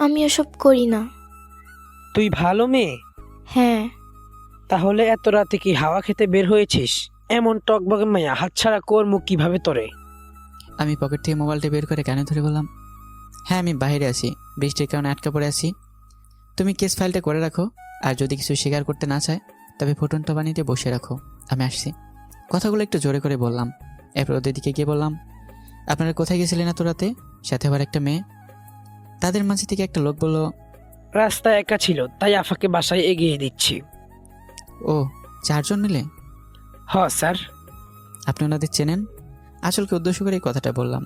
আমি ওসব করি না। তুই ভালো মেয়ে। হ্যাঁ। তাহলে এত রাতে কি হাওয়া খেতে বের হয়েছিস? এমন টকবগে মাইয়া হাতছাড়া করমু কিভাবে তোরে? আমি পকেট থেকে মোবাইলটা বের করে কানে ধরে বললাম, হ্যাঁ আমি বাইরে আছি, বৃষ্টির কারণে আটকা পড়ে আছি। তুমি কেস ফাইলটা করে রাখো, আর যদি কিছু স্বীকার করতে না চায় তবে ফুটনটা বানিয়ে বসে রাখো, আমি আসছি। কথাগুলো একটু জোরে করে বললাম। এরপর ওদের দিকে গিয়ে বললাম, আপনারা কোথায় গেছিলেন এত রাতে? সাথে আবার একটা মেয়ে। তাদের মাঝে থেকে একটা লোক বলল, রাস্তায় একা ছিল, তাই আফাকে বাসায় এগিয়ে দিচ্ছি। ও, 4 জন মিলে? হ স্যার। আপনি ওনাদের চেনেন? আঁচলকে উদ্দেশ্য করে এই কথাটা বললাম।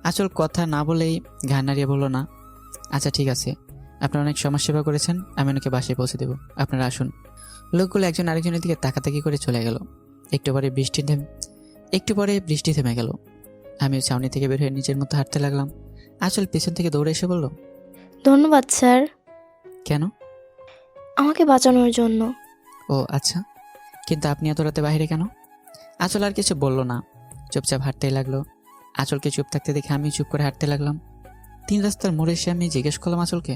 আঁচল কথা না বলেই ঘাড় নাড়িয়ে বলল, না। আচ্ছা ঠিক আছে, আপনারা অনেক সমাজসেবা করেছেন, আমি ওনাকে বাসায় পৌঁছে দেবো, আপনারা আসুন। লোকগুলো একজন আরেকজনের দিকে তাকাতাকি করে চলে গেল। একটু পরে বৃষ্টি থেমে গেল। আমিও ছাউনি থেকে বের হয়ে নিজের মতো হাঁটতে লাগলাম। আঁচল পেছন থেকে দৌড়ে এসে বলল, ধন্যবাদ স্যার, কেন? আমাকে বাঁচানোর জন্য। ও আচ্ছা, কিন্তু আপনি এত রাতে বাইরে কেন? আঁচল আর কিছু বলল না, চুপচাপ হাঁটতেই লাগলো। আঁচলকে চুপ থাকতে দেখে আমি চুপ করে হাঁটতে লাগলাম। 3 রাস্তার মোড়ে এসে আমি জিজ্ঞেস করলাম আঁচলকে,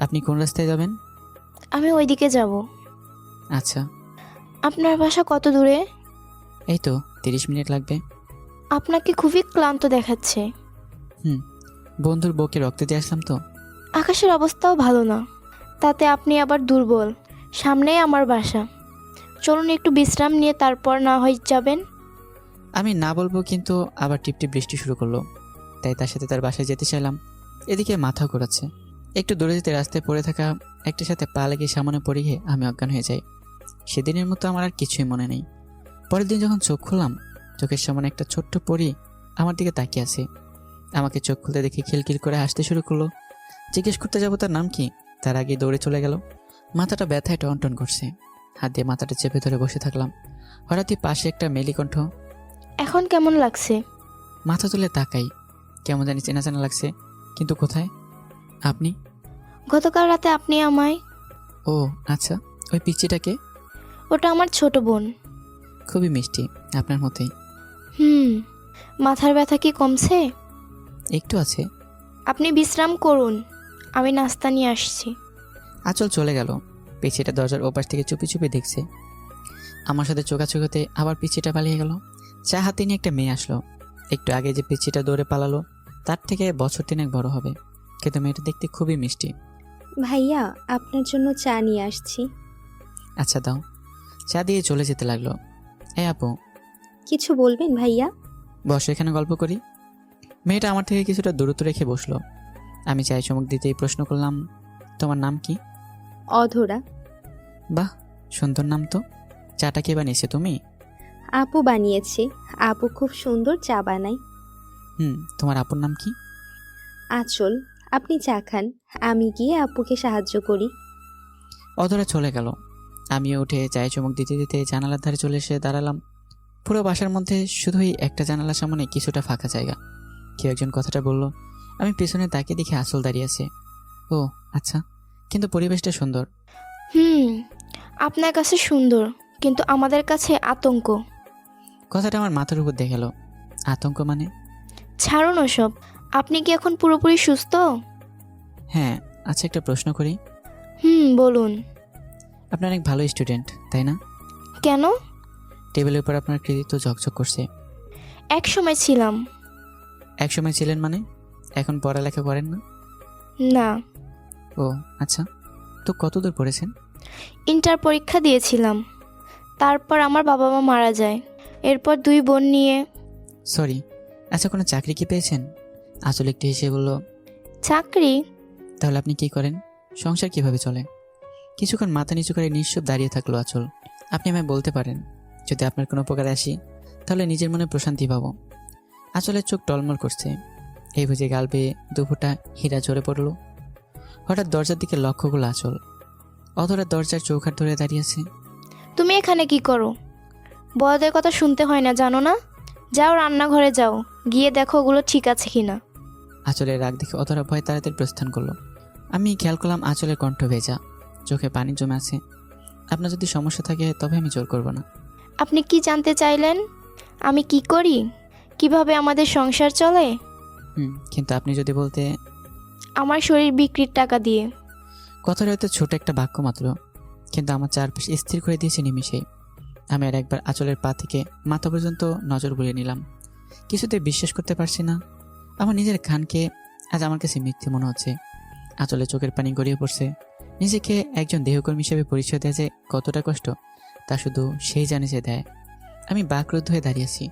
আপনি কোন রাস্তায় যাবেন? আমি ওইদিকে যাব। আচ্ছা। আপনার বাসা কত দূরে? এই তো 30 মিনিট লাগবে। আপনাকে খুবই ক্লান্ত দেখাচ্ছে। বন্ধুর বউকে রক্ত দিয়ে আসলাম তো। আকাশের অবস্থাও ভালো না, তাতে আপনি আবার দুর্বল। সামনেই আমার বাসা, চলুন একটু বিশ্রাম নিয়ে তারপর না হয় যাবেন। আমি না বলবো, কিন্তু আবার টিপটিপ বৃষ্টি শুরু করলো, তাই তার সাথে তার বাসায় যেতে চাইলাম। এদিকে মাথা ঘোরাচ্ছে। একটু দূরে যেতে রাস্তায় পড়ে থাকা একটার সাথে পা লেগে সামনে পড়ে গিয়ে আমি অজ্ঞান হয়ে যাই। সেদিনের মতো আমার আর কিছুই মনে নেই। পরের দিন যখন চোখ খুললাম, চোখের সামনে একটা ছোট্ট পরী আমার দিকে তাকিয়ে আছে। আমাকে চোখ খুলতে দেখে খিলখিল করে হাসতে শুরু করলো। জিজ্ঞেস করতে যাবো তার নাম কি, তার আগে দৌড়ে চলে গেল। মাথাটা ব্যথায় টনটন করছে, হাত দিয়ে মাথাটা চেপে ধরে বসে থাকলাম। হঠাৎই পাশে একটা মেলি কণ্ঠ, এখন কেমন লাগছে? মাথা তুলে তাকাই, কেমন জানি চেনা চেনা লাগছে, কিন্তু কোথায়? আপনি? গতকাল রাতে আপনি আমায়। ও আচ্ছা, ওই পিচ্চিটাকে? ওটা আমার ছোট বোন। খুবই মিষ্টি, আপনার মতোই। মাথার ব্যথা কি কমছে? একটু আছে। আপনি বিশ্রাম করুন, আমি নাস্তা নিয়ে আসছি। আঁচল চলে গেল। পিচ্চিটা দরজার ওপাশ থেকে চুপি চুপি দেখছে। আমার সাথে চোখাচোখাতে আবার পিচ্চিটা পালিয়ে গেল। চা হাতে নিয়ে একটা মেয়ে আসলো। একটু আগে যে পিচ্চিটা দৌড়ে পালালো, তার থেকে বছর 3 বড় হবে, কিন্তু মেয়েটা দেখতে খুবই মিষ্টি। ভাইয়া, আপনার জন্য চা নিয়ে আসছি। আচ্ছা দাও। চা দিয়ে চলে যেতে লাগলো। এই আপু, কিছু বলবেন ভাইয়া? বসো, এখানে গল্প করি। মেয়েটা আমার থেকে কিছুটা দূরত্ব রেখে বসলো। আমি চায়ে চমক দিতেই প্রশ্ন করলাম, তোমার নাম কি? অধরা। বাহ, সুন্দর নাম তো। চাটা কে বানিয়েছে, তুমি? আপু বানিয়েছে। আপু খুব সুন্দর চা বানায়। তোমার আপুর নাম কি? আঁচল। আপনি চা খান, আমি গিয়ে আপুকে সাহায্য করি। অধরা চলে গেল। আমিও উঠে চায়ে চমক দিতে দিতে জানালার ধারে চলে এসে দাঁড়ালাম। পুরো বাসার মধ্যে শুধুই একটা জানালার সামনে কিছুটা ফাঁকা জায়গা। কেউ একজন কথাটা বলল। আমি পেছনে তাকিয়ে দেখি আঁচল দাঁড়িয়ে আছে। ও আচ্ছা, কিন্তু পরিবেশটা সুন্দর। আপনার কাছে সুন্দর, কিন্তু আমাদের কাছে আতঙ্ক। কথাটা আমার মাথার উপর দিয়ে গেল। আতঙ্ক মানে? ছাড়ুন ওসব। আপনি কি এখন পুরোপুরি সুস্থ? হ্যাঁ। আচ্ছা, একটা প্রশ্ন করি। বলুন। আপনি অনেক ভালো স্টুডেন্ট, তাই না? কেন? টেবিলের উপর আপনার কৃতিত্ব ঝকঝক করছে। এক সময় ছিলাম। এক সময় ছিলেন মানে? এখন পড়ালেখা করেন না? না। ও আচ্ছা, তো কতদূর পড়েছেন? ইন্টার পরীক্ষা দিয়েছিলাম, তারপর আমার বাবা মা মারা যায়। এরপর 2 বোন নিয়ে। সরি, আচ্ছা কোনো চাকরি কি পেয়েছেন? আসলে একটু হেসে বলল, চাকরি? তাহলে আপনি কি করেন? সংসার কিভাবে চলে? কিছুক্ষণ মাথা নিচু করে নিশ্চুপ দাঁড়িয়ে থাকলো আঁচল। আপনি আমায় বলতে পারেন, যদি আপনার কোনো উপকারে আসি তাহলে নিজের মনে প্রশান্তি পাবো। আঁচলের চোখ টলমল করছে, এই বুঝে গাল বেয়ে 2 ফোঁটা হীরা ঝরে পড়ল। হঠাৎ দরজার দিকে লক্ষ্য করলো আঁচল। অধরা দরজার চৌকাঠ ধরে দাঁড়িয়েছে। তুমি এখানে কি করো? বড়দের কথা শুনতে হয় না, জানো না? যাও রান্নাঘরে যাও, গিয়ে দেখো ওগুলো ঠিক আছে কিনা। আঁচলের রাগ দেখে অধরা ভয় তাড়াতাড়ি প্রস্থান করলো। আমি খেয়াল করলাম আঁচলের কণ্ঠ ভেজা, চোখে পানি জমে আছে। আপনার যদি সমস্যা থাকে তবে আমি জোর করব না। আপনি কি জানতে চাইলেন? আমি কি করি, কিভাবে আমাদের সংসার চলে? কিন্তু আপনি যদি বলতে। আমার শরীর বিক্রির টাকা দিয়ে। কথাটা হয়তো ছোট একটা বাক্য মাত্র, কিন্তু আমার চারপাশে স্থির করে দিয়েছে নিমিষেই। আমি আর একবার আঁচলের পা থেকে মাথা পর্যন্ত নজর বুলিয়ে নিলাম। কিছুতে বিশ্বাস করতে পারছি না, আমার নিজের কানকে আজ আমার কাছে মিথ্যে মনে হচ্ছে। আঁচলে চোখের পানি গড়িয়ে পড়ছে। নিজেকে একজন দেহকর্মী হিসেবে পরিচয় দেয় যে কতটা কষ্ট, তা শুধু সেই জানে যে দেয়। আমি বাকরুদ্ধ হয়ে দাঁড়িয়েছি,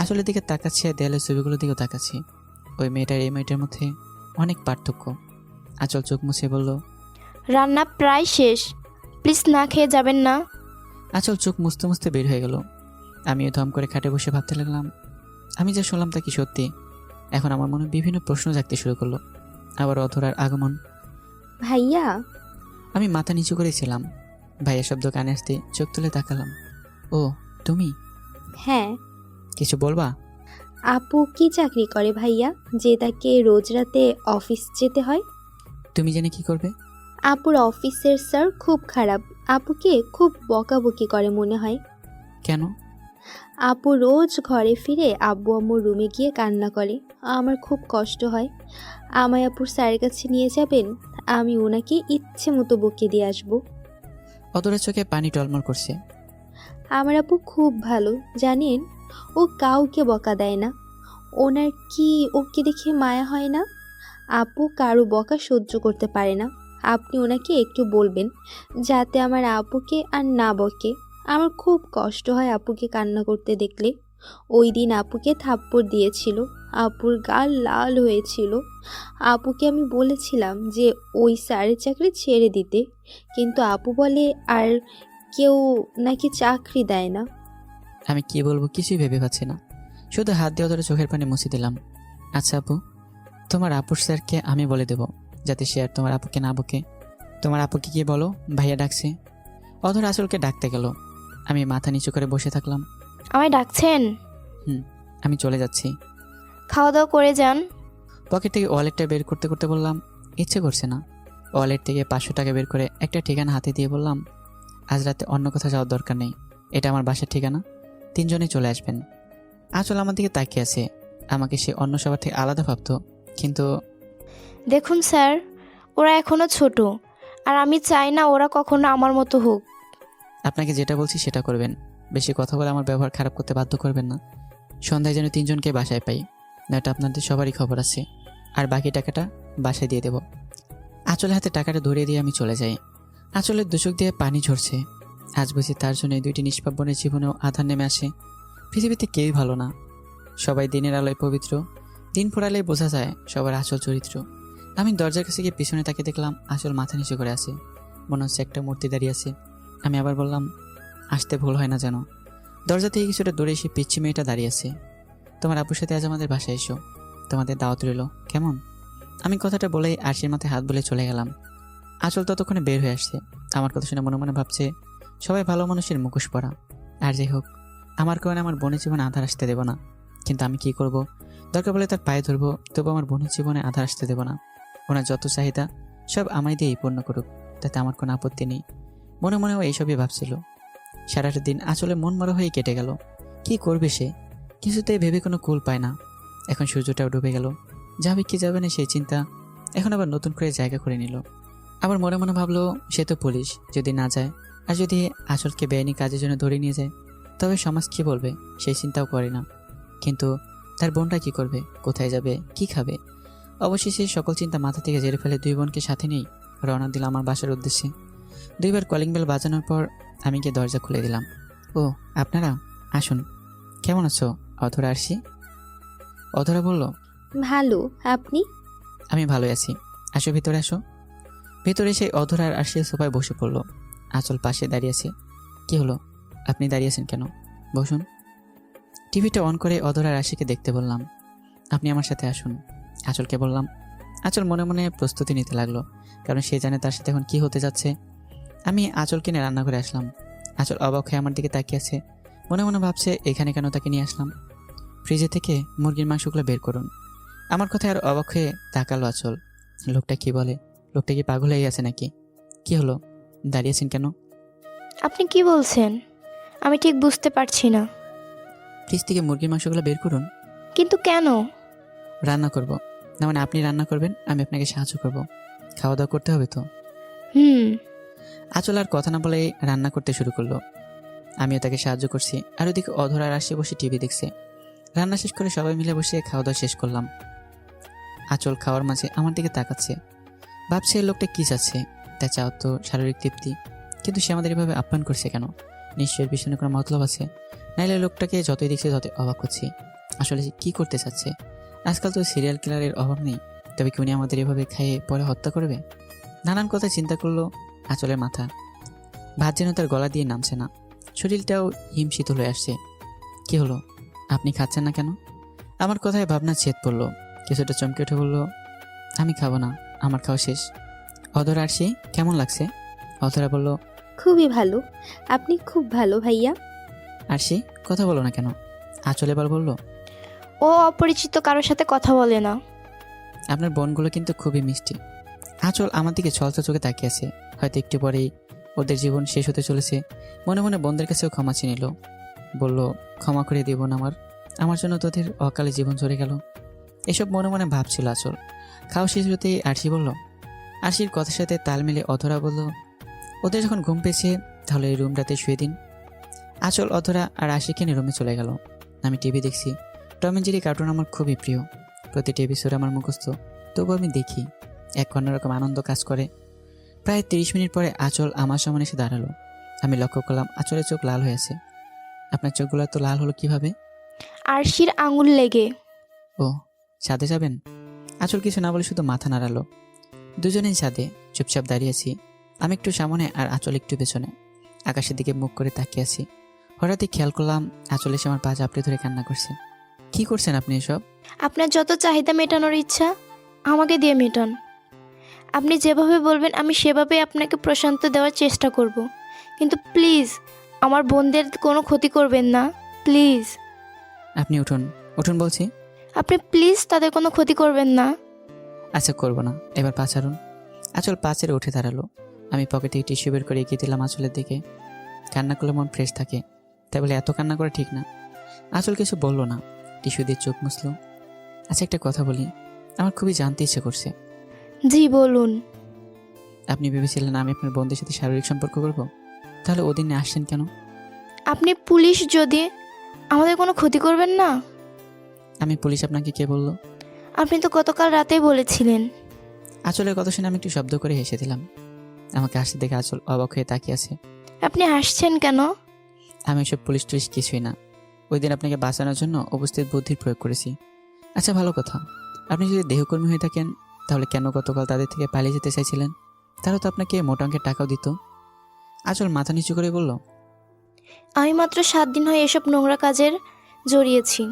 আঁচলের দিকে তাকাচ্ছি আর দেয়ালের ছবিগুলোর দিকেও তাকাচ্ছি। ওই মেয়েটার এই মেয়েটার মধ্যে অনেক পার্থক্য। আঁচল চোখ মুছে বলল, রান্না প্রায় শেষ, প্লিজ না খেয়ে যাবেন না। আঁচল চোখ মুছতে মুছতে বের হয়ে গেল। আমিও ধম করে খাটে বসে ভাবতে লাগলাম, আমি যা শুনলাম তা কি সত্যি? এখন আমার মনে বিভিন্ন প্রশ্ন জাগতে শুরু করলো। আবার অধরার আগমন। ভাইয়া, আমি মাথা নিচু করেছিলাম। ভাইয়া শব্দ কানে আসতে চোখ তুলে তাকালাম। ও তুমি? হ্যাঁ। কিছু বলবা? আপু কি চাকরি করে ভাইয়া, যে তাকে রোজ রাতে অফিস যেতে হয়? তুমি জেনে কি করবে? আপুর অফিসের স্যার খুব খারাপ, আপুকে খুব বকাবকি করে মনে হয়। কেন? আপু রোজ ঘরে ফিরে আব্বু আম্মুর রুমে গিয়ে কান্না করে। আমার খুব কষ্ট হয়। আমায় আপুর স্যারের কাছে নিয়ে যাবেন, আমি ওনাকে ইচ্ছে মতো বকে দিয়ে আসবো। অধরার চোখে পানি টলমল করছে। আমার আপু খুব ভালো জানেন, ও কাউকে বকা দেয় না। ওনার কি ওকে দেখে মায়া হয় না? আপু কারো বকা সহ্য করতে পারে না। আপনি ওনাকে একটু বলবেন যাতে আমার আপুকে আর না বকে। আমার খুব কষ্ট হয় আপুকে কান্না করতে দেখলে। ওই দিন আপুকে থাপ্পড় দিয়েছিল, আপুর গাল লাল হয়েছিল। আপুকে আমি বলেছিলাম যে ওই স্যারের চাকরি ছেড়ে দিতে, কিন্তু আপু বলে আর কেউ নাকি চাকরি দেয় না। আমি কি বলবো কিছুই ভেবে পাচ্ছি না, শুধু হাত দিয়ে অধরা চোখের পানি মুছে দিলাম। আচ্ছা আপু, তোমার আপুর স্যারকে আমি বলে দেব যাতে সে আর তোমার আপুকে না বকে। তোমার আপুকে কি বলো, ভাইয়া ডাকছে। অধর আঁচলকে ডাকতে গেল। আমি মাথা নিচু করে বসে থাকলাম। আমায় ডাকছেন? আমি চলে যাচ্ছি। খাওয়া দাওয়া করে যান। পকেট থেকে ওয়ালেটটা বের করতে করতে বললাম, ইচ্ছে করছে না। ওয়ালেট থেকে 500 টাকা বের করে একটা ঠিকানা হাতে দিয়ে বললাম, আজ রাতে অন্য কোথাও যাওয়ার দরকার নেই, এটা আমার বাসার ঠিকানা, 3 জনেই চলে আসবেন। আঁচল আমার দিকে তাকিয়ে আছে। আমাকে সে অন্য সবার থেকে আলাদা ভাবতো, কিন্তু দেখুন স্যার, ওরা এখনো ছোট, আর আমি চাই না ওরা কখনো আমার মতো হোক। আপনাকে যেটা বলছি সেটা করবেন। বেশি কথা বলে আমার ব্যবহার খারাপ করতে বাধ্য করবেন না। সন্ধ্যায় যেন 3 জনকে বাসায় পাই, নয়টা আপনাদের সবারই খবর আছে। আর বাকি টাকাটা বাসায় দিয়ে দেব। আঁচলের হাতে টাকাটা ধরিয়ে দিয়ে আমি চলে যাই। আঁচলের দুচোখ দিয়ে পানি ঝরছে। আজ বুঝি তার জন্য এই 2টি নিষ্পাপ বোনের জীবনেও আধার নেমে আসে। পৃথিবীতে কেউই ভালো না, সবাই দিনের আলোয় পবিত্র। দিন ফোড়ালেই বোঝা যায় সবার আসল চরিত্র। আমি দরজার কাছে গিয়ে পিছনে তাকে দেখলাম আঁচল মাথা নিচু করে আছে, মনে হচ্ছে একটা মূর্তি দাঁড়িয়ে আছে। আমি আবার বললাম, আসতে ভুল হয় না যেন। দরজা থেকে কিছুটা দূরে এসে পিচ্ছি মেয়েটা দাঁড়িয়ে আছে। তোমার আপুর সাথে আজ আমাদের বাসায় এসো, তোমাদের দাওয়াত রইল, কেমন? আমি কথাটা বলেই আরশির মাথায় হাত বলে চলে গেলাম। আঁচল ততক্ষণে বের হয়ে আসছে। আমার কথা শুনে মনে মনে ভাবছে, সবাই ভালো মানুষের মুখোশ পরা। আর যাই হোক, আমার কারণে আমার বোনের জীবনে আধার আসতে দেব না। কিন্তু আমি কি করব? দরকার বলে তার পায়ে ধরবো, তবু আমার বোনের জীবনে আধার আসতে দেব না। ওনার যত চাহিদা সব আমায় দিয়েই পূর্ণ করুক, তাতে আমার কোনো আপত্তি নেই। মনে মনেও এইসবই ভাবছিল। সারাটা দিন আঁচলে মন মরা হয়ে কেটে গেল। কি করবে সে? কিছুতেই ভেবে কোনো কুল পায় না। এখন সূর্যটাও ডুবে গেল, যাবে কি যাবে না সেই চিন্তা এখন আবার নতুন করে জায়গা করে নিল। আবার মনে মনে ভাবলো, সে তো পুলিশ, যদি না যায় আর যদি আঁচলকে বেআইনি কাজের জন্য ধরে নিয়ে যায় তবে সমাজ কি বলবে সেই চিন্তাও করে না। কিন্তু তার বোনটা কি করবে, কোথায় যাবে, কি খাবে? অবশেষে সকল চিন্তা মাথা থেকে ঝেড়ে ফেলে 2 বোনকে সাথে নিয়েই রওনা দিল আমার বাসার উদ্দেশ্যে। 2বার কলিং বেল বাজানোর পর আমি গিয়ে দরজা খুলে দিলাম। ও আপনারা আসুন, কেমন আছো অধরা? আরশি। অধরা বলল, ভালো, আপনি? আমি ভালোই আছি, আসো ভিতরে আসো। ভিতরে এসে অধরা আর আরশি সোফায় বসে পড়লো। আঁচল পাশে দাঁড়িয়ে আছে। কি হলো, আপনি দাঁড়িয়েছেন কেন? বসুন। টিভিটা অন করে অধরা আর আরশিকে দেখতে বললাম। আপনি আমার সাথে আসুন, আঁচলকে বললাম। আঁচল মনে মনে প্রস্তুতি নিতে লাগলো, কারণ সে জানে তার সাথে এখন কি হতে যাচ্ছে। আমি আঁচল কিনে রান্না করে আসলাম। আঁচল অবাক হয়ে আমার দিকে তাকিয়ে আছে, মনে মনে ভাবছে এখানে কেন তাকে নিয়ে আসলাম। ফ্রিজে থেকে মুরগির মাংসগুলো বের করুন। আমার কথায় আর অবাক হয়ে তাকালো আঁচল। লোকটা কি বলে? লোকটা কি পাগল হয়ে গেছে নাকি? কি হলো, দাঁড়িয়েছেন কেন? আপনি কি বলছেন? আমি ঠিক বুঝতে পারছি না। ফ্রিজ থেকে মুরগির মাংসগুলো বের করুন। কিন্তু কেন? রান্না করব, না মানে আপনি রান্না করবেন, আমি আপনাকে সাহায্য করব। খাওয়া দাওয়া করতে হবে তো। হুম। আঁচল আর কথা না বলে রান্না করতে শুরু করলো। আমিও তাকে সাহায্য করছি। আর ওদিকে অধরা আর আশি বসে টিভি দেখছে। রান্না শেষ করে সবাই মিলে বসে খাওয়া দাওয়া শেষ করলাম। আঁচল খাওয়ার মাঝে আমার দিকে তাকাচ্ছে, ভাবছে এই লোকটা কি চাচ্ছে। তা চাও তো শারীরিক তৃপ্তি, কিন্তু সে আমাদের এভাবে আপ্যায়ন করছে কেন? নিশ্চয়ের পিছনে কোনো মতলব আছে, নাইলে লোকটাকে যতই দেখছে ততই অবাক হচ্ছি। আসলে সে কি করতে চাচ্ছে? আজকাল তো সিরিয়াল কিলারের অভাব নেই, তবে কি উনি আমাদের এভাবে খাইয়ে পরে হত্যা করবে? নানান কথা চিন্তা করলো আঁচলের মাথা। ভাত যেন তার গলা দিয়ে নামছে না, শরীরটাও হিম শীতল হয়ে আসছে। কি হলো, আপনি খাচ্ছেন না কেন? আমার কথায় ভাবনা ছেদ পড়লো। কিছুটা চমকে উঠে বলল, আমি খাবো না, আমার খাওয়া শেষ। অধরা আর সে কেমন লাগছে? অধরা বলল, খুবই ভালো। আপনি খুব ভালো ভাইয়া। আর সে কথা বলো না কেন? আঁচল এবার বলল, ও অপরিচিত কারোর সাথে কথা বলে না। আপনার বোনগুলো কিন্তু খুবই মিষ্টি। আঁচল আমার দিকে ছলছা চোখে তাকিয়ে আছে। হয়তো একটু পরেই ওদের জীবন শেষ হতে চলেছে। মনে মনে বোনদের কাছেও ক্ষমা চেয়ে নিল। বলল, ক্ষমা করে দিব না আমার জন্য তোদের অকালে জীবন চলে গেল। এসব মনে মনে ভাবছিল আঁচল। খাওয়া শেষ হতেই আরশি বলল। আরশির কথার সাথে তাল মিলে অধরা বলল, ওদের যখন ঘুম পেয়েছে তাহলে এই রুমটাতে শুয়ে দিন। আঁচল, অধরা আর আশিকে নিয়ে রুমে চলে গেল। আমি টিভি দেখছি। টম অ্যান্ড জেরি কার্টুন আমার খুবই প্রিয়। প্রতিটি এপিসোড আমার মুখস্থ, তবু আমি দেখি। এক অন্যরকম আনন্দ কাজ করে। প্রায় 30 মিনিট পরে আঁচল আমার সামনে এসে দাঁড়ালো। আমি লক্ষ্য করলাম আঁচলের চোখ লাল হয়ে আছে। আপনার চোখগুলো তো লাল হলো কিভাবে? আরশির আঙুল লেগে। ও, ছাদে যাবেন? আঁচল কিছু না বলে শুধু মাথা নাড়ালো। দুজনেই ছাদে চুপচাপ দাঁড়িয়ে আছি। আমি একটু সামনে আর আঁচল একটু পেছনে। আকাশের দিকে মুখ করে তাকিয়ে আছি। হঠাৎই খেয়াল করলাম আঁচল এসে আমার পা চাপড়ে ধরে কান্না করছে। কি করছেন আপনি এসব? আপনার যত চাহিদা মেটানোর ইচ্ছা আমাকে দিয়ে মেটান। আপনি যেভাবে বলবেন আমি সেভাবে আপনাকে প্রশান্ত দেওয়ার চেষ্টা করব। কিন্তু প্লিজ আমার বোনদের কোনো ক্ষতি করবেন না, প্লিজ। আপনি উঠুন, উঠুন বলছি। আপনি প্লিজ তাদের কোনো ক্ষতি করবেন না। আচ্ছা, করবো না, এবার পা ছাড়ুন। আঁচল পা ছেড়ে উঠে দাঁড়ালো। আমি পকেটে টিস্যু বের করে এগিয়ে দিলাম আঁচলের দিকে। কান্না করলে মন ফ্রেশ থাকে, তাই বলে এত কান্না করা ঠিক না। আঁচল কিছু বললো না, টিস্যু দিয়ে চোখ মুছলো। আচ্ছা, একটা কথা বলি, আমার খুবই জানতে ইচ্ছে করছে। জি বলুন। আপনি ভেবেছিলেন আমি আপনার বোনদের সাথে শারীরিক সম্পর্ক করব? তাহলে ওদিনে আসছেন কেন? আপনি পুলিশ, যদি আমাদের কোনো ক্ষতি করবেন না। আমি পুলিশ আপনাকে কে বললো? আপনি তো গতকাল রাতেই বলেছিলেন। আঁচলের কথা শুনে আমি একটু শব্দ করে হেসে দিলাম। আমাকে হাসতে দেখে আঁচল অবাক হয়ে তাকিয়ে আছে। আপনি হাসছেন কেন? আমি এসব পুলিশ টুলিশ কিছুই না। ওই দিন আপনাকে বাঁচানোর জন্য উপস্থিত বুদ্ধির প্রয়োগ করেছি। আচ্ছা, ভালো কথা, আপনি যদি দেহকর্মী হয়ে থাকেন তাহলে কেন গতকাল তাদের থেকে পালিয়ে যেতে চাইছিলেন? তারা তো আপনাকে মোটা অঙ্কের টাকাও দিত। আঁচল মাথা নিচু করে বলল, আমি মাত্র 7 দিন হয় এসব নোংরা কাজের জড়িয়েছি,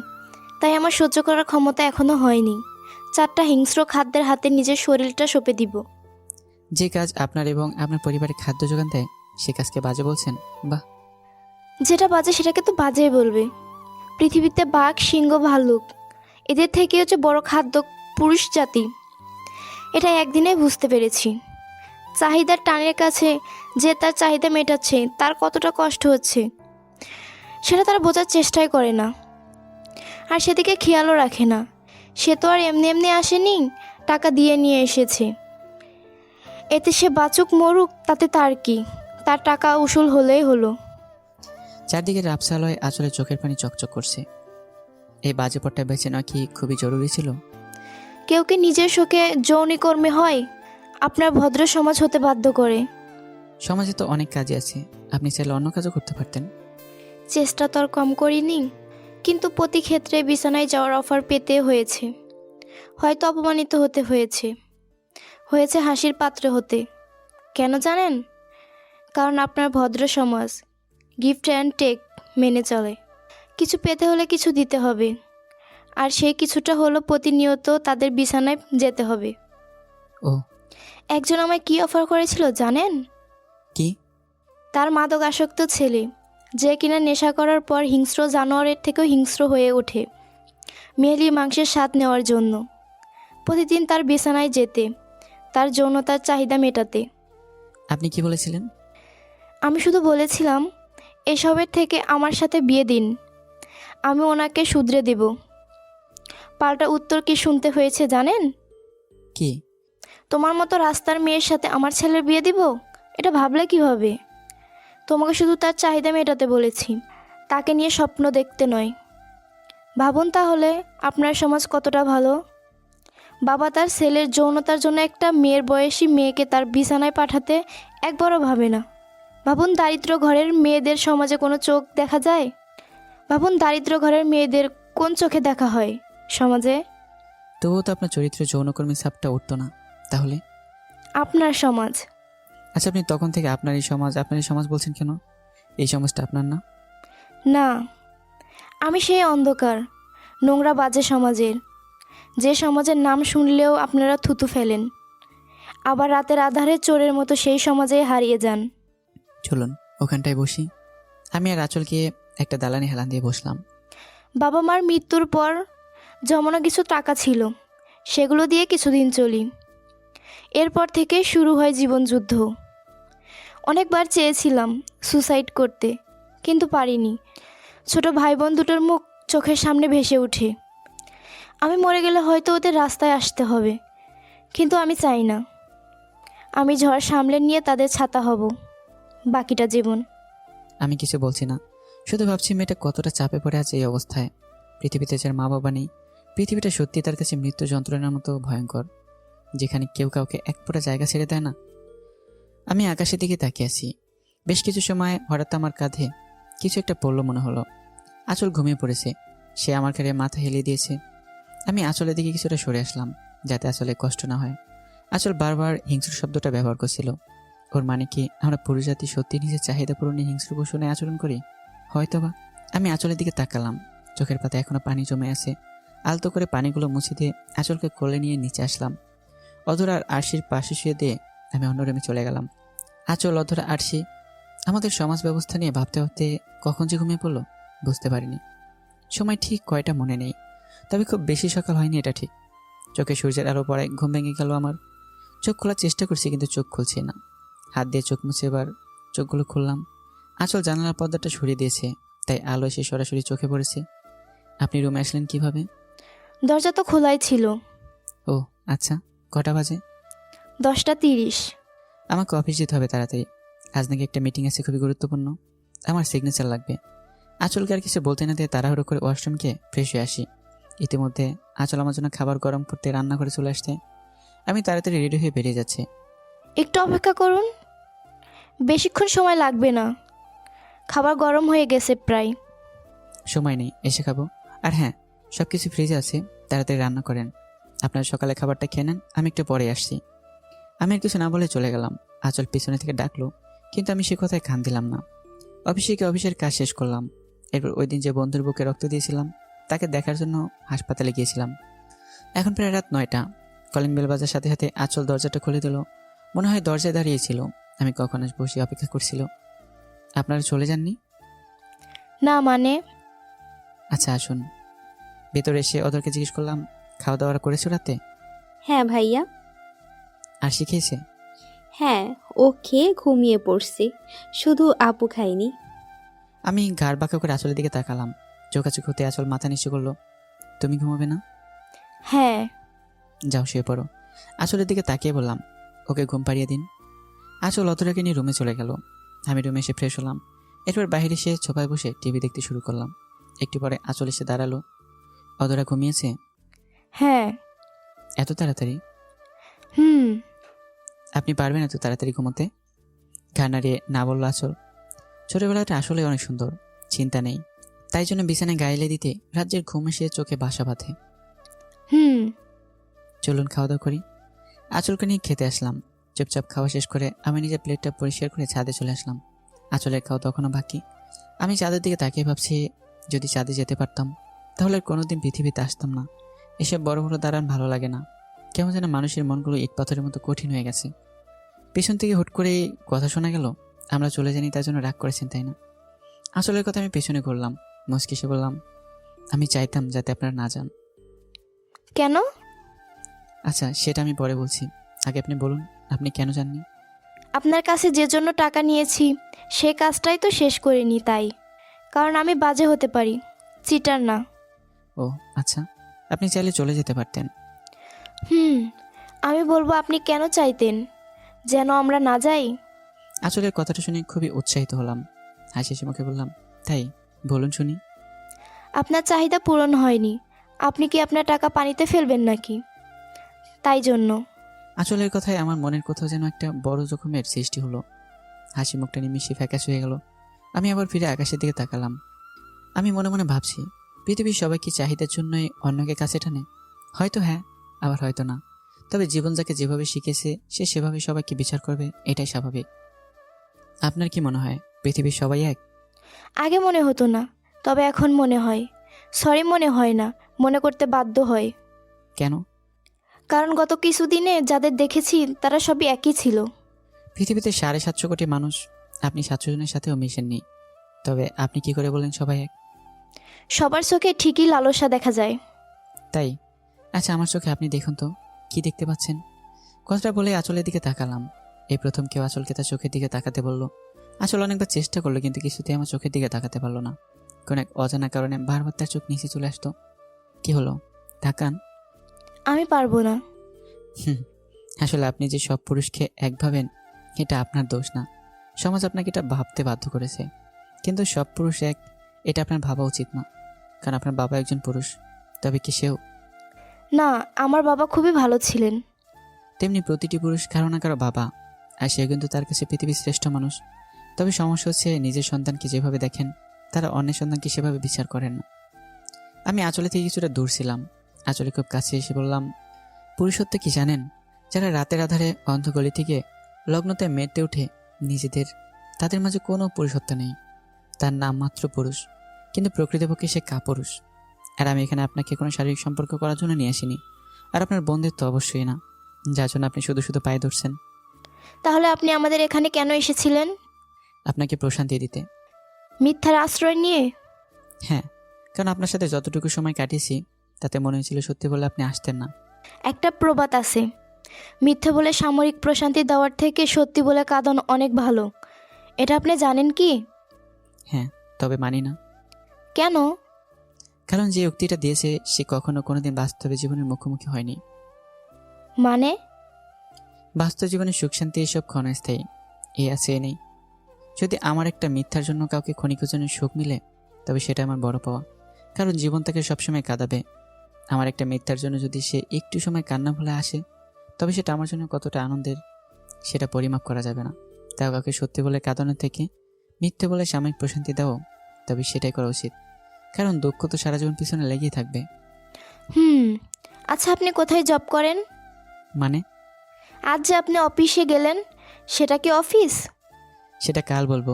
তাই আমার সহ্য করার ক্ষমতা এখনো হয়নি। 4টা হিংস্র খাদ্যের হাতে নিজের শরীরটা সঁপে দিব। যে কাজ আপনার এবং আপনার পরিবারের খাদ্য যোগান দেয় সে কাজকে বাজে বলছেন? বাহ! যেটা বাজে সেটাকে তো বাজেই বলবে। পৃথিবীতে বাঘ, সিংহ, ভাল্লুক এদের থেকে হচ্ছে বড় খাদ্য পুরুষ জাতি। এটা একদিনে বুঝতে পেরেছি। চাহিদার টানের কাছে যে তার চাহিদা মেটাচ্ছে তার কতটা কষ্ট হচ্ছে সেটা তারা বোঝার চেষ্টাই করে না, আর সেদিকে খেয়ালও রাখে না। সে তো আর এমনি এমনি আসেনি, টাকা দিয়ে নিয়ে এসেছে। এতে সে বাঁচুক মরুক তাতে তার কি, তার টাকা উসুল হলেই হলো। চারদিকে রাপসালয় আঁচলের চোখের পানি চকচক করছে। এই বাজে পটটা বেছে নেওয়া কি খুবই জরুরি ছিল? কেউ কি নিজের শোকে যৌনিকর্মী হয়? আপনার ভদ্র সমাজ হতে বাধ্য করে। সমাজে তো অনেক কাজই আছে, আপনি চাইলে অন্য কাজও করতে পারতেন। চেষ্টা তো আর কম করিনি, কিন্তু প্রতি ক্ষেত্রে বিছানায় যাওয়ার অফার পেতে হয়েছে। হয়তো অপমানিত হতে হয়েছে, হয়েছে হাসির পাত্র হতে। কেন জানেন? কারণ আপনার ভদ্র সমাজ গিফট অ্যান্ড টেক মেনে চলে। কিছু পেতে হলে কিছু দিতে হবে, আর সেই কিছুটা হলো প্রতিনিয়ত তাদের বিছানায় যেতে হবে। ও, একজন আমায় কি অফার করেছিল জানেন? কি? তার মাদক আসক্ত ছেলে, যে কিনা নেশা করার পর হিংস্র জানোয়ারের থেকেও হিংস্র হয়ে ওঠে মেয়েলি মাংসের স্বাদ নেওয়ার জন্য। প্রতিদিন তার বিছানায় যেতে, তার যৌনতার চাহিদা মেটাতে। আপনি কি বলেছিলেন? আমি শুধু বলেছিলাম এসবের থেকে আমার সাথে বিয়ে দিন, আমি ওনাকে শুধরে দেব। পাল্টা উত্তর কি শুনতে হয়েছে জানেন? কি? তোমার মতো রাস্তার মেয়ের সাথে আমার ছেলের বিয়ে দিব? এটা ভাবলে কিভাবে? তোমাকে শুধু তার চাহিদা মেটাতে বলেছি, তাকে নিয়ে স্বপ্ন দেখতে নয়। ভাবুন তাহলে আপনার সমাজ কতটা ভালো। বাবা তার ছেলের যৌনতার জন্য একটা মেয়ের বয়সী মেয়েকে তার বিছানায় পাঠাতে একবারও ভাবে না। ভাবুন দারিদ্র ঘরের মেয়েদের সমাজে কোনো চোখ দেখা যায়? ভাবুন দারিদ্র ঘরের মেয়েদের কোন চোখে দেখা হয় সমাজে? তবুও তো আপনার চরিত্রে যৌনকর্মী ছাপটা উঠতো না। তাহলে? আপনার সমাজ। আচ্ছা, আপনি তখন থেকে আপনার এই সমাজ বলছেন কেন? এই সমাজটা আপনার না? না, আমি সেই অন্ধকার নোংরা বাজে সমাজের, যে সমাজের নাম শুনলেও আপনারা থুতু ফেলেন, আবার রাতের আধারে চোরের মতো সেই সমাজে হারিয়ে যান। চলুন ওখানটায় বসি। আমি আর আঁচলকে একটা দালানি হেলান দিয়ে বসলাম। বাবা মার মৃত্যুর পর জমানো কিছু টাকা ছিল, সেগুলো দিয়ে কিছুদিন চলি। এরপর থেকে শুরু হয় জীবনযুদ্ধ। অনেকবার চেয়েছিলাম সুসাইড করতে, কিন্তু পারিনি। ছোট ভাই বোন দুটোর মুখ চোখের সামনে ভেসে ওঠে। আমি মরে গেলে হয়তো ওদের রাস্তায় আসতে হবে, কিন্তু আমি চাই না। আমি ঝড় সামলে নিয়ে তাদের ছাতা হব বাকিটা জীবন। আমি কিছু বলছি না, শুধু ভাবছি মেয়েটা কতটা চাপে পড়ে আছে এই অবস্থায়। পৃথিবীতে যার মা বাবা নেই, পৃথিবীটা সত্যি তার কাছে মৃত্যু যন্ত্রণার মতো ভয়ঙ্কর, যেখানে কেউ কাউকে এক ফোঁটা জায়গা ছেড়ে দেয় না। আমি আকাশের দিকে তাকিয়ে আছি। বেশ কিছু সময় হঠাৎ আমার কাঁধে কিছু একটা পড়লো মনে হলো। আঁচল ঘুমিয়ে পড়েছে, সে আমার ঘাড়ে মাথা হেলিয়ে দিয়েছে। আমি আঁচলের দিকে কিছুটা সরে আসলাম, যাতে আসলে কষ্ট না হয়। আঁচল বারবার হিংস্র শব্দটা ব্যবহার করছিল। ওর মানে কি আমরা পুরুষ জাতি সত্যি নিজের চাহিদা পূরণে হিংস্র পশুনে আচরণ করি? হয়তোবা। আমি আঁচলের দিকে তাকালাম, চোখের পাতা এখনো পানি জমে আছে। আলতো করে পানিগুলো মুছে দিয়ে আঁচলকে কোলে নিয়ে নিচে আসলাম। অধর আর আরশির পাশে শুয়ে দিয়ে আমি অন্য রুমে চলে গেলাম। আঁচল, অধর, আরশি আমাদের সমাজ ব্যবস্থা নিয়ে ভাবতে ভাবতে কখন যে ঘুমিয়ে পড়লো বুঝতে পারিনি। সময় ঠিক কয়টা মনে নেই, তবে খুব বেশি সকাল হয়নি এটা ঠিক। চোখে সূর্যের আলো পড়ায় ঘুম ভেঙে গেল আমার। চোখ খোলার চেষ্টা করছি কিন্তু চোখ খুলছে না। হাত দিয়ে চোখ মুছে এবার চোখগুলো খুললাম। আঁচল জানালার পর্দাটা সরিয়ে দিয়েছে, তাই আলো এসে সরাসরি চোখে পড়েছে। আপনি রুমে আসলেন কিভাবে? দরজা তো খোলাই ছিল। ও আচ্ছা, কটা বাজে? 10টা 30। আমাকে অফিস যেতে হবে তাড়াতাড়ি। আজ নাকি একটা মিটিং আছে খুবই গুরুত্বপূর্ণ, আমার সিগনেচার লাগবে। আঁচলকে আর কিছু বলতে না দিয়ে তাড়াহুড়ো করে ওয়াশরুমকে ফ্রেশ হয়ে আসি। ইতিমধ্যে আঁচল আমার জন্য খাবার গরম করতে রান্না করে চলে আসতে। আমি তাড়াতাড়ি রেডি হয়ে বেরিয়ে যাচ্ছি। একটু অপেক্ষা করুন, বেশিক্ষণ সময় লাগবে না, খাবার গরম হয়ে গেছে প্রায়। সময় নেই, এসে খাবো। আর হ্যাঁ, সব কিছু ফ্রিজে আছে, তাড়াতাড়ি রান্না করেন। আপনার সকালে খাবারটা খেয়ে নেন, আমি একটু পরে আসছি। আমি আর কিছু না বলে চলে গেলাম। আঁচল পিছনে থেকে ডাকলো, কিন্তু আমি সে কথায় কান দিলাম না। অফিসে গিয়ে অফিসের কাজ শেষ করলাম। এরপর ওই দিন যে বন্ধুর বুকে রক্ত দিয়েছিলাম তাকে দেখার জন্য হাসপাতালে গিয়েছিলাম। এখন প্রায় রাত 9টা। কলিং বেল বাজার সাথে সাথে আঁচল দরজাটা খুলে দিল। মনে হয় দরজায় দাঁড়িয়েছিল, আমি কখন আসবো সে অপেক্ষা করছিল। আপনারা চলে যাননি? না মানে? আচ্ছা আসুন। ভেতরে এসে ওদেরকে জিজ্ঞেস করলাম, খাওয়া দাওয়া করেছো রাতে? হ্যাঁ ভাইয়া। আর শিখেছে? হ্যাঁ, ও খেয়ে ঘুমিয়ে পড়ছে, শুধু আপু খায়নি। আমি ঘাড় বাঁকা করে আঁচলের দিকে তাকালাম। চোখাচোখ হতে আঁচল মাথা নিচু করলো। তুমি ঘুমাবে না? হ্যাঁ। যাও শুয়ে পড়ো। আঁচলের দিকে তাকিয়ে বললাম, ওকে ঘুম পাড়িয়ে দিন। আঁচল অধরাকে নিয়ে রুমে চলে গেল। আমি রুমে এসে ফ্রেশ হলাম। এরপর বাইরে এসে সোফায় বসে টিভি দেখতে শুরু করলাম। একটু পরে আঁচল এসে দাঁড়ালো। অধরা ঘুমিয়েছে? হ্যাঁ। এত তাড়াতাড়ি? হুম। আপনি পারবেন এত তাড়াতাড়ি ঘুমোতে? ঘাড় নাড়িয়ে না বলল আঁচল। ছোটবেলাটা আসলে অনেক সুন্দর, চিন্তা নেই। তাই জন্য বিছানায় গাইলে দিতে রাজ্যের ঘুম এসে চোখে বাসা বাঁধে। হুম। চলুন খাওয়া দাওয়া করি। আঁচলকে নিয়ে খেতে আসলাম। চুপচাপ খাওয়া শেষ করে আমি নিজের প্লেটটা পরিষ্কার করে ছাদে চলে আসলাম। আঁচলের খাওয়া তখনও বাকি। আমি চাঁদের দিকে তাকিয়ে ভাবছি, যদি চাঁদে যেতে পারতাম তাহলে আর কোনোদিন পৃথিবীতে আসতাম না। এসব বড় বড় দাঁড়ান ভালো লাগে না, কেমন যেন মানুষের মনগুলো ইট পাথরের মতো কঠিন হয়ে গেছে। পেছন থেকে হুট করে কথা শোনা গেল, আমরা চলে জানি তার জন্য রাগ করেছেন তাই না? আঁচলের কথা আমি পেছনে করলাম, মুচকিসে বললাম, আমি চাইতাম যাতে আপনারা না যান। কেন? আচ্ছা সেটা আমি পরে বলছি, আগে আপনি বলুন আপনি কেন যাননি? আপনার কাছে যে জন্য টাকা নিয়েছি সে কাজটাই তো শেষ করিনি, তাই। কারণ আমি বাজে হতে পারি, চিটার না। ও আচ্ছা, আপনি চাইলে চলে যেতে পারতেন। আমি বলবো আপনি কেন চাইতেন যেন আমরা না যাই? আঁচলের কথাটা শুনে খুবই উৎসাহিত হলাম। হাসি হাসি মুখে বললাম, তাই বলুন শুনি। আপনার চাহিদা পূরণ হয়নি, আপনি কি আপনার টাকা পানিতে ফেলবেন নাকি? তাই জন্য। আঁচলের কথায় আমার মনের কোথাও যেন একটা বড় জখমের সৃষ্টি হলো। হাসি মুখটা নিমিশে ফ্যাকাশ হয়ে গেল। আমি আবার ফিরে আকাশের দিকে তাকালাম। আমি মনে মনে ভাবছি, পৃথিবীর সবাই কি চাহিদার জন্যই অন্যকে কাছে টানে? হয়তো হ্যাঁ, আবার হয়তো না। তবে জীবন যাকে যেভাবে শিখেছে সে সেভাবে সবাইকে বিচার করবে, এটাই স্বাভাবিক। আপনার কি মনে হয় পৃথিবীর সবাই এক? আগে মনে হতো না, তবে এখন মনে হয়। সরি, মনে হয় না, মনে করতে বাধ্য হয়। কেন? কারণ গত কিছুদিনে যাদের দেখেছি তারা সবই একই ছিল। পৃথিবীতে 750 কোটি মানুষ, আপনি 700 জনের সাথেও মিশেননি। তবে আপনি কি করে বলেন সবাই এক? সবার চোখে ঠিকই লালসা দেখা যায়। তাই? আচ্ছা, আমার চোখে আপনি দেখুন তো, কি দেখতে পাচ্ছেন? কথাটা বলে আঁচলের দিকে তাকালাম। এই প্রথম কেউ আঁচলকে তার চোখের দিকে তাকাতে বলল। আঁচল অনেকবার চেষ্টা করলো, কিন্তু কিছুতেই আমার চোখের দিকে তাকাতে পারলো না। কোন এক অজানা কারণে বারবার তার চোখ নিচে চলে আসতো। কি হলো, তাকান। আমি পারবো না। আসলে আপনি যে সব পুরুষকে এক ভাবেন, এটা আপনার দোষ না। সমাজ আপনাকে এটা ভাবতে বাধ্য করেছে। কিন্তু সব পুরুষ এক, এটা আপনার ভাবা উচিত না। কারণ আপনার বাবা একজন পুরুষ, তবে কি সেও? না, আমার বাবা খুবই ভালো ছিলেন। তেমনি প্রতিটি পুরুষ কারো না কারো বাবা, আর সে কিন্তু তার কাছে পৃথিবীর শ্রেষ্ঠ মানুষ। তবে সমস্যা হচ্ছে, নিজের সন্তানকে যেভাবে দেখেন তারা অন্যের সন্তানকে সেভাবে বিচার করেন না। আমি আঁচলে থেকে কিছুটা দূর ছিলাম। আঁচলে খুব কাছে এসে বললাম, পুরুষত্ব কি জানেন? যারা রাতের আধারে অন্ধগলি থেকে লগ্নতে মেতে উঠে নিজেদের, তাদের মাঝে কোনো পুরুষত্ব নেই। তার নাম মাত্র পুরুষ, কিন্তু প্রকৃতপক্ষে সে কাপুরুষ। আর আমি এখানে আপনাকে কোনো শারীরিক সম্পর্ক করার জন্য নিয়ে আসিনি, আর আপনার বন্ধুত্ব অবশ্যই না, যার জন্য আপনি শুধু শুধু পায়ে ধরছেন। তাহলে আপনি আমাদের এখানে কেন এসেছিলেন? আপনাকে প্রশান্তি দিতে। মিথ্যার আশ্রয় নিয়ে? হ্যাঁ, কারণ আপনার সাথে যতটুকু সময় কাটিয়েছি তাতে মনে হয়েছিল সত্যি বলে আপনি আসতেন না। একটা প্রবাদ আছে, মিথ্যে বলে সামরিক প্রশান্তি দেওয়ার থেকে সত্যি বলে কাঁদানো অনেক ভালো। এটা আপনি জানেন কি? হ্যাঁ, তবে মানি না। কেন? কারণ যে উক্তিটা দিয়েছে সে কখনো কোনোদিন বাস্তবে জীবনের মুখোমুখি হয়নি। মানে? বাস্তব জীবনে সুখ শান্তি এসব ক্ষণস্থায়ী, এ আছে এ নেই। যদি আমার একটা মিথ্যার জন্য কাউকে ক্ষণিকের জন্য সুখ মিলে, তবে সেটা আমার বড় পাওয়া। কারণ জীবন তাকে সবসময় কাঁদাবে। আমার একটা মিথ্যার জন্য যদি সে একটু সময় কান্না ভুলে আসে, তবে সেটা আমার জন্য কতটা আনন্দের সেটা পরিমাপ করা যাবে না। তাও কাউকে সত্যি বলে কাঁদানোর থেকে মিথ্যে বলে সাময়িক প্রশান্তি দাও, তবে সেটাই করা উচিত। কারণ দুঃখ তো সারা জীবন পিছনে লেগেই থাকবে। আচ্ছা, আপনি কোথায় জব করেন? মানে? আজ যে আপনি অফিসে গেলেন, সেটা কি অফিস? সেটা কাল বলবো।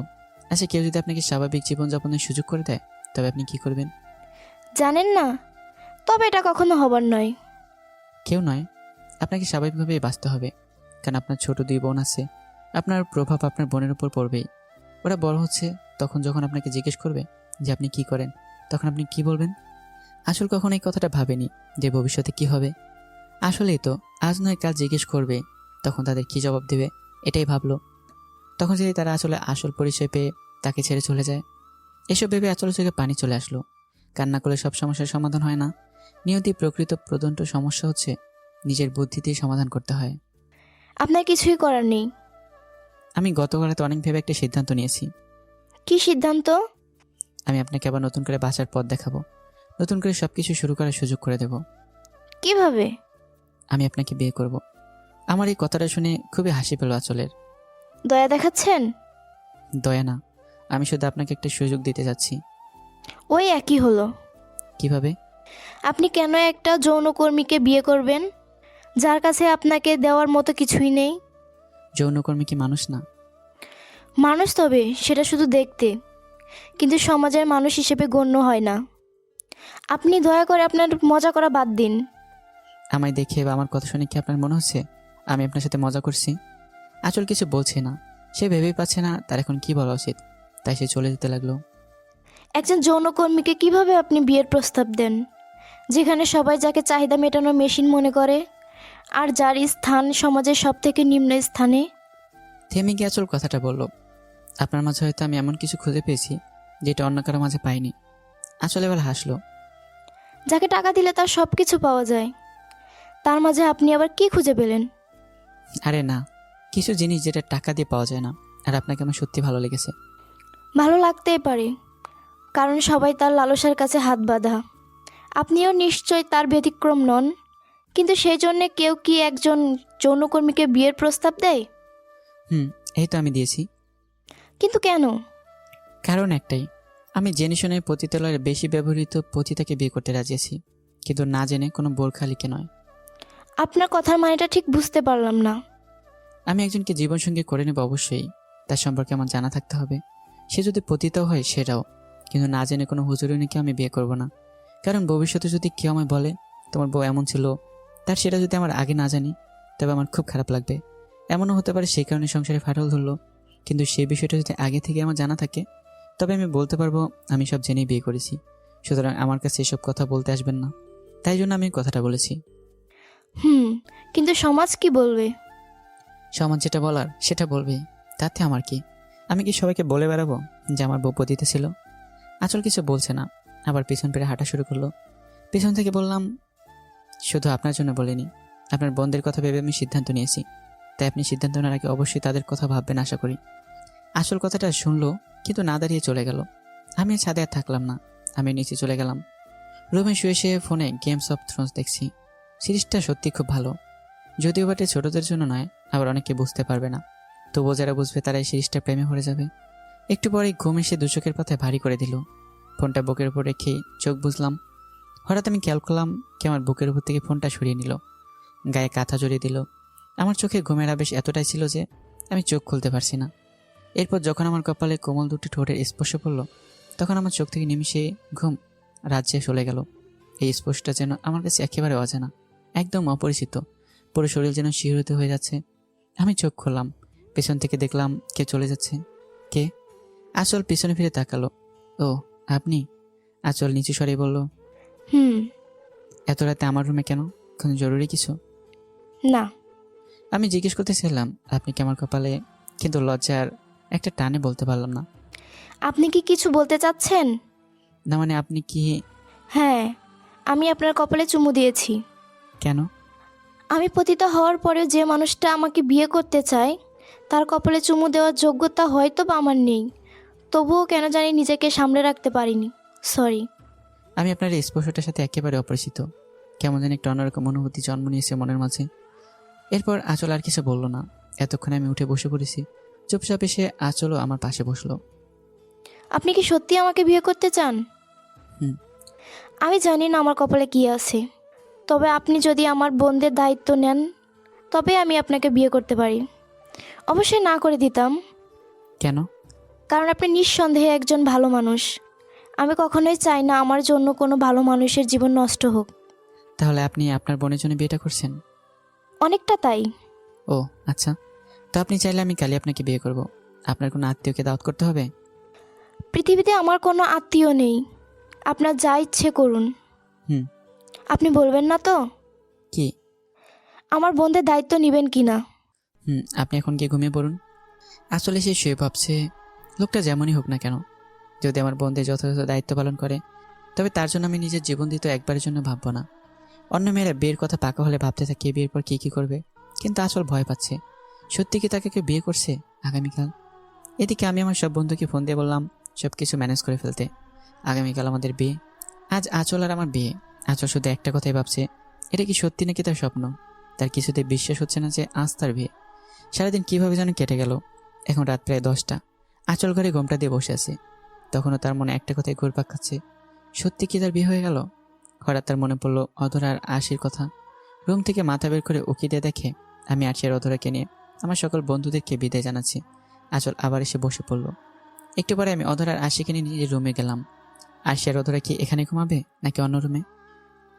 আচ্ছা, কেউ যদি আপনাকে স্বাভাবিক জীবনযাপনের সুযোগ করে দেয়, তবে আপনি কি করবেন? জানেন না? তবে এটা কখনো হবার নয়। কেউ নয়, আপনাকে স্বাভাবিকভাবেই বাঁচতে হবে। কারণ আপনার ছোট 2 বোন আছে, আপনার প্রভাব আপনার বোনের উপর পড়বেই। ওরা বড় হচ্ছে, তখন যখন আপনাকে জিজ্ঞেস করবে যে আপনি কি করেন, তখন আপনি কি বলবেন? আসল কখনো এই কথাটা ভাবেনি যে ভবিষ্যতে কি হবে। আসলেই তো আজ নয় কাল জিজ্ঞেস করবে, তখন তাদের কি জবাব দেবে এটাই ভাবলো। তখন যদি তারা আসলে আসল পরিচয় পেয়ে তাকে ছেড়ে চলে যায়। এসব ভেবে আচলে চোখে পানি চলে আসলো। কান্না করলে সব সমস্যার সমাধান হয় না। নিয়তি প্রকৃত প্রদন্ত সমস্যা হচ্ছে নিজের বুদ্ধি দিয়ে সমাধান করতে হয়। আপনার কিছুই করার নেই। আমি গতকালে তো অনেক ভেবে একটা সিদ্ধান্ত নিয়েছি। কি সিদ্ধান্ত? আমি আপনাকে আবার নতুন করে বাঁচার পথ দেখাবো, নতুন করে সবকিছু শুরু করার সুযোগ করে দেব। কিভাবে? আমি আপনাকে বিয়ে করব। আমার এই কথাটা শুনে খুবই হাসি পেল আঁচলের। দয়া দেখাচ্ছেন? দয়া না, আমি শুধু আপনাকে একটা সুযোগ দিতে যাচ্ছি। ওই একই হলো। কিভাবে? আপনি কেন একটা যৌনকর্মীকে বিয়ে করবেন, যার কাছে আপনাকে দেওয়ার মতো কিছুই নেই? যৌনকর্মী কি মানুষ না? মানুষ, তবে সেটা শুধু দেখতে, কিন্তু সমাজের মানুষ হিসেবে গণ্য হয় না। আপনি দয়া করে আপনার মজা করা বাদ দিন। আমায় দেখে বা আমার কথা শুনে কি আপনার মনে হচ্ছে আমি আপনার সাথে মজা করছি? আঁচল কিছু বলছে না, সে ভেবেই পাচ্ছে না তার এখন কি বলা উচিত, তাই সে চলে যেতে লাগলো। একজন যৌনকর্মীকে কিভাবে আপনি বিয়ের প্রস্তাব দেন, যেখানে সবাই যাকে চাহিদা মেটানোর মেশিন মনে করে, আর যার স্থান সমাজের সব থেকে নিম্ন স্থানে? থেমে গিয়ে আঁচল কথাটা বলল, আপনার মাঝে হয়তো আমি এমন কিছু খুঁজে পেয়েছি যেটা অন্য কারো মাঝে পাইনি। আঁচল এবার হাসলো। যাকে টাকা দিলে তার সব কিছু পাওয়া যায়, তার মাঝে আপনি আবার কি খুঁজে পেলেন? আরে না, কিছু জিনিস যেটা টাকা দিয়ে পাওয়া যায় না, আর আপনাকে আমার সত্যি ভালো লেগেছে। ভালো লাগতেই পারে, কারণ সবাই তার লালসার কাছে হাত বাঁধা। আপনিও নিশ্চয় তার ব্যতিক্রম নন। কিন্তু সেই জন্যে কেউ কি একজন যৌনকর্মীকে বিয়ের প্রস্তাব দেয়? এই তো আমি দিয়েছি। কিন্তু কেন? কারণ একটাই, আমি জেনে শুনে পতিতালয়ের বেশি ব্যবহৃত পতিতাকে বিয়ে করতে রাজি আছি, কিন্তু না জেনে কোনো বোরখালিকে নয়। আপনার কথার মানেটা ঠিক বুঝতে পারলাম না। আমি একজনকে জীবনসঙ্গী করে নেব, অবশ্যই তার সম্পর্কে আমার জানা থাকতে হবে। সে যদি পতিতাও হয় সেটাও, কিন্তু না জেনে কোনো হুজুরিনীকে আমি বিয়ে করব না। কারণ ভবিষ্যতে যদি কেউ আমায় বলে তোমার বউ এমন ছিল, তার সেটা যদি আমার আগে না জানি, তবে আমার খুব খারাপ লাগবে। এমনও হতে পারে সেই কারণে সংসারে ফাটল ধরলো, কিন্তু সেই বিষয়টা যদি আগে থেকে আমার জানা থাকে, তবে আমি বলতে পারবো আমি সব জেনেই বিয়ে করেছি। সুতরাং আমার কাছে এসব কথা বলতে আসবেন না। তাই জন্য আমি কথাটা বলেছি। কিন্তু সমাজ কি বলবে? সমাজ যেটা বলার সেটা বলবে, তাতে আমার কি? আমি কি সবাইকে বলে বেড়াবো যে আমার বউ পতিতা ছিল? আঁচল কিছু বলছে না, আবার পিছন ফিরে হাঁটা শুরু করলো। পিছন থেকে বললাম, শুধু আপনার জন্য বলিনি, আপনার বোনদের কথা ভেবে আমি সিদ্ধান্ত নিয়েছি। তাই আপনি সিদ্ধান্ত নেওয়ার আগে অবশ্যই তাদের কথা ভাববেন আশা করি। আসল কথাটা শুনলো, কিন্তু না দাঁড়িয়ে চলে গেল। আমি ছাদে আর থাকলাম না, আমি নিচে চলে গেলাম। রুমে শুয়ে শুয়ে ফোনে গেমস অফ থ্রোনস দেখছি। সিরিজটা সত্যি খুব ভালো, যদিও বাটে ছোটদের জন্য নয়, আবার অনেকে বুঝতে পারবে না। তবুও যারা বুঝবে তারা এই সিরিজটা প্রেমে পড়ে যাবে। একটু পরে ঘুম এসে দু চোখের পাতায় ভারী করে দিল। ফোনটা বুকের উপর রেখে চোখ বুঝলাম। হঠাৎ আমি খেয়াল করলাম কি আমার বুকের উপর থেকে ফোনটা সরিয়ে নিল, গায়ে কাঁথা জড়িয়ে দিল। আমার চোখে ঘুমের আবেশ এতটাই ছিল যে আমি চোখ খুলতে পারছি না। এরপর যখন আমার কপালে কোমল দুটি ঠোঁটের স্পর্শ পড়লো, তখন আমার চোখ থেকে নিমিষে ঘুম রাজ্যে চলে গেল। এই স্পর্শটা যেন আমার কাছে একেবারে অজানা, একদম অপরিচিত। পুরো শরীর যেন শিহরিত হয়ে যাচ্ছে। আমি চোখ খুললাম, পেছন থেকে দেখলাম কে চলে যাচ্ছে। কে? আঁচল পিছনে ফিরে তাকালো। ও আপনি? আঁচল নিচু স্বরে বলল, এত রাতে আমার রুমে কেন? কোনো জরুরি কিছু? না। আমি জিজ্ঞেস করতে চাইলাম আপনি কি আমার কপালে, কিন্তু লজ্জার একটা টানে বলতে পারলাম না। আপনি কি কিছু বলতে চাচ্ছেন? না মানে আপনি কি? হ্যাঁ, আমি আপনার কপালে চুমু দিয়েছি। কেন? আমি পতিতা হওয়ার পরেও যে মানুষটা আমাকে বিয়ে করতে চায়, তার কপালে চুমু দেওয়ার যোগ্যতা হয়তো বা আমার নেই। তবুও কেন জানি নিজেকে সামলে রাখতে পারিনি। সরি। আমি আপনার এই স্পর্শটার সাথে একেবারে অপরিচিত। কেমন যেন একটা অন্যরকম অনুভূতি জন্ম নিয়েছে মনের মাঝে। এরপর আঁচল আর কিছু বলল না। এতক্ষণে আমি উঠে বসে পড়েছি। চুপচাপ এসে আঁচলও আমার পাশে বসলো। আপনি কি সত্যি আমাকে বিয়ে করতে চান? হুম। আমি জানি না আমার কপালে কী আছে, তবে আপনি যদি আমার বোনদের দায়িত্ব নেন, তবে আমি আপনাকে বিয়ে করতে পারি। অবশ্যই না করে দিতাম, কেন? কারণ আপনি নিঃসন্দেহে একজন ভালো মানুষ। আমি কখনোই চাই না আমার জন্য কোনো ভালো মানুষের জীবন নষ্ট হোক। তাহলে আপনি আপনার বোনের জন্য বিয়েটা করছেন? অনেকটা তাই। ও আচ্ছা, তো আপনি চাইলে আমি কালই আপনাকে বিয়ে করব। আপনার কোনো আত্মীয়কে দাওয়াত করতে হবে? পৃথিবীতে আমার কোনো আত্মীয় নেই, আপনার যা ইচ্ছে করুন। হুম। আপনি বলবেন না তো কি? আমার বোনদের দায়িত্ব নেবেন কি না? আপনি এখন গিয়ে ঘুমিয়ে পড়ুন। আসলে সে শুয়ে ভাবছে, লোকটা যেমনই হোক না কেন, যদি আমার বোনদের যথাযথ দায়িত্ব পালন করে, তবে তার জন্য আমি নিজের জীবন দিতে একবারের জন্য ভাববো না। অন্য মেয়েরা বিয়ের কথা পাকা হলে ভাবতে থাকে বিয়ের পর কী কী করবে, কিন্তু আসল ভয় পাচ্ছে। সত্যি কি তাকে কেউ বিয়ে করছে আগামীকাল? এদিকে আমি আমার সব বন্ধুকে ফোন দিয়ে বললাম সব কিছু ম্যানেজ করে ফেলতে। আগামীকাল আমাদের বিয়ে। আজ আঁচল আর আমার বিয়ে। আঁচল শুধু একটা কথাই ভাবছে, এটা কি সত্যি নাকি তার স্বপ্ন। তার কিছুতে বিশ্বাস হচ্ছে না যে আজ তার বিয়ে। সারাদিন কীভাবে যেন কেটে গেল। এখন রাত প্রায় 10টা। আঁচল ঘরে ঘোমটা দিয়ে বসে আছে। তখনও তার মনে একটা কথাই ঘুরপাক খাচ্ছে, সত্যি কি তার বিয়ে হয়ে গেল? হঠাৎ তার মনে পড়লো অধরা আর আশির কথা। রুম থেকে মাথা বের করে উকি দিয়ে দেখে আমি আশি আর অধরাকে নিয়ে আমার সকল বন্ধুদেরকে বিদায় জানাচ্ছি। আঁচল আবার এসে বসে পড়ল। একটু পরে আমি অধরার আশিকে নিয়ে নিজের রুমে গেলাম। আশি আর অধরা কি এখানে ঘুমাবে নাকি অন্য রুমে?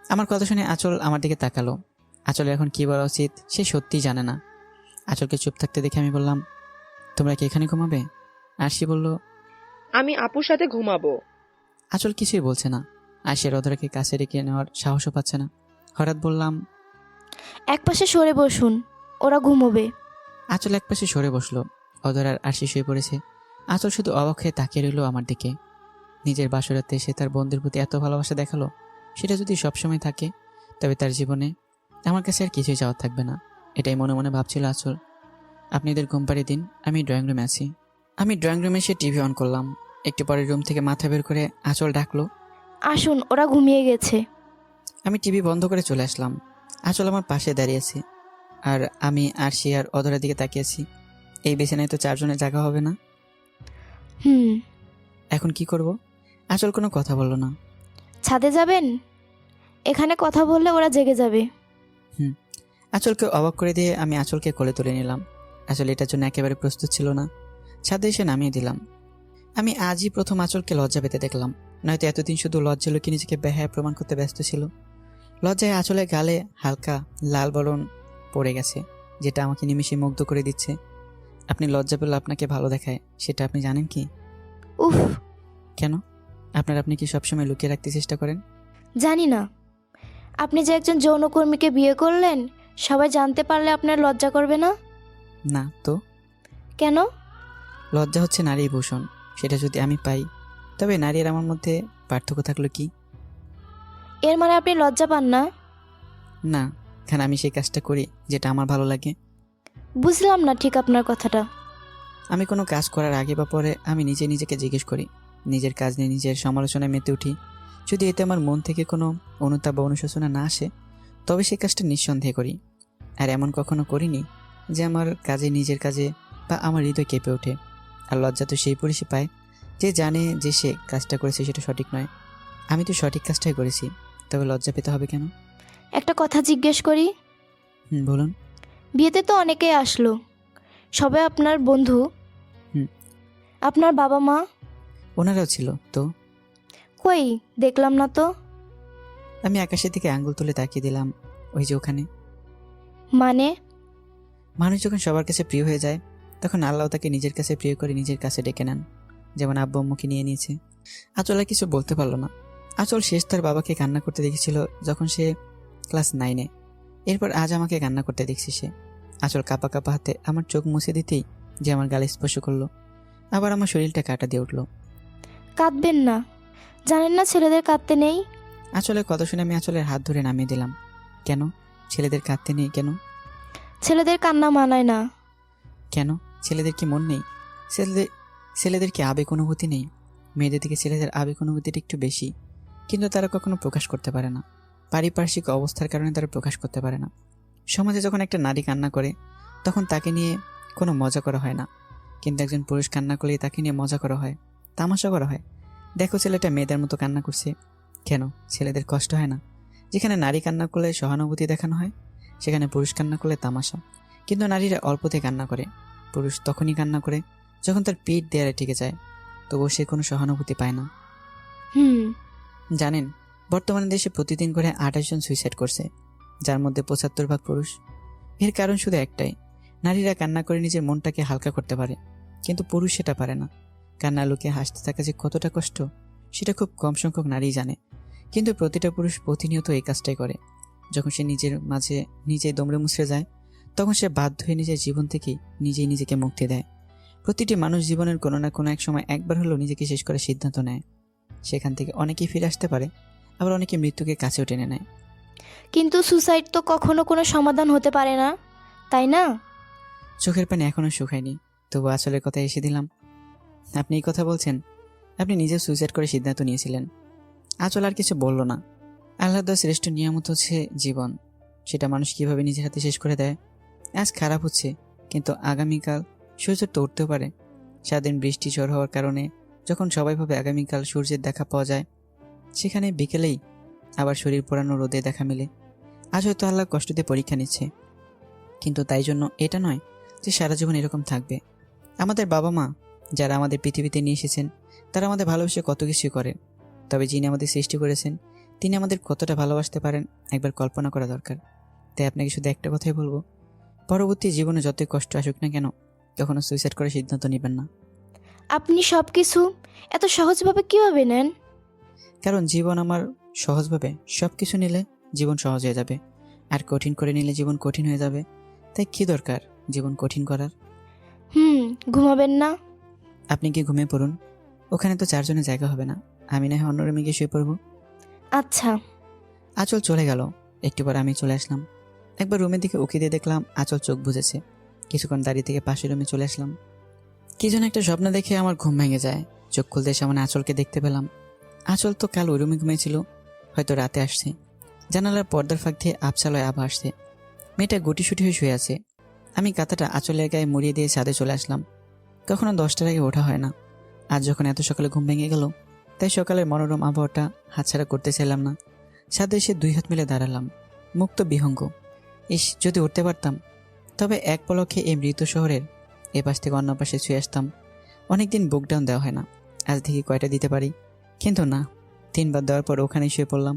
আমার কথা শুনে আঁচল আমার দিকে তাকালো। আঁচলের এখন কি বলা উচিত সে সত্যিই জানে না। আঁচলকে চুপ থাকতে দেখে আমি বললাম, তোমরা কি এখানে ঘুমাবে? আশি বলল, আমি আপুর সাথে ঘুমাবো। আঁচল কিছুই বলছে না। আশি আর অধরাকে কাছে রেখে নেওয়ার সাহসও পাচ্ছে না। হঠাৎ বললাম, একপাশে সরে বসুন, ওরা ঘুমোবে। আঁচল একপাশে সরে বসলো। অধরার আশি শুয়ে পড়েছে। আঁচল শুধু অবাক হয়ে তাকিয়ে রইল আমার দিকে। নিজের বাসরাতে সে তার বন্ধুর প্রতি এত ভালোবাসা দেখালো, সেটা যদি সবসময় থাকে তবে তার জীবনে আমার কাছে আর কিছুই চাওয়ার থাকবে না। এটাই মনে মনে ভাবছিল আঁচল। আপনাদের ঘুম পাড়িয়ে দিন, আমি ড্রয়িং রুমে আছি। আমি ড্রয়িং রুমে এসে টিভি অন করলাম। একটু পরে রুম থেকে মাথা বের করে আঁচল ডাকলো। আসুন, ওরা ঘুমিয়ে গেছে। আমি টিভি বন্ধ করে চলে আসলাম। আঁচল আমার পাশে দাঁড়িয়েছে, আর আমি আর সে আর অধরার দিকে তাকিয়েছি। এই বিছানায় তো 4 জনের জায়গা হবে না। হুম। এখন কি করব? আঁচল কোনো কথা বলল না। ছাদে যাবেন? এখানে কথা বললে ওরা জেগে যাবে। আঁচলকে অবাক করে দিয়ে আমি আঁচলকে কোলে তুলে নিলাম। আসলে এটার জন্য একেবারে প্রস্তুত ছিল না। ছাদে এসে নামিয়ে দিলাম। আমি আজই প্রথম আঁচলকে লজ্জা পেতে দেখলাম, নয়তো এতদিন শুধু লজ্জা লুকিয়ে নিজেকে বেহায়া প্রমাণ করতে ব্যস্ত ছিল। লজ্জায় আঁচলের গালে হালকা লাল বরণ পড়ে গেছে, যেটা আমাকে নিমিষে মুগ্ধ করে দিচ্ছে। আপনি লজ্জা পেলে আপনাকে ভালো দেখায়, সেটা আপনি জানেন কি? উফ, কেন? আপনি কি সবসময় লুকিয়ে রাখতে চেষ্টা করেন? জানি না। আপনি যে একজন যৌনকর্মীকে বিয়ে করলেন, সবাই জানতে পারলে আপনার লজ্জা করবে না? না তো। কেন? লজ্জা হচ্ছে নারী ভূষণ, সেটা যদি আমি পাই তবে নারী আর আমার মধ্যে পার্থক্য থাকলো কি? এর মানে আপনি লজ্জা পান না? না, কারণ আমি সেই কাজটা করি যেটা আমার ভালো লাগে। বুঝলাম না ঠিক আপনার কথাটা। আমি কোনো কাজ করার আগে বা পরে আমি নিজেকে জিজ্ঞেস করি, নিজের কাজ নিয়ে নিজের সমালোচনায় মেতে উঠি। যদি এতে আমার মন থেকে কোনো অনুতাপ বা অনুশোচনা না আসে তবে সেই কাজটা নিঃসন্দেহে করি। আর এমন কখনো করিনি যে আমার নিজের কাজে বা আমার হৃদয় কেঁপে ওঠে। আর লজ্জা তো সেই পুরুষই পায় যে জানে যে সে কাজটা করেছে সেটা সঠিক নয়। আমি তো সঠিক কাজটাই করেছি, তবে লজ্জা পেতে হবে কেন? একটা কথা জিজ্ঞেস করি। বলুন। বিয়েতে তো অনেকেই আসলো, সবাই আপনার বন্ধু? হুম। আপনার বাবা মা? ওনারাও ছিল তো। কই, দেখলাম না তো। আমি আকাশের দিকে আঙ্গুল তুলে তাকিয়ে দিলাম। ওই যে ওখানে। মানে? মানুষ যখন সবার কাছে প্রিয় হয়ে যায় তখন আল্লাহ তাকে নিজের কাছে প্রিয় করে নিজের কাছে ডেকে নেন, যেমন আব্বু আম্মুকে নিয়ে নিয়েছে। আঁচল আর কিছু বলতে পারলো না। আঁচল শেষ তার বাবাকে কান্না করতে দেখেছিল যখন সে ক্লাস 9-এ। এরপর আজ আমাকে কান্না করতে দেখছি সে। আঁচল কাঁপা কাঁপা হাতে আমার চোখ মুছে দিতেই যে আমার গালে স্পর্শ করলো, আবার আমার শরীরটা কাঁটা দিয়ে উঠলো। কাঁদবেন না, জানেন না ছেলেদের কাঁদতে নেই। আঁচলের কথা শুনে আমি আঁচলের হাত ধরে নামিয়ে দিলাম। কেন? ছেলেদের কাঁদতে নেই কেন? ছেলেদের কান্না মানায় না। কেন? ছেলেদের কি মন নেই? ছেলেদের কি আবেগ অনুভূতি নেই? মেয়েদের থেকে ছেলেদের আবেগ অনুভূতিটা একটু বেশি, কিন্তু তারা কখনো প্রকাশ করতে পারে না। পারিপার্শ্বিক অবস্থার কারণে তারা প্রকাশ করতে পারে না। সমাজে যখন একটা নারী কান্না করে তখন তাকে নিয়ে কোনো মজা করা হয় না, কিন্তু একজন পুরুষ কান্না করলে তাকে নিয়ে মজা করা হয়, তামাশা করা হয়। দেখো ছেলেটা মেয়েদের মতো কান্না করছে, কেন ছেলেদের কষ্ট হয় না? যেখানে নারী কান্না করলে সহানুভূতি দেখানো হয়, সেখানে পুরুষ কান্না করলে তামাশা। কিন্তু নারীরা অল্পতে কান্না করে, পুরুষ তখনই কান্না করে যখন তার পিঠ দেয়ালে ঠেকে যায়, তবুও সে কোনো সহানুভূতি পায় না। জানেন, বর্তমানে দেশে প্রতিদিন করে 28 জন সুইসাইড করছে, যার মধ্যে 75% পুরুষ। এর কারণ শুধু একটাই, নারীরা কান্না করে নিজের মনটাকে হালকা করতে পারে, কিন্তু পুরুষ সেটা পারে না। কান্না লুকিয়ে হাসতে থাকা যে কতটা কষ্ট সেটা খুব কম সংখ্যক নারীই জানে, কিন্তু প্রতিটা পুরুষ প্রতিনিয়ত এই কাজটাই করে। যখন সে নিজের মাঝে নিজেই দমড়ে মুছড়ে যায় তখন সে বাধ্য হয়ে নিজের জীবন থেকেই নিজেই নিজেকে মুক্তি দেয়। প্রতিটি মানুষ জীবনের কোনো না কোনো এক সময় একবার হলেও নিজেকে শেষ করার সিদ্ধান্ত নেয়। সেখান থেকে অনেকেই ফিরে আসতে পারে, আবার অনেকে মৃত্যুকে কাছেও টেনে নেয়। কিন্তু সুসাইড তো কখনো কোনো সমাধান হতে পারে না, তাই না? চোখের পানি এখনো শুকায়নি, তবু আসলের কথা এসে দিলাম। আপনি এই কথা বলছেন, আপনি নিজে সুইসাইড করে সিদ্ধান্ত নিয়েছিলেন। আঁচল আর কিছু বলল না। আল্লাহর দেওয়া শ্রেষ্ঠ নিয়ামত হচ্ছে জীবন, সেটা মানুষ কিভাবে নিজের হাতে শেষ করে দেয়। আজ খারাপ হচ্ছে, কিন্তু আগামীকাল সূর্য তো উঠতেও পারে। সারাদিন বৃষ্টি ঝড় হওয়ার কারণে যখন সবাই ভাবে আগামীকাল সূর্যের দেখা পাওয়া যায়, সেখানে বিকেলেই আবার শরীর পোড়ানো রোদে দেখা মেলে। আজ হয়তো আল্লাহ কষ্ট দিয়ে পরীক্ষা নিচ্ছে, কিন্তু তাই জন্য এটা নয় যে সারা জীবন এরকম থাকবে। আমাদের বাবা মা যারা আমাদের পৃথিবীতে নিয়ে এসেছেন তারা আমাদের ভালোবেসে কত কিছুই করেন, তবে যিনি আমাদের সৃষ্টি করেছেন তিনি আমাদের কতটা ভালোবাসতে পারেন একবার কল্পনা করা দরকার। তাই আপনাকে শুধু একটা কথাই বলবো, পরবর্তী জীবনে যতই কষ্ট আসুক না কেন কখনো সুইসাইড করার সিদ্ধান্ত নেবেন না। আপনি সব কিছু এত সহজভাবে কিভাবে নেন? কারণ জীবন আমার সহজভাবে সব কিছু নিলে জীবন সহজ হয়ে যাবে, আর কঠিন করে নিলে জীবন কঠিন হয়ে যাবে। তাই কি দরকার জীবন কঠিন করার? ঘুমাবেন না? আপনি কি ঘুমিয়ে পড়ুন, ওখানে তো 4 জনের জায়গা হবে না, আমি না হয় অন্য রুমে গিয়ে শুয়ে পড়বো। আচ্ছা। আঁচল চলে গেল। একটু পর আমি চলে আসলাম। একবার রুমের দিকে উকি দিয়ে দেখলাম আঁচল চোখ বুজেছে। কিছুক্ষণ দাঁড়িয়ে থেকে পাশের রুমে চলে আসলাম। কি যেন একটা স্বপ্ন দেখে আমার ঘুম ভেঙে যায়। চোখ খুলতে সামনে আঁচলকে দেখতে পেলাম। আঁচল তো কাল ওই রুমে ঘুমিয়েছিল, হয়তো রাতে আসছে। জানালার পর্দার ফাঁক দিয়ে আবছালয় আভা আসছে। মেয়েটা গুটিসুটি হয়ে শুয়ে আছে। আমি কাঁথাটা আঁচলের গায়ে মুড়িয়ে দিয়ে ছাদে চলে আসলাম। কখনো 10টার আগে ওঠা হয় না। আজ যখন এত সকালে ঘুম ভেঙে গেল, তাই সকালের মনোরম আবহাওয়াটা হাতছাড়া করতে চাইলাম না। ছাদে এসে 2 হাত মিলে দাঁড়ালাম। মুখ তো বিহঙ্গ। ইস, যদি উঠতে পারতাম, তবে এক পলকে এই মৃত শহরের এ পাশ থেকে অন্য পাশে ছুঁয়ে আসতাম। অনেকদিন বুক ডাউন দেওয়া হয় না, আজ দেখি কয়টা দিতে পারি। কিন্তু না, 3 বার দেওয়ার পর ওখানেই শুয়ে পড়লাম।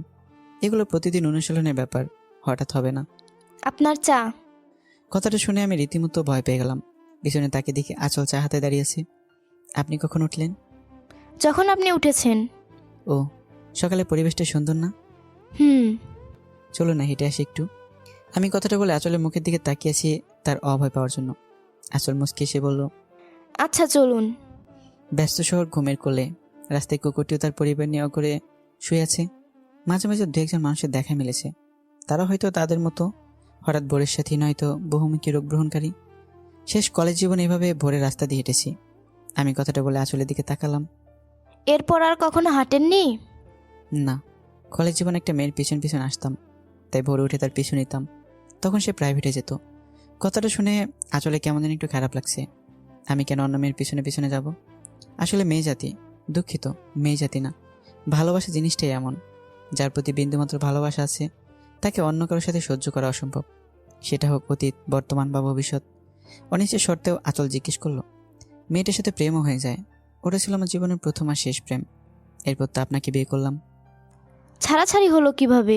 এগুলো প্রতিদিন অনুশীলনের ব্যাপার, হঠাৎ হবে না। আপনার চা। কথাটা শুনে আমি রীতিমতো ভয় পেয়ে গেলাম। পিছনে তাকে দেখে আঁচল চা হাতে দাঁড়িয়েছে। আপনি কখন উঠলেন? যখন আপনি উঠেছেন। ও, সকালে পরিবেশটা সুন্দর না? হুম। চলো না হেঁটে আসি একটু। আমি কথাটা বলে আঁচলের মুখের দিকে তাকিয়েছি তার অভয় পাওয়ার জন্য। আঁচল মুচকে এসে বলল, আচ্ছা চলুন। ব্যস্ত শহর ঘুমের কোলে, রাস্তায় কুকুরটিও তার পরিবার নিয়ে করে শুয়ে আছে। মাঝে মাঝে 2-1 জন মানুষের দেখা মিলেছে। তারা হয়তো তাদের মতো হঠাৎ ভোরের সাথী, নয়তো বহুমুখী রোগ গ্রহণকারী। শেষ কলেজ জীবন এভাবে ভোরের রাস্তা দিয়ে হেঁটেছি। আমি কথাটা বলে আঁচলের দিকে তাকালাম। এরপর আর কখনো হাঁটেননি? না, কলেজ জীবন একটা মেয়ের পিছন পিছন আসতাম, তাই ভোরে উঠে তার পিছু নিতাম। তখন সে প্রাইভেটে যেত। কথাটা শুনে আঁচলে কেমন যেন একটু খারাপ লাগছে। আমি কেন অন্য মেয়ের পিছনে পিছনে যাব? আসলে মেয়ে জাতি, দুঃখিত, মেয়ে জাতি না, ভালোবাসা জিনিসটাই এমন। যার প্রতি বিন্দুমাত্র ভালোবাসা আছে, তাকে অন্য কারোর সাথে সহ্য করা অসম্ভব। সেটা হোক অতীত, বর্তমান বা ভবিষ্যৎ। অনিশ্চিত শর্তেও আঁচল জিজ্ঞেস করলো, মেয়েটার সাথে প্রেমও হয়ে যায়। ওটা ছিল আমার জীবনের প্রথম আর শেষ প্রেম। এরপর তো আপনাকে বিয়ে করলাম। ছাড়াছাড়ি হলো কিভাবে?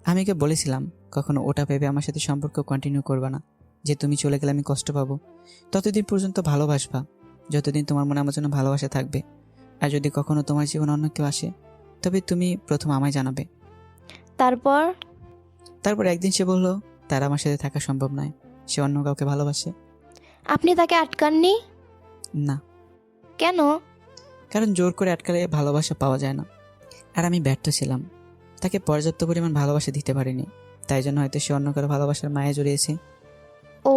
আমি ওকে বলেছিলাম কখনো ওটা ভেবে আমার সাথে সম্পর্ক কন্টিনিউ করবা না, যে তুমি চলে গেলে আমি কষ্ট পাবো। ততদিন পর্যন্ত ভালোবাসবা যতদিন তোমার মনে আমার জন্য ভালোবাসা থাকবে। আর যদি কখনো তোমার জীবনে অন্য কেউ আসে, তবে তুমি প্রথম আমায় জানাবে। তারপর একদিন সে বলল তার আমার সাথে থাকা সম্ভব নয়, সে অন্য কাউকে ভালোবাসে। আপনি তাকে আটকাননি? না, কেন? কারণ জোর করে আটকালে ভালোবাসা পাওয়া যায় না। আর আমি ব্যর্থ ছিলাম, তাকে পর্যাপ্ত পরিমাণ ভালোবাসা দিতে পারিনি। তাই জন্য হয়তো সে অন্য কারো ভালোবাসার মায়ে জড়িয়েছে। ও,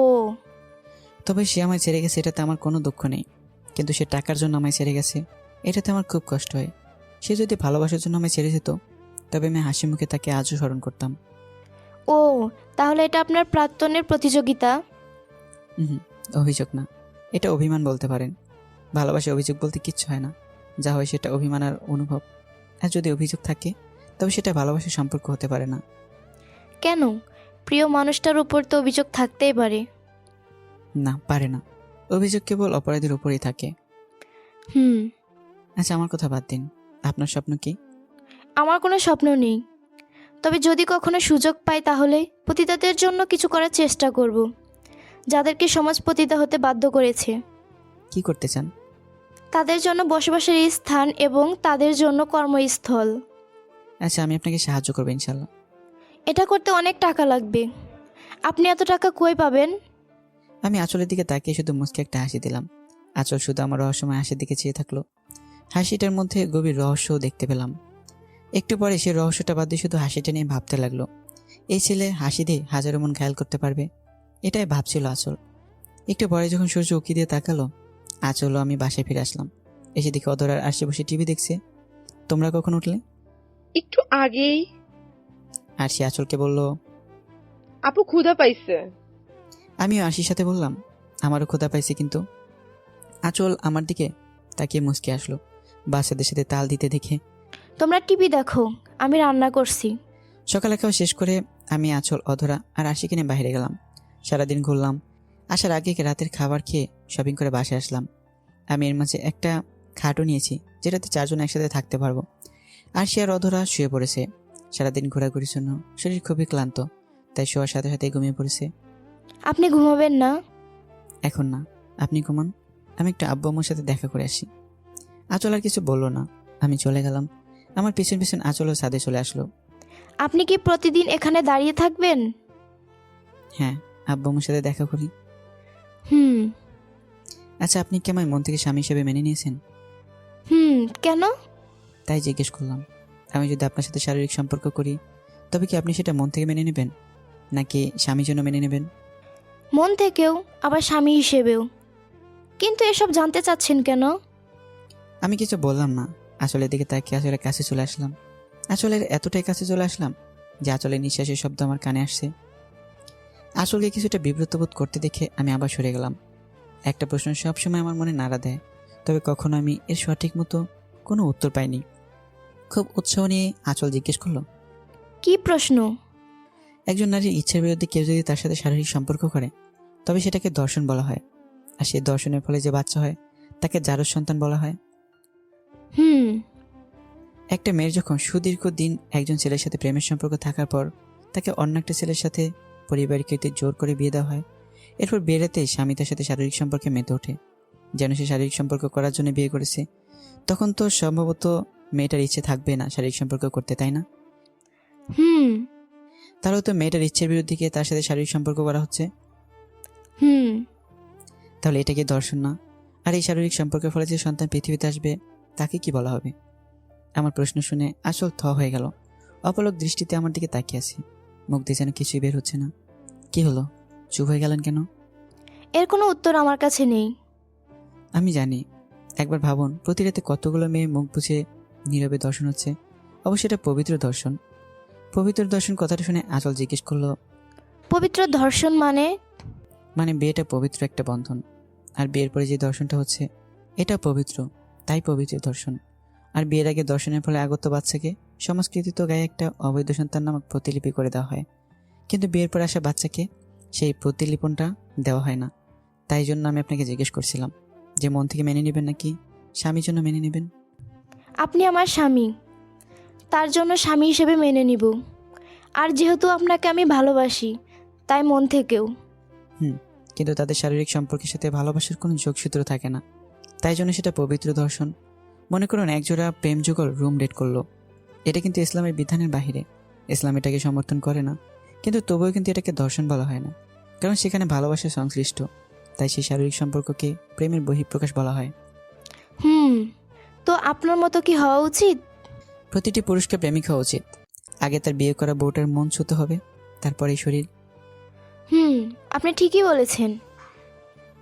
তবে সে আমায় ছেড়ে গেছে, এটাতে আমার কোনো দুঃখ নেই। কিন্তু সে টাকার জন্য আমায় ছেড়ে গেছে, এটাতে আমার খুব কষ্ট হয়। সে যদি ভালোবাসার জন্য আমায় ছেড়ে যেত, তবে আমি হাসি মুখে তাকে আজও স্মরণ করতাম। ও, তাহলে এটা আপনার প্রাক্তনের প্রতিযোগিতা? হুম, অভিযোগ না, এটা অভিমান বলতে পারেন। ভালোবাসা অভিযোগ বলতে কিচ্ছু হয় না, যা হয় সেটা অভিমান আর অনুভব। আর যদি অভিযোগ থাকে, তবে সেটা ভালোবাসার সম্পর্ক হতে পারে না। কেন? প্রিয় মানুষটার উপর তো অভিযোগ থাকতেই পারে। না, পারে না। অভিযোগ কেবল অপরাধীর উপরেই থাকে। হুম। আচ্ছা, আমার কথা বাদ দিন, আপনার স্বপ্ন কি? আমার কোনো স্বপ্ন নেই, তবে যদি কখনো সুযোগ পাই তাহলে পতিতাদের জন্য কিছু করার চেষ্টা করব, যাদেরকে সমাজ পতিতা হতে বাধ্য করেছে। কি করতে চান? তাদের জন্য বসবাসের স্থান এবং তাদের জন্য কর্মস্থল। আচ্ছা, আমি আপনাকে সাহায্য করবো ইনশাল্লাহ। এটা করতে অনেক টাকা লাগবে। আপনি এত টাকা কই পাবেন? আমি আঁচলের দিকে তাকিয়ে শুধু মুচকে একটা হাসি দিলাম। আঁচল শুধু আমার রহস্যময় হাসির দিকে চেয়ে থাকলো। হাসিটার মধ্যে গভীর রহস্যও দেখতে পেলাম। একটু পরে সে রহস্যটা বাদ দিয়ে শুধু হাসিটা নিয়ে ভাবতে লাগলো। এই ছেলে হাসি দিয়ে হাজারো মন ঘায়াল করতে পারবে, এটাই ভাবছিল আঁচল। একটু পরে যখন সূর্য উকি দিয়ে তাকালো, আঁচলও আমি বাসায় ফিরে আসলাম। এসে দেখি অধরার আসে বসে টিভি দেখছে। তোমরা কখন উঠলে? একটু আগেই। আর সে আঁচলকে বলল, আপু ক্ষুধা পাইছে। আমিও আশির সাথে বললাম, আমারও ক্ষুধা পাইছে। কিন্তু আঁচল আমার দিকে তাকিয়ে মুচকে আসলো, বাচ্চাদের সাথে তাল দিতে দেখে। তোমরা টিভি দেখো, আমি রান্না করছি। সকালে খাওয়া শেষ করে আমি, আঁচল, অধরা আর আশি কিনে বাইরে গেলাম। সারাদিন ঘুরলাম। আসার আগে রাতের খাবার খেয়ে শপিং করে বাসায় আসলাম। আমি এর মাঝে একটা খাটও নিয়েছি, যেটাতে 4 জন একসাথে থাকতে পারবো। আর সে আর অধরা শুয়ে পড়েছে। সারাদিন ঘোরাঘুরির জন্য শরীর খুবই ক্লান্ত, তাই শোয়ার সাথে সাথে ঘুমিয়ে পড়েছে। আপনি ঘুমাবেন না? এখন না, আপনি ঘুমান, আমি একটু আব্বু আম্মুর সাথে দেখা করে আসি। আঁচল আর কিছু বললো না, আমি চলে গেলাম। আমার পিছন পিছন আঁচলও ছাদে চলে আসলো। আপনি কি প্রতিদিন এখানে দাঁড়িয়ে থাকবেন? হ্যাঁ, আব্বু আম্মুর সাথে দেখা করি। হুম। আচ্ছা, আপনি কি আমায় মন থেকে স্বামী হিসেবে মেনে নিয়েছেন? কেন? তাই জিজ্ঞেস করলাম। আমি যদি আপনার সাথে শারীরিক সম্পর্ক করি, তবে কি আপনি সেটা মন থেকে মেনে নেবেন, নাকি স্বামীর জন্য মেনে নেবেন? মন থেকেও, আবার স্বামী হিসেবেও। কিন্তু এসব জানতে চাচ্ছেন কেন? আমি কিছু বললাম না। আঁচলের দিকে তাকিয়ে আসলে কাছে চলে আসলাম। আঁচলের এতটাই কাছে চলে আসলাম যে আঁচলের নিঃশ্বাসের শব্দ আমার কানে আসছে। আঁচলকে কিছুটা বিব্রত বোধ করতে দেখে আমি আবার সরে গেলাম। একটা প্রশ্ন সবসময় আমার মনে নাড়া দেয়, তবে কখনো আমি এর সঠিক মতো কোনো উত্তর পাইনি। খুব উৎসাহ নিয়ে আঁচল জিজ্ঞেস করলো, কি প্রশ্ন? একজন নারীর ইচ্ছার বিরুদ্ধে কেউ যদি তার সাথে শারীরিক সম্পর্ক করে তবে সেটাকে দর্শন বলা হয়, আর সেই দর্শনের ফলে যে বাচ্চা হয় তাকে জারজ সন্তান বলা হয়। হুম। একটা মেয়ের যখন সুদীর্ঘ দিন একজন ছেলের সাথে প্রেমের সম্পর্ক থাকার পর তাকে অন্য একটা ছেলের সাথে পরিবারকে জোর করে বিয়ে দেওয়া হয়, এরপর বিয়েতে স্বামী তার সাথে শারীরিক সম্পর্কে মেতে ওঠে, যেন সে শারীরিক সম্পর্ক করার জন্য বিয়ে করেছে, তখন তো সম্ভবত মেয়েটার ইচ্ছে থাকবে না শারীরিক সম্পর্ক করতে, তাই না? হুম। তাহলে তো মেয়েটার ইচ্ছের বিরুদ্ধে গিয়ে তার সাথে শারীরিক সম্পর্ক করা হচ্ছে। হুম। তাহলে এটা কি দর্শন না? আর এই শারীরিক সম্পর্কের ফলে যে সন্তান পৃথিবীতে আসবে তাকে কি বলা হবে? আমার প্রশ্ন শুনে আসল থ হয়ে গেল। অপলক দৃষ্টিতে আমার দিকে তাকিয়ে আছে, মুখ দিয়ে যেন কিছুই বের হচ্ছে না। কি হলো, চুপ হয়ে গেলেন কেন? এর কোনো উত্তর আমার কাছে নেই। আমি জানি। একবার ভাবুন, প্রতি রাতে কতগুলো মেয়ে মুখ বুঝে নীরবে দর্শন হচ্ছে। অবশ্যই এটা পবিত্র দর্শন। পবিত্র দর্শন কথাটা শুনে আঁচল জিজ্ঞেস করলো, পবিত্র ধর্ষণ মানে? মানে বিয়েটা পবিত্র একটা বন্ধন, আর বিয়ের পরে যে দর্শনটা হচ্ছে এটা পবিত্র, তাই পবিত্র দর্শন। আর বিয়ের আগে দর্শনের ফলে আগত বাচ্চাকে সংস্কৃতিত গায়ে একটা অবৈধ সন্তান নামক প্রতিলিপি করে দেওয়া হয়, কিন্তু বিয়ের পরে আসা বাচ্চাকে সেই প্রতিলিপনটা দেওয়া হয় না। তাই জন্য আমি আপনাকে জিজ্ঞেস করছিলাম যে মন থেকে মেনে নেবেন নাকি স্বামীর জন্য মেনে নেবেন। আপনি আমার স্বামী, তার জন্য স্বামী হিসেবে মেনে নিব। আর যেহেতু আপনাকে আমি ভালোবাসি, তাই মন থেকেও। কিন্তু তাদের শারীরিক সম্পর্কের সাথে ভালোবাসার কোনো যোগসূত্র থাকে না, তাই জন্য সেটা পবিত্র দর্শন। মনে করুন একজোড়া প্রেম যুগল রুম ডেট করলো, এটা কিন্তু ইসলামের বিধানের বাহিরে। ইসলাম এটাকে সমর্থন করে না, কিন্তু তবুও কিন্তু এটাকে দর্শন বলা হয় না, কারণ সেখানে ভালোবাসা সংশ্লিষ্ট। তাই সেই শারীরিক সম্পর্ককে প্রেমের বহিঃপ্রকাশ বলা হয়। হুম। তো আপনার মতো কি হওয়া উচিত? প্রতিটি পুরুষকে প্রেমিক হওয়া উচিত। আগে তার বিয়ে করা বউটার মন ছুতে হবে, তারপরেই শরীর। হুম, আপনি ঠিকই বলেছেন।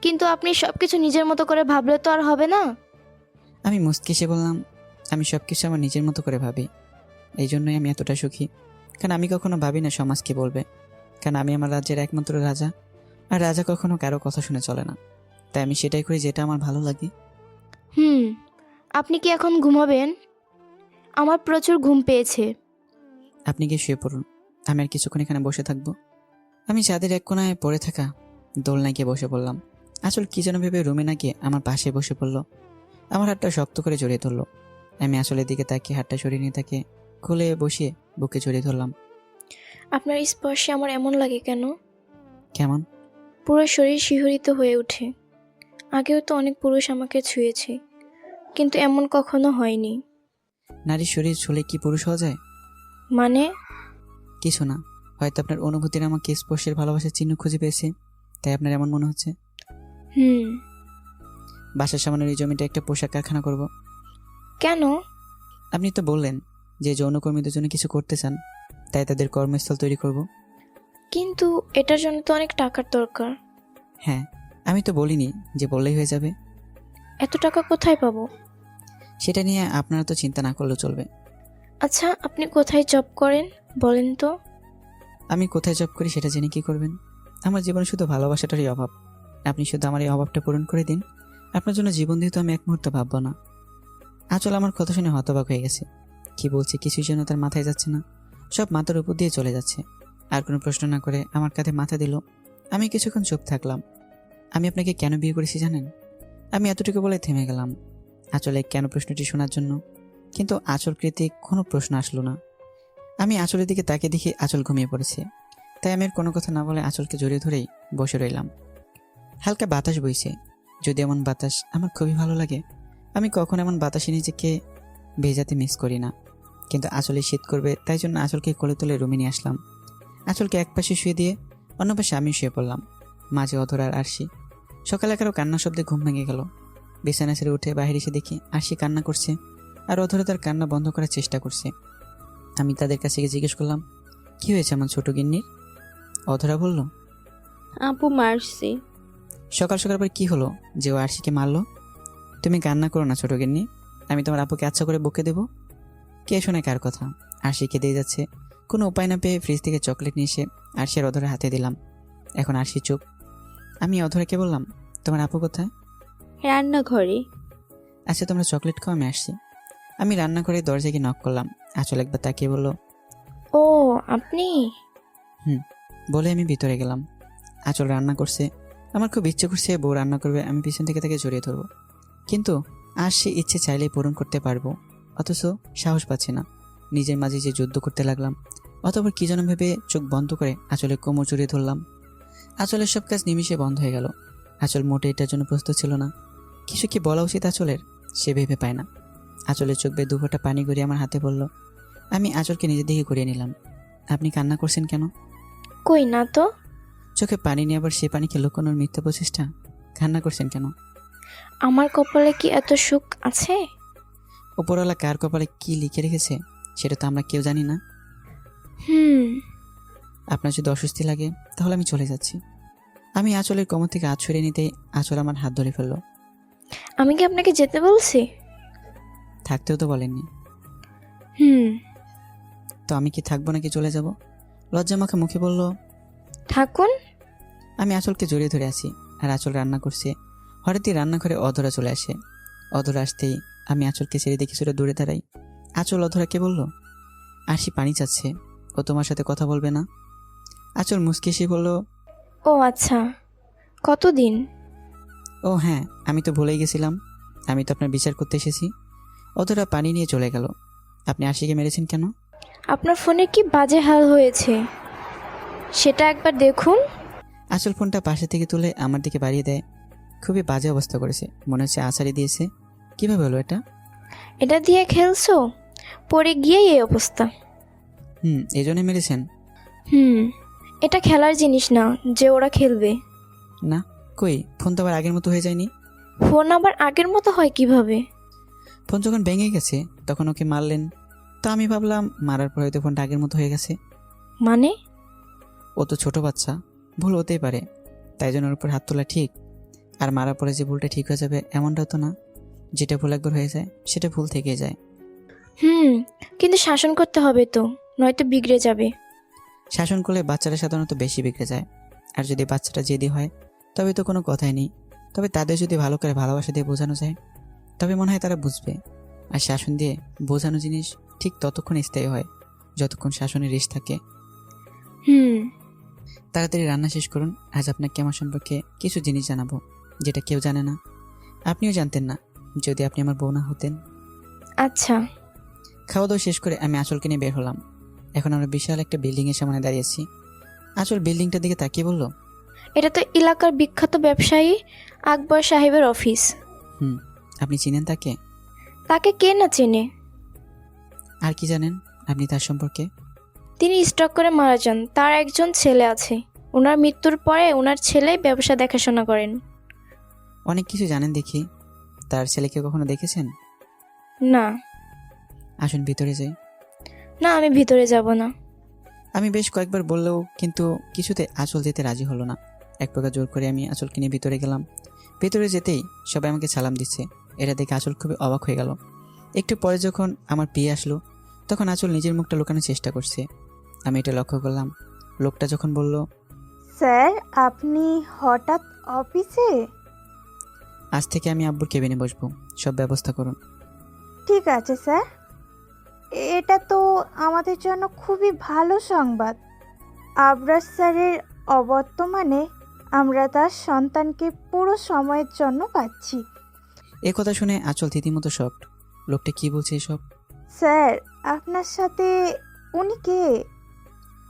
কিন্তু আপনি সব কিছু নিজের মতো করে ভাবলে তো আর হবে না। আমি মুচকি বললাম, আমি সব কিছু আমার নিজের মতো করে ভাবি, এই জন্যই আমি এতটা সুখী। কারণ আমি কখনো ভাবি না সমাজ কি বলবে, কারণ আমি আমার রাজ্যের একমাত্র রাজা, আর রাজা কখনো কারো কথা শুনে চলে না। তাই আমি সেটাই করি যেটা আমার ভালো লাগে। হুম। আপনি কি এখন ঘুমাবেন? আমার প্রচুর ঘুম পেয়েছে। আপনি গিয়ে শুয়ে পড়ুন, আমি আর কিছুক্ষণ এখানে বসে থাকবো। আমি ছাদের এক কোনায় পড়ে থাকা দোলনায় গিয়ে বসে পড়লাম। আসল কি যেন ভেবে রুমে না গিয়ে আমার পাশে বসে পড়লো। আমার হাতটা শক্ত করে জড়িয়ে ধরলো। আমি আসলের দিকে তাকিয়ে হাতটা সরিয়ে নিয়ে তাকে খুলে বসিয়ে বুকে জড়িয়ে ধরলাম। আপনার স্পর্শে আমার এমন লাগে কেন? কেমন? পুরো শরীর শিহরিত হয়ে ওঠে। আগেও তো অনেক পুরুষ আমাকে ছুঁয়েছে, কিন্তু এমন কখনো হয়নি। নারীর শরীর ছুঁলে কি পুরুষ হওয়া যায়? মানে? কিছু না, হয়তো আপনার অনুভূতির আমাকে স্পর্শের ভালোবাসার চিহ্ন খুঁজে পেয়েছে, তাই আপনার এমন মনে হচ্ছে। হুম। বাসার সামনের এই জমিটা একটা পোশাক কারখানা করব। কেন? আপনি তো বললেন যে যৌনকর্মীদের জন্য কিছু করতে চান, তাই তাদের কর্মস্থল তৈরি করব। কিন্তু এটার জন্য তো অনেক টাকার দরকার। হ্যাঁ, আমি তো বলিনি যে বললেই হয়ে যাবে। এত টাকা কোথায় পাবো? সেটা নিয়ে আপনারা তো চিন্তা না করলেও চলবে। আচ্ছা, আপনি কোথায় জব করেন বলেন তো? আমি কোথায় জব করি সেটা জেনে কি করবেন? আমার জীবনে শুধু ভালোবাসাটারই অভাব। আপনি শুধু আমার এই অভাবটা পূরণ করে দিন, আপনার জন্য জীবন দিয়ে তো আমি এক মুহূর্ত ভাববো না। আঁচল আমার কথা শুনে হতবাক হয়ে গেছে। কি বলছে কিছুই যেন তার মাথায় যাচ্ছে না, সব মাথার উপর দিয়ে চলে যাচ্ছে। আর কোনো প্রশ্ন না করে আমার কাঁধে মাথা দিল। আমি কিছুক্ষণ চুপ থাকলাম। আমি আপনাকে কেন বিয়ে করেছি জানেন? আমি এতটুকু বলে থেমে গেলাম আঁচলে কেন প্রশ্নটি শোনার জন্য, কিন্তু আঁচল কৃতিক কোনো প্রশ্ন আসলো না। আমি আঁচলের দিকে তাকে দেখি আঁচল ঘুমিয়ে পড়েছে, তাই আমি আর কোনো কথা না বলে আঁচলকে জড়িয়ে ধরেই বসে রইলাম। হালকা বাতাস বইছে, যদি এমন বাতাস আমার খুবই ভালো লাগে। আমি কখন এমন বাতাসে নিজেকে ভেজাতে মিস করি না, কিন্তু আঁচলে শীত করবে তাই জন্য আঁচলকে কোলে তুলে রুমে নিয়ে আসলাম। আঁচলকে এক পাশে শুয়ে দিয়ে অন্য পাশে আমি শুয়ে পড়লাম, মাঝে অধরা আর আরশি। সকালে কারো কান্নার শব্দে ঘুম ভেঙে গেল। বিছানা ছেড়ে উঠে বাইরে এসে দেখি আরশি কান্না করছে, আর অধরা তার কান্না বন্ধ করার চেষ্টা করছে। আমি তাদের কাছে গিয়ে জিজ্ঞেস করলাম, কি হয়েছে আমার ছোট গিন্নির? অধরা বলল। আপু মারছে। সকাল সকাল পর কি হলো যে ও আরশিকে মারলো? তুমি কান্না করো না ছোট গিন্নি, আমি তোমার আপুকে আচ্ছা করে বকে দেবো। কে শোনে কার কথা? আরশি কেঁদেই যাচ্ছে। কোনো উপায় না পেয়ে ফ্রিজ থেকে চকলেট নিয়ে এসে আরশি আর অধরা হাতে দিলাম। এখন আরশি চুপ। আমি অধরাকে বললাম, তোমার আপু কোথায়? রান্নাঘরে। আচ্ছা তোমরা চকলেট খাও, আমি আসছি। আমি রান্না করে দরজায় গিয়ে নক করলাম। আঁচল একবার তাকিয়ে বলল, ও আপনি? বলে আমি ভিতরে গেলাম। আঁচল রান্না করছে। আমার খুব ইচ্ছে করছে বউ রান্না করবে, আমি পিছন থেকে তাকে জড়িয়ে ধরবো, কিন্তু আর সে ইচ্ছে চাইলেই পূরণ করতে পারবো, অথচ সাহস পাচ্ছি না। নিজের মাঝে যে যুদ্ধ করতে লাগলাম। অতঃপর কি যেন ভেবে চোখ বন্ধ করে আঁচলের কোমর জড়িয়ে ধরলাম। আঁচলের সব কাজ নিমিষে বন্ধ হয়ে গেল। আঁচল মোটে এটার জন্য প্রস্তুত ছিল না। কিছু কি বলা উচিত আঁচলের, সে ভেবে পায় না। আঁচলের চোখ বেয়ে 2 ফোঁটা পানি গড়িয়ে আমার হাতে পড়ল। আমি আঁচলকে নিজের দিকে করিয়ে নিলাম। আপনি কান্না করছেন কেন? কই না তো। চোখে পানি নিয়ে আবার সে পানিকে লুকানোর মিথ্যা প্রচেষ্টা। কান্না করছেন কেন? আমার কপালে কি এত সুখ আছে? উপরওয়ালা কার কপালে কি লিখে রেখেছে সেটা তো আমরা কেউ জানি না। হুম। আপনার যদি অস্বস্তি লাগে তাহলে আমি চলে যাচ্ছি। আমি আঁচলের কোমর থেকে হাত সরিয়ে নিতেই আঁচল আমার হাত ধরে ফেললো। আমি কি আপনাকে যেতে বলছি? থাকতেও তো বলেননি। হুম। তো আমি কি থাকবো নাকি চলে যাব? লজ্জা মাখা মুখে বলল। থাকুন। আমি আঁচলকে জড়িয়ে ধরে আছি আর আঁচল রান্না করছে। হঠাৎই রান্নাঘরে অধরা চলে আসে। অধরা আসতেই আমি আঁচলকে ছেড়ে দিয়ে কিছুটা দূরে দাঁড়াই। আঁচল অধরাকে বলল, আরশি পানি চাচ্ছে, ও তোমার সাথে কথা বলবে না? আঁচল মুচকি এসে বলল, ও আচ্ছা, কতদিন? ও হ্যাঁ, আমি তো ভুলেই গেছিলাম, আমি তো আপনার বিচার করতে এসেছি। অধরা পানি নিয়ে চলে গেল। আপনি আরশিকে মেরেছেন কেন? আপনার ফোনে কি বাজে হাল হয়েছে সেটা একবার দেখুন। আঁচল ফোনটা পাশে থেকে তুলে আমার দিকে বাড়িয়ে দেয়। খুবই বাজে অবস্থা করেছে, মনে হচ্ছে আছাড়ি দিয়েছে। কিভাবে হলো এটা? এটা দিয়ে খেলছো, পড়ে গিয়েই এই অবস্থা। এই জন্যই মেরেছেন? এটা খেলার জিনিস না যে ওরা খেলবে। না, কই ফোন তো আবার আগের মতো হয়ে যায়নি। ফোন আবার আগের মতো হয় কিভাবে? ফোন যখন ভেঙে গেছে তখন ওকে মারলেন, তো আমি ভাবলাম মারার পরে হয়তো ফোনটা আগের মতো হয়ে গেছে। মানে? ও তো ছোট বাচ্চা, ভুল হতেই পারে, তাই জন্য ওর উপর হাত তোলা ঠিক। আর মারার পরে যে ভুলটা ঠিক হয়ে যাবে এমনটা তো না। যেটা ভুল একবার হয়ে যায় সেটা ভুল থেকে যায়। কিন্তু শাসন করতে হবে তো, নয়তো বিগড়ে যাবে। শাসন করলে বাচ্চারা সাধারণত বেশি বিগড়ে যায়। আর যদি বাচ্চাটা জেদি হয় তবে তো কোনো কথাই নেই। তবে তাদের যদি ভালো করে ভালোবাসা দিয়ে বোঝানো যায় তবে মনে হয় তারা বুঝবে। আর শাসন দিয়ে বোঝানো জিনিস ঠিক ততক্ষণ স্থায়ী হয় যতক্ষণ শাসনের রেশ থাকে। তাড়াতাড়ি রান্না শেষ করুন। আজ আপনাকে আমার সম্পর্কে কিছু জিনিস জানাবো যেটা কেউ জানে না, আপনিও জানতেন না যদি আপনি আমার বউ না হতেন। আচ্ছা। খাওয়া দাওয়া শেষ করে আমি আঁচলকে নিয়ে বের হলাম। এখন আমরা বিশাল একটা বিল্ডিংয়ের সামনে দাঁড়িয়েছি। আঁচল বিল্ডিংটার দিকে তাকিয়ে বলল, এটা তো এলাকার বিখ্যাত ব্যবসায়ী আকবর সাহেবের অফিস। আপনি চিনেন তাকে? তাকে কে না চেনে? আর কি জানেন আপনি তার সম্পর্কে? তিনি স্ট্রোক করে মারা যান। তার একজন ছেলে আছে। ওনার মৃত্যুর পরে ওনার ছেলে ব্যবসা দেখাশোনা করেন। অনেক কিছু জানেন দেখি। তার ছেলেকে কখনো দেখেছেন? না। আসুন ভিতরে যাই। না, আমি ভিতরে যাব না। আমি বেশ কয়েকবার বললেও কিন্তু কিছুতে আঁচল যেতে রাজি হলো না। এক প্রকার জোর করে আমি আঁচলকে নিয়ে ভিতরে গেলাম। ভিতরে যেতেই সবাই আমাকে সালাম দিচ্ছে। এটা দেখে আঁচল খুবই অবাক হয়ে গেল। একটু পরে যখন আমার বিয়ে আসলো তখন আঁচল নিজের মুখটা লুকানোর চেষ্টা করছে। আমি এটা লক্ষ্য করলাম। লোকটা যখন বলল, স্যার আপনি হঠাৎ অফিসে? আজ থেকে আমি আব্বুর কেবিনে বসবো, সব ব্যবস্থা করুন। ঠিক আছে স্যার, এটা তো আমাদের জন্য খুবই ভালো সংবাদ। আবরার স্যারের অবর্তমানে আমরা তার সন্তানকে পুরো সময়ের জন্য পাচ্ছি। এ কথা শুনে আঁচল রীতিমতো শকড। লোকটা কি বলছে এসব? স্যার আপনার সাথে উনি কে?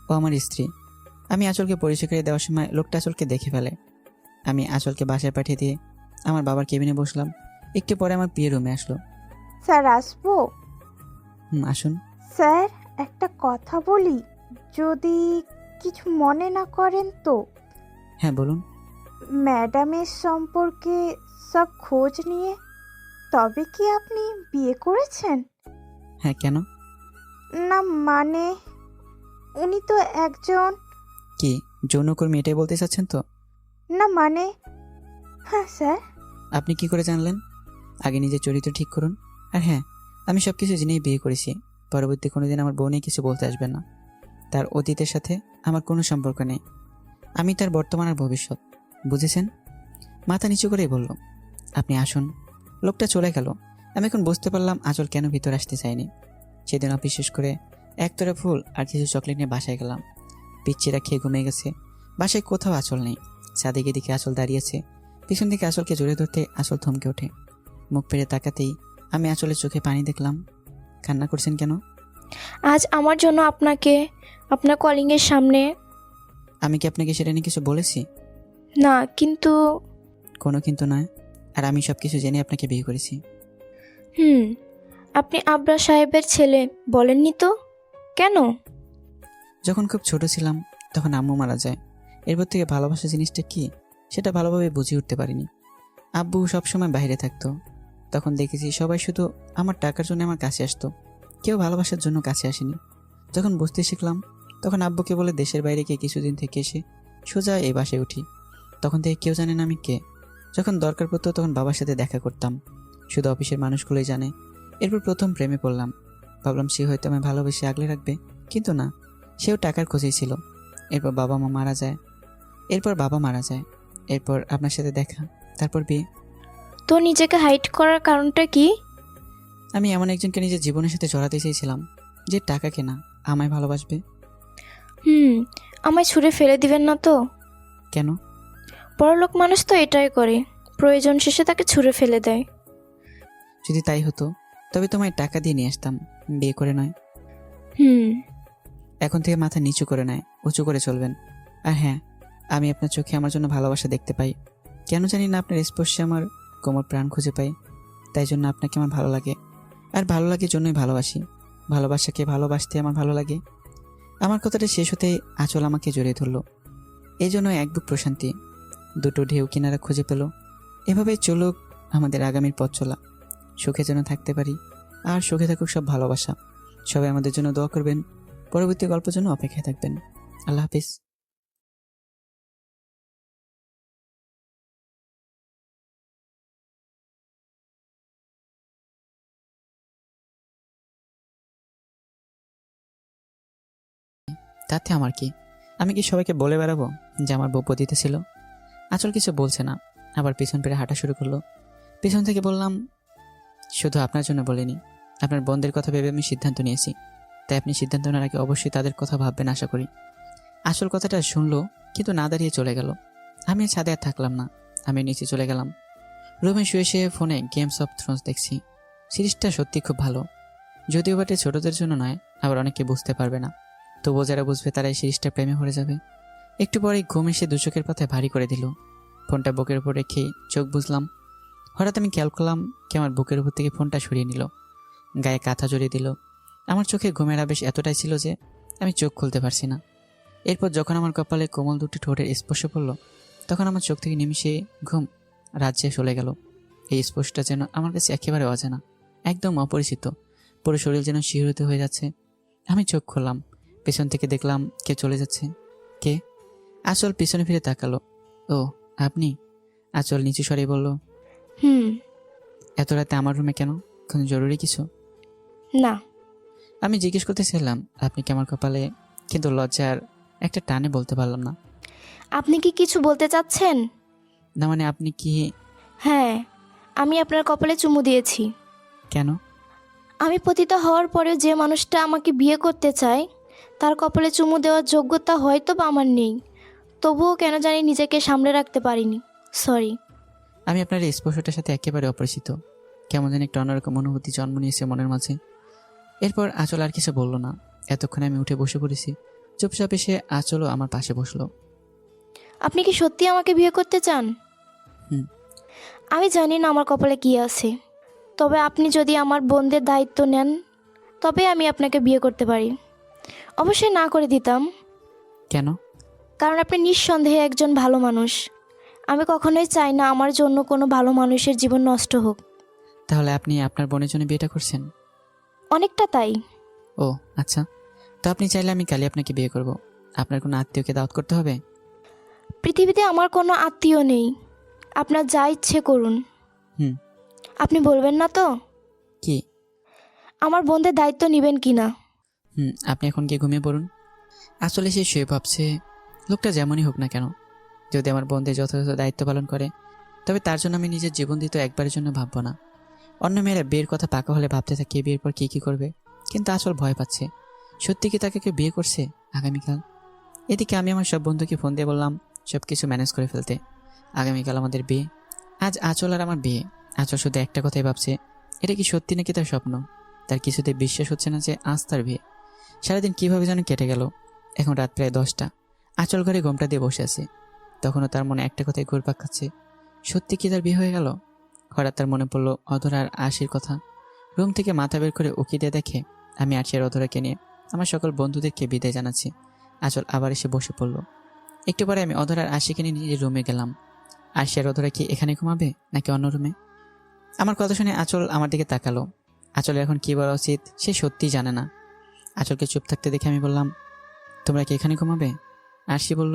ও আমার স্ত্রী। আমি আঁচলকে পরিচয় করে দেওয়ার সময় লোকটা আঁচলকে দেখে ফেলে। আমি আঁচলকে বাসায় পাঠিয়ে দিয়ে আমার বাবার কেবিনে বসলাম। একটু পরে আমার বিয়ের রুমে আসলো। স্যার আসবো? আসুন। স্যার একটা কথা বলি, যদি কিছু মনে না করেন তো। হ্যাঁ বলুন। ম্যাডামের সম্পর্কে সব খোঁজ নিয়ে তবে কি আপনি বিয়ে করেছেন? হ্যাঁ কেন? না মানে উনি তো একজন। কি যৌনকর্মী এটাই বলতে চাচ্ছেন তো? না মানে, হ্যাঁ স্যার। আপনি কি করে জানলেন? আগে নিজের চরিত্র ঠিক করুন। আর হ্যাঁ, আমি সব কিছু জেনেই বিয়ে করেছি। পরবর্তী কোনোদিন আমার বউ নিয়ে কিছু বলতে আসবেন না। তার অতীতের সাথে আমার কোনো সম্পর্ক নেই। আমি তার বর্তমান আর ভবিষ্যৎ, বুঝেছেন? মাথা নিচু করেই বলল, আপনি আসুন। লোকটা চলে গেল। আমি এখন বুঝতে পারলাম আঁচল কেন ভিতর আসতে চায়নি। সেদিন বিশেষ করে একতরা ফুল আর কিছু চকলেট নিয়ে বাসায় গেলাম। পিচ্চিরা খেয়ে ঘুমিয়ে গেছে। বাসায় কোথাও আঁচল নেই। ছাদে দিকে আঁচল দাঁড়িয়েছে। পিছন থেকে আঁচলকে জড়িয়ে ধরতে আঁচল থমকে ওঠে। মুখ ফিরে তাকাতেই আমি আঁচলের চোখে পানি দেখলাম। কান্না করছেন কেন? আজ আমার জন্য আপনাকে আপনার কলিংয়ের সামনে। আমি কি আপনাকে সেটা নিয়ে কিছু বলেছি? না, কিন্তু কোনো কিন্তু নয়। আর আমি সব কিছু জেনে আপনাকে বিয়ে করেছি। আপনি আবরার সাহেবের ছেলে বলেননি তো? কেন? যখন খুব ছোট ছিলাম তখন আম্মু মারা যায়। এরপর থেকে ভালোবাসা জিনিসটা কি সেটা ভালোভাবে বুঝে উঠতে পারিনি। আব্বু সবসময় বাইরে থাকতো। তখন দেখেছি সবাই শুধু আমার টাকার জন্য আমার কাছে আসতো, কেউ ভালোবাসার জন্য কাছে আসেনি। যখন বুঝতে শিখলাম তখন আব্বুকে বলে দেশের বাইরে গিয়ে কিছুদিন থেকে এসে সোজা এই বাসায় উঠি। তখন থেকে কেউ জানে না আমি কে। যখন দরকার পড়তো তখন বাবার সাথে দেখা করতাম, শুধু অফিসের মানুষগুলোই জানে। এরপর প্রথম প্রেমে পড়লাম। ভাবলাম সে হয়তো আমায় ভালোবেসে আগলে রাখবে, কিন্তু না, সেও টাকার খোঁজেই ছিল। এরপর বাবা মারা যায়। এরপর আপনার সাথে দেখা, তারপর বিয়ে। তো নিজেকে হাইড করার কারণটা কি? আমি এমন একজনকে নিজের জীবনের সাথে জড়াতে চেয়েছিলাম যে টাকা কেনা আমায় ভালোবাসবে। আমায় ছুঁড়ে ফেলে দিবেন না তো? কেন? বড়লোক মানুষ তো এটাই করে, প্রয়োজন শেষে তাকে ছুঁড়ে ফেলে দেয়। যদি তাই হতো তবে তোমায় টাকা দিয়ে নিয়ে আসতাম, বিয়ে করে নয়। এখন থেকে মাথা নিচু করে নয়, উঁচু করে চলবেন। আর হ্যাঁ, আমি আপনার চোখে আমার জন্য ভালোবাসা দেখতে পাই। কেন জানি না, আপনার স্পর্শে আমার কোমর প্রাণ খুঁজে পাই। তাই জন্য আপনাকে আমার ভালো লাগে। আর ভালো লাগে জন্যই ভালোবাসি। ভালোবাসাকে ভালোবাসতে আমার ভালো লাগে। আমার কথাটা শেষ হতেই আঁচল আমাকে জড়িয়ে ধরল। এই জন্য এক বুক প্রশান্তি। দুটো ঢেউ কিনারা খুঁজে পেল। এভাবেই চলুক আমাদের আগামীর পথ চলা। সুখে যেন থাকতে পারি, আর সুখে থাকুক সব ভালোবাসা। সবাই আমাদের জন্য দোয়া করবেন। পরবর্তী গল্পের জন্য অপেক্ষায় থাকবেন। আল্লাহ হাফিজ। তাতে আমার কি? আমি কি সবাইকে বলে বেড়াবো যে আমার বউ পতিতে ছিল? আঁচল কিছু বলছে না, আবার পিছন ফিরে হাঁটা শুরু করলো। পিছন থেকে বললাম, শুধু আপনার জন্য বলিনি, আপনার বোনদের কথা ভেবে আমি সিদ্ধান্ত নিয়েছি। তাই আপনি সিদ্ধান্ত নেওয়ার আগে অবশ্যই তাদের কথা ভাববেন আশা করি। আসল কথাটা শুনলো, কিন্তু না দাঁড়িয়ে চলে গেল। আমি ছাদে আর থাকলাম না, আমি নিচে চলে গেলাম। রুমে শুয়ে শুয়ে ফোনে গেমস অফ থ্রোনস দেখছি। সিরিজটা সত্যি খুব ভালো, যদিও বাটে ছোটদের জন্য নয়, আবার অনেকে বুঝতে পারবে না। তবুও যারা বুঝবে তারা এই সিরিজটা প্রেমে ভরে যাবে। একটু পরে ঘুম এসে দু চোখের পাতায় ভারী করে দিল। ফোনটা বুকের উপর রেখে চোখ বুঝলাম। হঠাৎ আমি খেয়াল করলাম কে আমার বুকের উপর থেকে ফোনটা সরিয়ে নিল, গায়ে কাঁথা জড়িয়ে দিল। আমার চোখে ঘুমের আবেশ এতটাই ছিল যে আমি চোখ খুলতে পারছি না। এরপর যখন আমার কপালে কোমল দুটি ঠোঁটের স্পর্শ পড়ল, তখন আমার চোখ থেকে নিমিষে ঘুম রাজ্যে চলে গেল। এই স্পর্শটা যেন আমার কাছে একেবারে অজানা, একদম অপরিচিত। পুরো শরীর যেন শিহরিত হয়ে যাচ্ছে। আমি চোখ খুললাম, পেছন থেকে দেখলাম কে চলে যাচ্ছে। কে? আঁচল পিছনে ফিরে তাকালো। ও আপনি? আঁচল নিচু স্বরে বলল, এত রাতে আমার রুমে কেন? কোনো জরুরি কিছু? না। আমি জিজ্ঞেস করতে চাইলাম আপনি কি আমার কপালে, কিন্তু লজ্জার একটা টানে বলতে পারলাম না। আপনি কি কিছু বলতে চাচ্ছেন? না মানে আপনি কি? হ্যাঁ, আমি আপনার কপালে চুমু দিয়েছি। কেন? আমি পতিতা হওয়ার পরেও যে মানুষটা আমাকে বিয়ে করতে চায় তার কপালে চুমু দেওয়ার যোগ্যতা হয়তো বা আমার নেই, তবুও কেন জানি নিজেকে সামলে রাখতে পারিনি। সরি। আমি আপনার এই স্পর্শটার সাথে একেবারে অপরিচিত। কেমন যেন একটা অন্যরকম অনুভূতি জন্ম নিয়েছে মনের মাঝে। এরপর আঁচল আর কিছু বলল না। এতক্ষণে আমি উঠে বসে পড়েছি। চুপচাপ এসে আঁচলও আমার পাশে বসলো। আপনি কি সত্যি আমাকে বিয়ে করতে চান? হুম। আমি জানি না আমার কপালে কী আছে, তবে আপনি যদি আমার বোনদের দায়িত্ব নেন তবে আমি আপনাকে বিয়ে করতে পারি। অবশ্যই না করে দিতাম। কেন? কারণ আপনি নিঃসন্দেহে একজন ভালো মানুষ। আমি কখনোই চাই না আমার জন্য কোনো ভালো মানুষের জীবন নষ্ট হোক। তাহলে আপনি আপনার বোনের জন্য বিয়েটা করছেন? অনেকটা তাই। ও আচ্ছা, তো আপনি চাইলে আমি কালই আপনাকে বিয়ে করব। আপনার কোনো আত্মীয়কে দাওয়াত করতে হবে? পৃথিবীতে আমার কোনো আত্মীয় নেই, আপনার যা ইচ্ছে করুন। হুম। আপনি বলবেন না তো কি? আমার বোনদের দায়িত্ব নেবেন কি না? আপনি এখন গিয়ে ঘুমিয়ে পড়ুন। আসলে সে শুয়ে ভাবছে, লোকটা যেমনই হোক না কেন, যদি আমার বোনদের যথাযথ দায়িত্ব পালন করে, তবে তার জন্য আমি নিজের জীবন দিতে একবারের জন্য ভাববো না। অন্য মেয়েরা বিয়ের কথা পাকা হলে ভাবতে থাকে বিয়ের পর কী কী করবে, কিন্তু আসল ভয় পাচ্ছে সত্যি কি তাকে কেউ বিয়ে করছে আগামীকাল। এদিকে আমি আমার সব বন্ধুকে ফোন দিয়ে বললাম সব কিছু ম্যানেজ করে ফেলতে। আগামীকাল আমাদের বিয়ে। আজ আঁচল আর আমার বিয়ে। আঁচল শুধু একটা কথাই ভাবছে, এটা কি সত্যি নাকি তার স্বপ্ন। তার কিছুতে বিশ্বাস হচ্ছে না যে আজ তার বিয়ে। সারাদিন কীভাবে যেন কেটে গেল। এখন রাত প্রায় 10টা। আঁচল ঘরে ঘোমটা দিয়ে বসে আছে। তখনও তার মনে একটা কথাই ঘুরপাক খাচ্ছে, সত্যি কি তার বিয়ে হয়ে গেল। হঠাৎ তার মনে পড়লো অধরা আর আশির কথা। রুম থেকে মাথা বের করে উকি দিয়ে দেখে আমি আরশি আর অধরাকে নিয়ে আমার সকল বন্ধুদেরকে বিদায় জানাচ্ছি। আঁচল আবার এসে বসে পড়ল। একটু পরে আমি অধরার আশিকে নিয়ে নিজের রুমে গেলাম। আরশি আর অধরা কি এখানে ঘুমাবে নাকি অন্য রুমে? আমার কথা শুনে আঁচল আমার দিকে তাকালো। আঁচলের এখন কী বলা উচিত সে সত্যিই জানে না। আঁচলকে চুপ থাকতে দেখে আমি বললাম, তোমরা কি এখানে ঘুমাবে? আরশি বলল,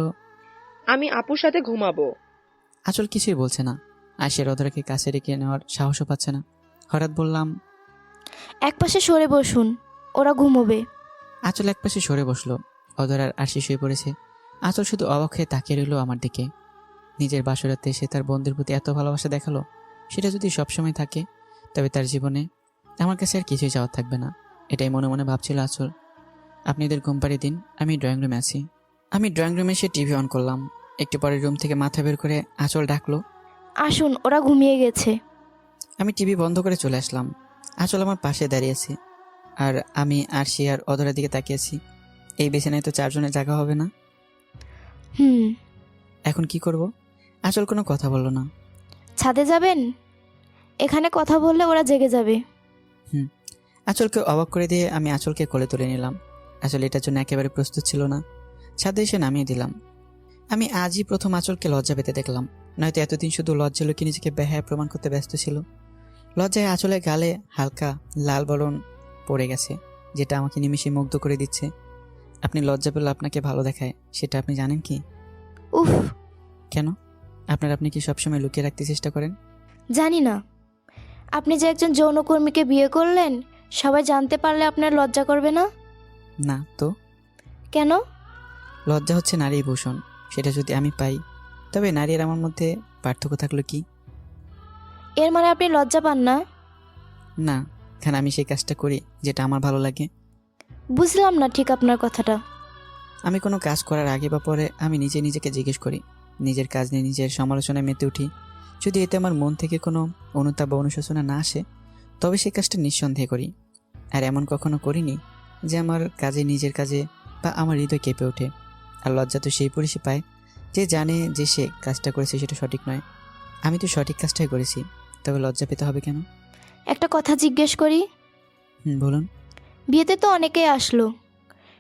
আমি আপুর সাথে ঘুমাবো। আঁচল কিছুই বলছে না। আরশি আর অধরাকে কাছে রেখে নেওয়ার সাহসও পাচ্ছে না। হঠাৎ বললাম, একপাশে সরে বসুন, ওরা ঘুমোবে। আঁচল একপাশে সরে বসলো। অধর আর আরশি শুয়ে পড়েছে। আঁচল শুধু অবাক হয়ে তাকিয়ে রইল আমার দিকে। নিজের বাসরাতে সে তার বন্ধুর প্রতি এত ভালোবাসা দেখালো, সেটা যদি সবসময় থাকে তবে তার জীবনে আমার কাছে আর কিছুই চাওয়ার থাকবে না। এটাই মনে মনে ভাবছিল আঁচল। আপনাদের ঘুম পাড়িয়ে দিন, আমি ড্রয়িং রুমে আছি। আমি ড্রয়িং রুমে এসে টিভি অন করলাম। একটু পরে রুম থেকে মাথা বের করে আঁচল ডাকলো। আসুন, ওরা ঘুমিয়ে গেছে। আমি টিভি বন্ধ করে চলে আসলাম। আঁচল আমার পাশে দাঁড়িয়েছে আর আমি আরশি আর অধরার দিকে তাকিয়েছি। এই বিছানায় তো 4 জনের জায়গা হবে না। হুম। এখন কি করব? আঁচল কোনো কথা বলল না। ছাদে যাবেন? এখানে কথা বললে ওরা জেগে যাবে। আঁচলকে অবাক করে দিয়ে আমি আঁচলকে কোলে তুলে নিলাম। আসলে এটার জন্য একেবারে প্রস্তুত ছিল না। ছাদে এসে নামিয়ে দিলাম। আমি আজই প্রথম আঁচলকে লজ্জা পেতে দেখলাম। নয়তো এতদিন শুধু লজ্জা লোকে নিজেকে বেহায়া প্রমাণ করতে ব্যস্ত ছিল। লজ্জায় আঁচলের গালে হালকা লাল বরণ পড়ে গেছে, যেটা আমাকে নিমিষে মুগ্ধ করে দিচ্ছে। আপনি লজ্জা পেলে আপনাকে ভালো দেখায়, সেটা আপনি জানেন কি? উফ, কেন? আপনি কি সবসময় লুকিয়ে রাখতে চেষ্টা করেন? জানি না। আপনি যে একজন যৌনকর্মীকে বিয়ে করলেন, সবাই জানতে পারলে আপনার লজ্জা করবে না? না তো। কেন? লজ্জা হচ্ছে নারী ভূষণ। সেটা যদি আমি পাই তবে নারী আর আমার মধ্যে পার্থক্য থাকলো কি? এর মানে আপনি লজ্জা পান না? না, কারণ আমি সেই কাজটা করি যেটা আমার ভালো লাগে। বুঝলাম না ঠিক আপনার কথাটা। আমি কোনো কাজ করার আগে বা পরে আমি নিজেকে জিজ্ঞেস করি। নিজের কাজ নিয়ে নিজের সমালোচনায় মেতে উঠি। যদি এতে আমার মন থেকে কোনো অনুতাপ বা অনুশোচনা না আসে তবে সেই কাজটা নিঃসন্দেহে করি। আর এমন কখনো করিনি যে আমার নিজের কাজে বা আমার হৃদয় কেঁপে ওঠে। আর লজ্জা তো সেই পুরুষই পায় যে জানে যে সে কাজটা করেছে সেটা সঠিক নয়। আমি তো সঠিক কাজটাই করেছি, তবে লজ্জা পেতে হবে কেন? একটা কথা জিজ্ঞেস করি। বলুন। বিয়েতে তো অনেকেই আসলো,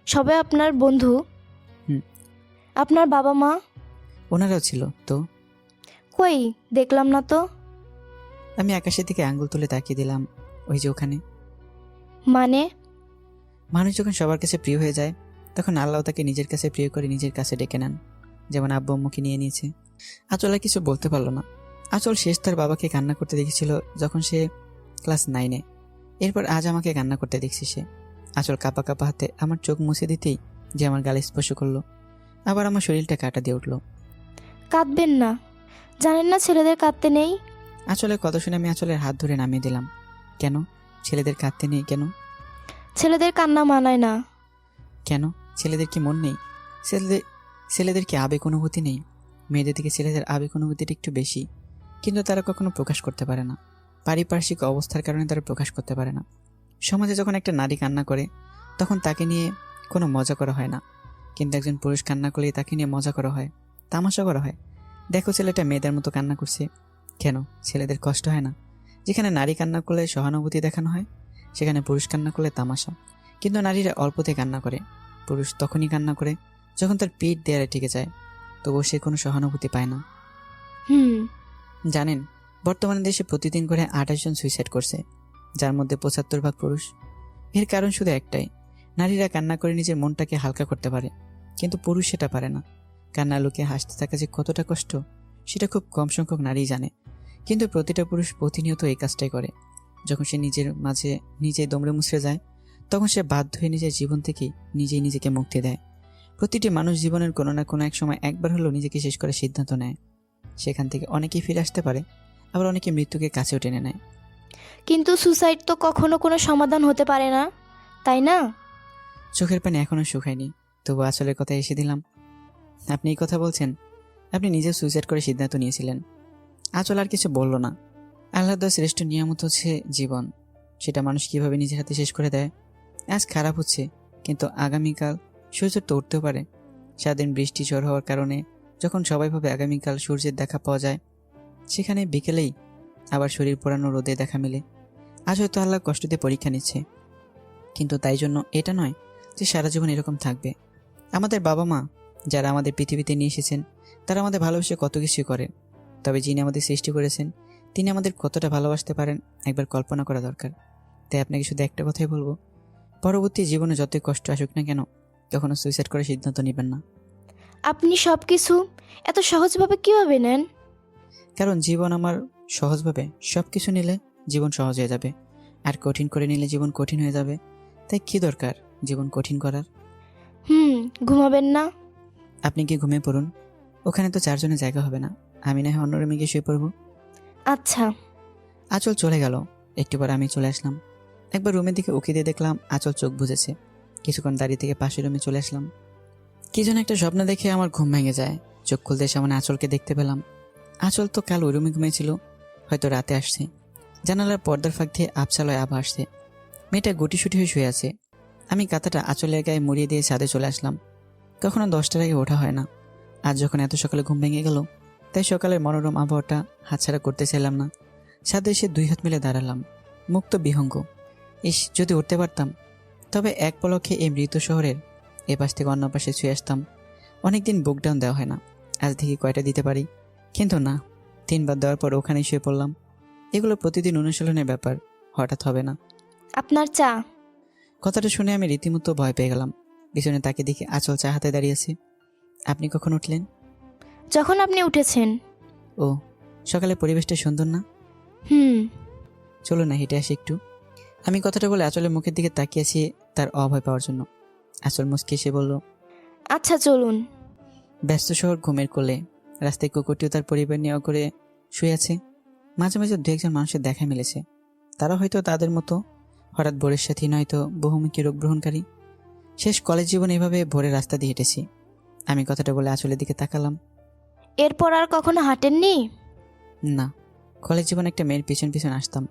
সবাই আপনার বন্ধু? হুম। আপনার বাবা মা? ওনারাও ছিল তো। কই, দেখলাম না তো। আমি আকাশের দিকে আঙ্গুল তুলে তাকিয়ে দিলাম। ওই যে ওখানে। মানে? মানুষ যখন সবার কাছে প্রিয় হয়ে যায় তখন আল্লাহ তাকে নিজের কাছে প্রিয় করে নিজের কাছে ডেকে নেন, যেমন আব্বু আম্মুকে নিয়ে নিয়েছে। আঁচল আর কিছু বলতে পারলো না। আঁচল শেষ তার বাবাকে কান্না করতে দেখেছিল যখন সে ক্লাস 9-এ। এরপর আজ আমাকে কান্না করতে দেখছি সে। আঁচল কাঁপা কাঁপা হাতে আমার চোখ মুছে দিতেই যে আমার গালে স্পর্শ করলো, আবার আমার শরীরটা কাঁটা দিয়ে উঠলো। কাঁদবেন না, জানেন না ছেলেদের কাঁদতে নেই। আঁচলের কথা শুনে আমি আঁচলের হাত ধরে নামিয়ে দিলাম। কেন? ছেলেদের কাঁদতে নেই কেন? ছেলেদের কান্না মানায় না। কেন? ছেলেদের কি মন নেই? ছেলেদের কি আবেগ অনুভূতি নেই? মেয়েদের থেকে ছেলেদের আবেগ অনুভূতিটা একটু বেশি, কিন্তু তারা কখনো প্রকাশ করতে পারে না। পারিপার্শ্বিক অবস্থার কারণে তারা প্রকাশ করতে পারে না। সমাজে যখন একটা নারী কান্না করে তখন তাকে নিয়ে কোনো মজা করা হয় না, কিন্তু একজন পুরুষ কান্না করলে তাকে নিয়ে মজা করা হয়, তামাশা করা হয়। দেখো ছেলেটা মেয়েদের মতো কান্না করছে, কেন ছেলেদের কষ্ট হয় না? যেখানে নারী কান্না করলে সহানুভূতি দেখানো হয়, সেখানে পুরুষ কান্না করলে তামাশা। কিন্তু নারীরা অল্পতে কান্না করে, পুরুষ তখনই কান্না করে যখন তার পিঠ দেয়ালে ঠেকে যায়, তবুও সে কোনো সহানুভূতি পায় না। জানেন, বর্তমানে দেশে প্রতিদিন করে 28 জন সুইসাইড করছে, যার মধ্যে 75 ভাগ পুরুষ। এর কারণ শুধু একটাই, নারীরা কান্না করে নিজের মনটাকে হালকা করতে পারে, কিন্তু পুরুষ সেটা পারে না। কান্না লুকিয়ে হাসতে থাকা যে কতটা কষ্ট সেটা খুব কম সংখ্যক নারীই জানে, কিন্তু প্রতিটা পুরুষ প্রতিনিয়ত এই কাজটাই করে। যখন সে নিজের মাঝে নিজেই দমড়ে মুচড়ে যায়, তখন সে বাধ্য হয়ে নিজের জীবন থেকেই নিজেই নিজেকে মুক্তি দেয়। প্রতিটি মানুষ জীবনের কোনো না কোনো এক সময় একবার হলেও নিজেকে শেষ করার সিদ্ধান্ত নেয়। সেখান থেকে অনেকেই ফিরে আসতে পারে, আবার অনেকে মৃত্যুকে কাছেও টেনে নেয়। কিন্তু সুসাইড তো কখনো কোনো সমাধান হতে পারে না, তাই না? চোখের পানি এখনো শুকায়নি, তবু আসলের কথা এসে দিলাম। আপনি এই কথা বলছেন, আপনি নিজে সুইসাইড করে সিদ্ধান্ত নিয়েছিলেন। আঁচল আর কিছু বলল না। আল্লাহর দেওয়া শ্রেষ্ঠ নিয়ামত হচ্ছে জীবন, সেটা মানুষ কিভাবে নিজের হাতে শেষ করে দেয়। আজ খারাপ হচ্ছে, কিন্তু আগামীকাল সূর্য তো উঠতেও পারে। সারাদিন বৃষ্টি ঝড় হওয়ার কারণে যখন সবাই ভাবে আগামীকাল সূর্যের দেখা পাওয়া যায়, সেখানে বিকেলেই আবার শরীর পোড়ানো রোদে দেখা মেলে। আজ হয়তো আল্লাহ কষ্ট দিয়ে পরীক্ষা নিচ্ছে, কিন্তু তাই জন্য এটা নয় যে সারা জীবন এরকম থাকবে। আমাদের বাবা মা যারা আমাদের পৃথিবীতে নিয়ে এসেছেন, তারা আমাদের ভালোবেসে কত কিছুই করেন, তবে যিনি আমাদের সৃষ্টি করেছেন তিনি আমাদের কতটা ভালোবাসতে পারেন একবার কল্পনা করা দরকার। তাই আপনাকে শুধু একটা কথাই বলবো, পরবর্তী জীবনে যতই কষ্ট আসুক না কেন, কখনো সুইসাইড করার সিদ্ধান্ত নেবেন না। আপনি সব কিছু এত সহজভাবে কিভাবে নেন? কারণ জীবন আমার সহজভাবে সব কিছু নিলে জীবন সহজ হয়ে যাবে, আর কঠিন করে নিলে জীবন কঠিন হয়ে যাবে। তাই কি দরকার জীবন কঠিন করার? ঘুমাবেন না? আপনি কি ঘুমিয়ে পড়ুন, ওখানে তো 4 জনের জায়গা হবে না, আমি না হয় অন্য রুমে গিয়ে শুয়ে পড়বো। আচ্ছা। আঁচল চলে গেল, একটু পর আমি চলে আসলাম। একবার রুমের দিকে উকি দিয়ে দেখলাম আঁচল চোখ বুজেছে। কিছুক্ষণ দাঁড়িয়ে থেকে পাশের রুমে চলে আসলাম। কি যেন একটা স্বপ্ন দেখে আমার ঘুম ভেঙে যায়। চোখ খুলতে সামনে আঁচলকে দেখতে পেলাম। আঁচল তো কাল ওই রুমে ঘুমিয়েছিল, হয়তো রাতে আসছে। জানালার পর্দার ফাঁক দিয়ে আবছালয় আভা আসছে। মেয়েটা গুটিসুটি হয়ে শুয়ে আছে। আমি কাঁথাটা আঁচলের গায়ে মুড়িয়ে দিয়ে ছাদে চলে আসলাম। কখনো 10টার আগে ওঠা হয় না, আজ যখন এত সকালে ঘুম ভেঙে গেল, তাই সকালের মনোরম আবহাওয়াটা হাতছাড়া করতে চাইলাম না। ছাদে এসে 2 হাত মিলে দাঁড়ালাম, মুক্ত বিহঙ্গ। ইস, যদি উঠতে পারতাম, তবে এক পলকে এই মৃত শহরের এ পাশ থেকে অন্য পাশে ছুঁয়ে আসতাম। অনেকদিন বুক ডাউন দেওয়া হয় না, আজ দেখি কয়টা দিতে পারি। কিন্তু না, 3 বার দেওয়ার পর ওখানেই শুয়ে পড়লাম। এগুলো প্রতিদিন অনুশীলনের ব্যাপার, হঠাৎ হবে না। আপনার চা। কথাটা শুনে আমি রীতিমতো ভয় পেয়ে গেলাম। পিছনে তাকে দেখে আঁচল চা হাতে দাঁড়িয়েছে। আপনি কখন উঠলেন? যখন আপনি উঠেছেন। ও, সকালে পরিবেশটা সুন্দর না? চলো না হেঁটে আসি একটু। আমি কথাটা বলে আঁচলের মুখের দিকে তাকিয়েছি তার অভয় পাওয়ার জন্য। আঁচল মুচকে এসে বলল, আচ্ছা চলুন। ব্যস্ত শহর ঘুমের কোলে, রাস্তায় কুকুরটিও তার পরিবার নিয়ে করে শুয়ে আছে। মাঝে মাঝে 2-1 মানুষের দেখা মিলেছে, তারা হয়তো তাদের মতো হঠাৎ ভোরের সাথী, নয়তো বহুমুখী রোগ গ্রহণকারী। শেষ কলেজ জীবন এভাবে ভোরের রাস্তা দিয়ে হেঁটেছি। আমি কথাটা বলে আঁচলের দিকে তাকালাম। এরপর আর কখনো হাঁটেননি? না, কলেজ জীবন একটা মেয়ের পিছন পিছন আসতাম,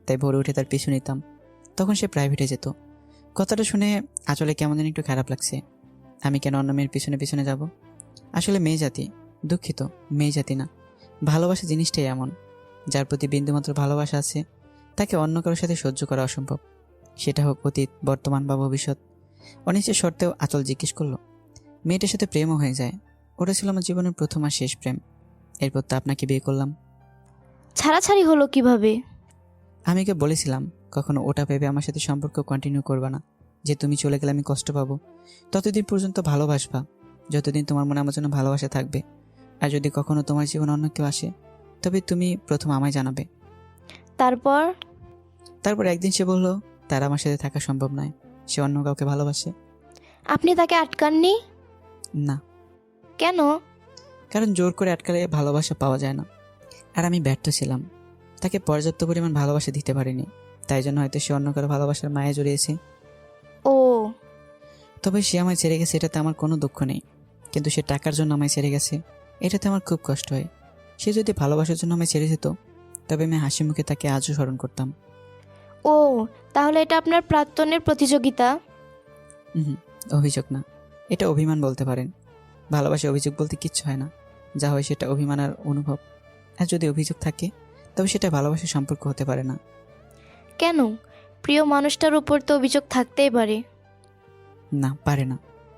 তাই ভোরে উঠে তার পিছু নিতাম। তখন সে প্রাইভেটে যেত। কথাটা শুনে আঁচলে কেমন যেন একটু খারাপ লাগছে। আমি কেন অন্য মেয়ের পিছনে পিছনে যাব? আসলে মেয়ে জাতি, দুঃখিত, মেয়ে জাতি না, ভালোবাসা জিনিসটাই এমন, যার প্রতি বিন্দুমাত্র ভালোবাসা আছে তাকে অন্য কারোর সাথে সহ্য করা অসম্ভব, সেটা হোক অতীত, বর্তমান বা ভবিষ্যৎ। অনিশ্চিত শর্তেও আঁচল জিজ্ঞেস করলো, মেয়েটার সাথে প্রেমও হয়ে যায়। ওটা ছিল আমার জীবনের প্রথম আর শেষ প্রেম। এরপর তো আপনাকে বিয়ে করলাম। ছাড়াছাড়ি হলো কিভাবে? আমি কে বলেছিলাম কখনো ওটা ভেবে আমার সাথে সম্পর্ক কন্টিনিউ করবা না, যে তুমি চলে গেলে আমি কষ্ট পাবো। ততদিন পর্যন্ত ভালোবাসবা যতদিন তোমার মনে আমার জন্য ভালোবাসা থাকবে। আর যদি কখনো তোমার জীবনে অন্য কেউ আসে, তবে তুমি প্রথম আমায় জানাবে। তারপর একদিন সে বলল তার আমার সাথে থাকা সম্ভব নয়, সে অন্য কাউকে ভালোবাসে। আপনি তাকে আটকাননি? না। কেন? কারণ জোর করে আটকালে ভালোবাসা পাওয়া যায় না, আর আমি ব্যর্থ ছিলাম, তাকে পর্যাপ্ত পরিমাণ ভালোবাসা দিতে পারিনি। তাই জন্য হয়তো সে অন্য কারো ভালোবাসার মায়ে জড়িয়েছে। ও, তবে সে আমায় ছেড়ে গেছে, এটাতে আমার কোনো দুঃখ নেই। কিন্তু সে টাকার জন্য আমায় ছেড়ে গেছে, এটাতে আমার খুব কষ্ট হয়। সে যদি ভালোবাসার জন্য আমায় ছেড়ে যেত, তবে আমি হাসি মুখে তাকে আজও স্মরণ করতাম। ও, তাহলে এটা আপনার প্রাক্তনের প্রতিযোগিতা? অভিযোগ না, এটা অভিমান বলতে পারেন। ভালোবাসা অভিযোগ বলতে কিচ্ছু হয় না, যা হয় সেটা অভিমান আর অনুভব। আর যদি অভিযোগ থাকে, তবে সেটা ভালোবাসার সম্পর্ক হতে পারে না। কেন? প্রিয় মানুষটার উপর তো অভিযোগ থাকতেই পারে। না, পারে না।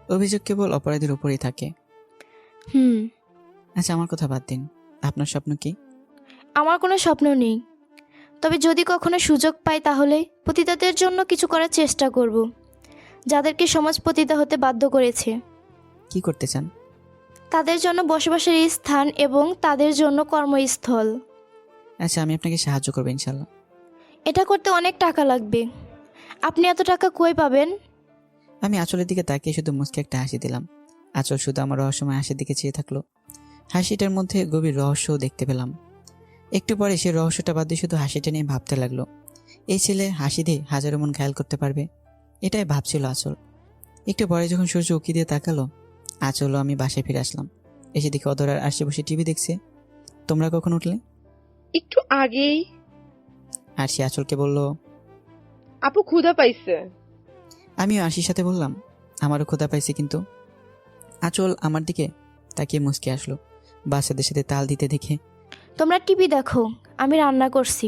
অভিযোগ কেবল অপরাধীর উপরেই থাকে। আচ্ছা, আমার কথা বাদ দিন, আপনার স্বপ্ন কি? আমার কোনো স্বপ্ন নেই, তবে যদি কখনো সুযোগ পাই তাহলে পতিতাদের জন্য কিছু করার চেষ্টা করব। যাদেরকে সমাজ পতিতা হতে বাধ্য করেছে। কি করতে চান? তাদের জন্য বসবাসের স্থান এবং তাদের জন্য কর্মস্থল। আচ্ছা, আমি আপনাকে সাহায্য করবো ইনশাল্লাহ। এটা করতে অনেক টাকা লাগবে। আপনি এত টাকা কই পাবেন? আমি আঁচলের দিকে তাকিয়ে শুধু মুচকে একটা হাসি দিলাম। আঁচল শুধু আমার রহস্যময় হাসির দিকে চেয়ে থাকলো। হাসিটার মধ্যে গভীর রহস্যও দেখতে পেলাম। একটু পরে সে রহস্যটা বাদ দিয়ে শুধু হাসিটা নিয়ে ভাবতে লাগলো। এই ছেলে হাসি দিয়ে হাজারো মন ঘায়াল করতে পারবে, এটাই ভাবছিল আঁচল। একটু পরে যখন সূর্য উকি দিয়ে তাকালো, আঁচলও আমি বাসায় ফিরে আসলাম। এসে দেখি অধরার আশে বসে টিভি দেখছে। তোমরা কখন উঠলে? একটু আগেই। আর সে আঁচলকে বলল, আপু ক্ষুধা পাইছে। আমিও আশির সাথে বললাম, আমারও ক্ষুধা পাইছে। কিন্তু আঁচল আমার দিকে তাকিয়ে মুচকে আসলো। বাচ্চাদের সাথে তাল দিতে দেখে। তোমরা টিভি দেখো, আমি রান্না করছি।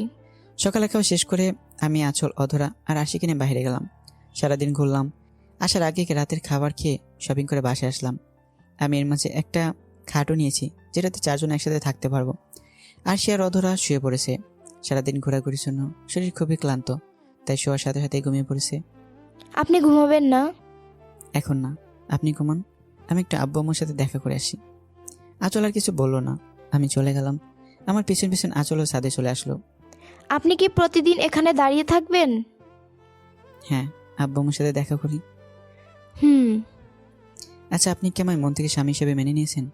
সকালে খাওয়া শেষ করে আমি, আঁচল, অধরা আর আশি কিনে বাইরে গেলাম। সারাদিন ঘুরলাম। আসার আগে রাতের খাবার খেয়ে শপিং করে বাসায় আসলাম। আমি এর মাঝে একটা খাটও নিয়েছি, যেটাতে 4 জন একসাথে থাকতে পারবো। আর সে আর অধরা শুয়ে পড়েছে। সারাদিন ঘোরাঘুরির জন্য শরীর খুবই ক্লান্ত, তাই শোয়ার সাথে সাথে ঘুমিয়ে পড়েছে। আপনি ঘুমাবেন না? এখন না, আপনি ঘুমান। আমি একটু আব্বু আম্মুর সাথে দেখা করে আসি। আঁচল আর কিছু বললো না। আমি চলে গেলাম। আমার পিছন পিছন আঁচলও ছাদে চলে আসলো। আপনি কি প্রতিদিন এখানে দাঁড়িয়ে থাকবেন? হ্যাঁ, আব্বু আম্মুর সাথে দেখা করি। হুম। আচ্ছা, আপনি কি আমার মন থেকে স্বামী হিসেবে মেনে নিয়েছেন?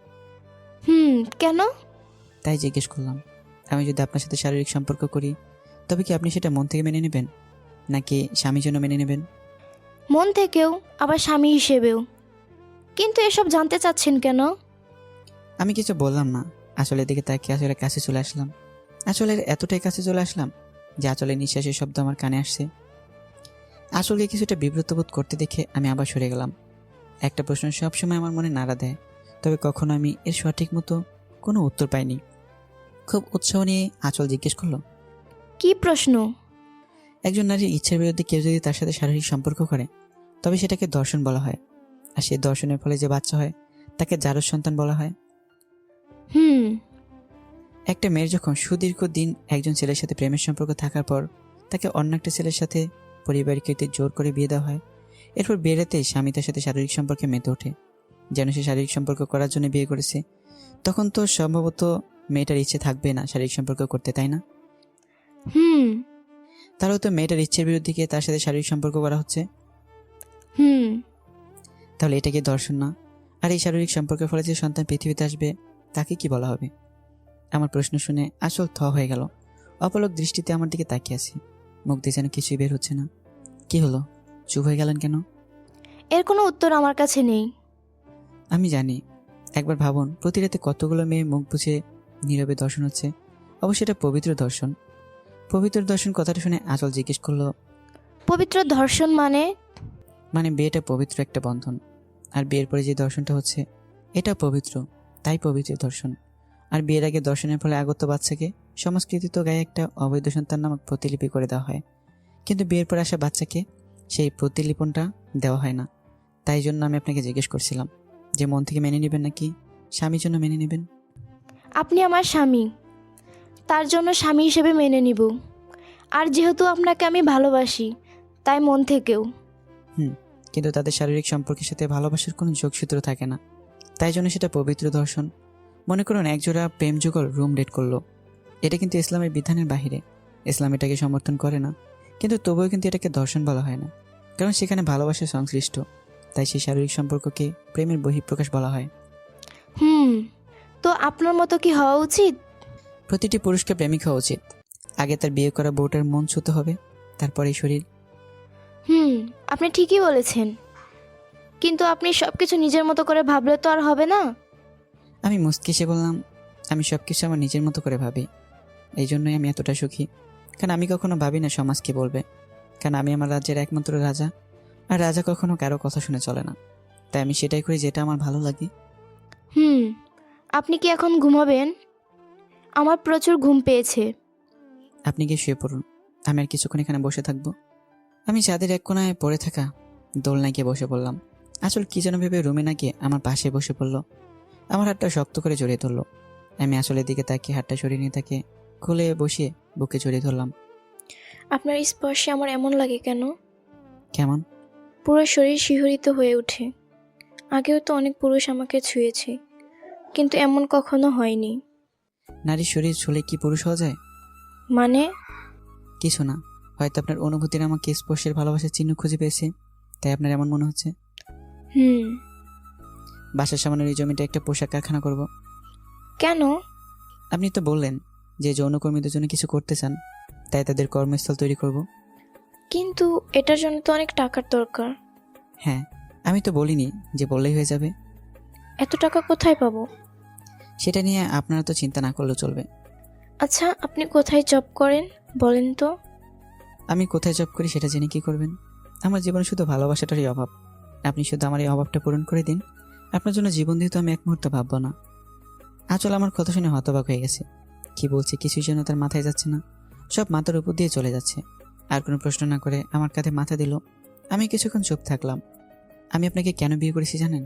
কেন? তাই জিজ্ঞেস করলাম। আমি যদি আপনার সাথে শারীরিক সম্পর্ক করি, তবে কি আপনি সেটা মন থেকে মেনে নেবেন, নাকি স্বামীর জন্য মেনে নেবেন? মন থেকেও, আবার স্বামী হিসেবেও। কিন্তু এসব জানতে চাচ্ছেন কেন? আমি কিছু বললাম না। আসলে দিকে তাকিয়ে আসলে কাছে চলে আসলাম। আসলে এতটাই কাছে চলে আসলাম যে আঁচলের নিঃশ্বাসের শব্দ আমার কানে আসছে। আসলে কিছুটা বিব্রত বোধ করতে দেখে আমি আবার সরে গেলাম। একটা প্রশ্ন সবসময় আমার মনে নাড়া দেয়, তবে কখনো আমি এর সঠিক মতো কোনো উত্তর পাইনি। খুব উৎসাহ নিয়ে আঁচল জিজ্ঞেস করলো, কি প্রশ্ন? একজন নারীর ইচ্ছার বিরুদ্ধে কেউ যদি তার সাথে শারীরিক সম্পর্ক করে, তবে সেটাকে দর্শন বলা হয়। আর সেই দর্শনের ফলে যে বাচ্চা হয়, তাকে জারজ সন্তান বলা হয়। একটা মেয়ের যখন সুদীর্ঘ দিন একজন ছেলের সাথে প্রেমের সম্পর্ক থাকার পর তাকে অন্য একটা ছেলের সাথে পরিবারকে জোর করে বিয়ে দেওয়া হয়, এরপর বিয়েতে স্বামী তার সাথে শারীরিক সম্পর্কে মেতে ওঠে, যেন সে শারীরিক সম্পর্ক করার জন্য বিয়ে করেছে, তখন তো সম্ভবত মেয়েটার ইচ্ছে থাকবে না শারীরিক সম্পর্ক করতে, তাই না? তাহলে তো মেয়েটার ইচ্ছের বিরুদ্ধে গিয়ে তার সাথে শারীরিক সম্পর্ক করা হচ্ছে। তাহলে এটা কি দর্শন না? আর এই শারীরিক সম্পর্কের ফলে যে সন্তান পৃথিবীতে আসবে, তাকে কি বলা হবে? আমার প্রশ্ন শুনে আসল থ হয়ে গেল। অপলক দৃষ্টিতে আমার দিকে তাকিয়ে আছে। মুখ দিয়ে যেন কিছুই বের হচ্ছে না। কি হলো, চুপ হয়ে গেলেন কেন? এর কোনো উত্তর আমার কাছে নেই। আমি জানি। একবার ভাবুন, প্রতি রাতে কতগুলো মেয়ে মুখ বুঝে নীরবে দর্শন হচ্ছে। অবশ্যই এটা পবিত্র দর্শন। পবিত্র দর্শন কথাটা শুনে আঁচল জিজ্ঞেস করলো, পবিত্র ধর্ষণ মানে? মানে বিয়েটা পবিত্র একটা বন্ধন, আর বিয়ের পরে যে দর্শনটা হচ্ছে এটা পবিত্র, তাই পবিত্র দর্শন। আর বিয়ের আগে দর্শনের ফলে আগত বাচ্চাকে সংস্কৃতিত গায়ে একটা অবৈধ সন্তান নামক প্রতিলিপি করে দেওয়া হয়, কিন্তু বিয়ের পর আসা বাচ্চাকে সেই প্রতিলিপনটা দেওয়া হয় না। তাই জন্য আমি আপনাকে জিজ্ঞেস করছিলাম যে মন থেকে মেনে নেবেন নাকি স্বামীর জন্য মেনে নেবেন। আপনি আমার স্বামী, তার জন্য স্বামী হিসেবে মেনে নিব। আর যেহেতু আপনাকে আমি ভালোবাসি, তাই মন থেকেও। কিন্তু তাদের শারীরিক সম্পর্কের সাথে ভালোবাসার কোনো যোগসূত্র থাকে না, তাই জন্য সেটা পবিত্র দর্শন। মনে করুন একজোড়া প্রেম যুগল রুম ডেট করলো, এটা কিন্তু ইসলামের বিধানের বাহিরে। ইসলাম এটাকে সমর্থন করে না, কিন্তু তবুও কিন্তু এটাকে দর্শন বলা হয় না, কারণ সেখানে ভালোবাসা সংশ্লিষ্ট। তাই সেই শারীরিক সম্পর্ককে প্রেমের বহিঃপ্রকাশ বলা হয়। তো আপনার মতো কি হওয়া উচিত? প্রতিটি পুরুষকে প্রেমিক হওয়া উচিত। আগে তার বিয়ে করা বউটার মন ছুতে হবে, তারপরেই শরীর। আপনি ঠিকই বলেছেন, কিন্তু আপনি সবকিছু নিজের মতো করে ভাবলে তো আর হবে না। আমি মুচকি বললাম, আমি সবকিছু আমার নিজের মতো করে ভাবি, এই জন্যই আমি এতটা সুখী। কারণ আমি কখনো ভাবি না সমাজ কি বলবে, কারণ আমি আমার রাজ্যের একমাত্র রাজা, আর রাজা কখনো কারো কথা শুনে চলে না। তাই আমি সেটাই করি যেটা আমার ভালো লাগে। আপনি কি এখন ঘুমাবেন? আমার প্রচুর ঘুম পেয়েছে। আপনি গিয়ে শুয়ে পড়ুন, আমি আর কিছুক্ষণ এখানে বসে থাকবো। আমি ছাদের এক কোনায় পড়ে থাকা দোলনায় গিয়ে বসে পড়লাম। আসল কি যেন ভেবে রুমে না গিয়ে আমার পাশে বসে পড়লো। আমার হাতটা শক্ত করে জড়িয়ে ধরলো। আমি আসলের দিকে তাকিয়ে হাতটা সরিয়ে নিয়ে তাকে খুলে বসিয়ে বুকে জড়িয়ে ধরলাম। আপনার স্পর্শে আমার এমন লাগে কেন? কেমন? পুরো শরীর শিহরিত হয়ে ওঠে। আগেও তো অনেক পুরুষ আমাকে ছুঁয়েছে, কিন্তু এমন কখনো হয়নি। নারীর শরীর ছুঁলে কি পুরুষ হওয়া যায়? মানে? কিছু না, হয়তো আপনার অনুভূতির আমাকে স্পর্শের ভালোবাসার চিহ্ন খুঁজে পেয়েছে, তাই আপনার এমন মনে হচ্ছে। হুম। বাসার সামনের এই জমিটা একটা পোশাক কারখানা করব। কেন? আপনি তো বললেন যে যৌনকর্মীদের জন্য কিছু করতে চান, তাই তাদের কর্মস্থল তৈরি করব। কিন্তু এটার জন্য তো অনেক টাকার দরকার। হ্যাঁ, আমি তো বলিনি যে বললেই হয়ে যাবে। এত টাকা কোথায় পাবো? সেটা নিয়ে আপনারা তো চিন্তা না করলেও চলবে। আচ্ছা, আপনি কোথায় জব করেন বলেন তো? আমি কোথায় জব করি সেটা জেনে কি করবেন? আমার জীবনে শুধু ভালোবাসাটারই অভাব। আপনি শুধু আমার এই অভাবটা পূরণ করে দিন। আপনার জন্য জীবন দিয়ে তো আমি এক মুহূর্ত ভাববো না। আঁচল আমার কথা শুনে হতবাক হয়ে গেছে। কি বলছে কিছুই যেন তার মাথায় যাচ্ছে না, সব মাথার উপর দিয়ে চলে যাচ্ছে। আর কোনো প্রশ্ন না করে আমার কাঁধে মাথা দিল। আমি কিছুক্ষণ চুপ থাকলাম। আমি আপনাকে কেন বিয়ে করেছি জানেন?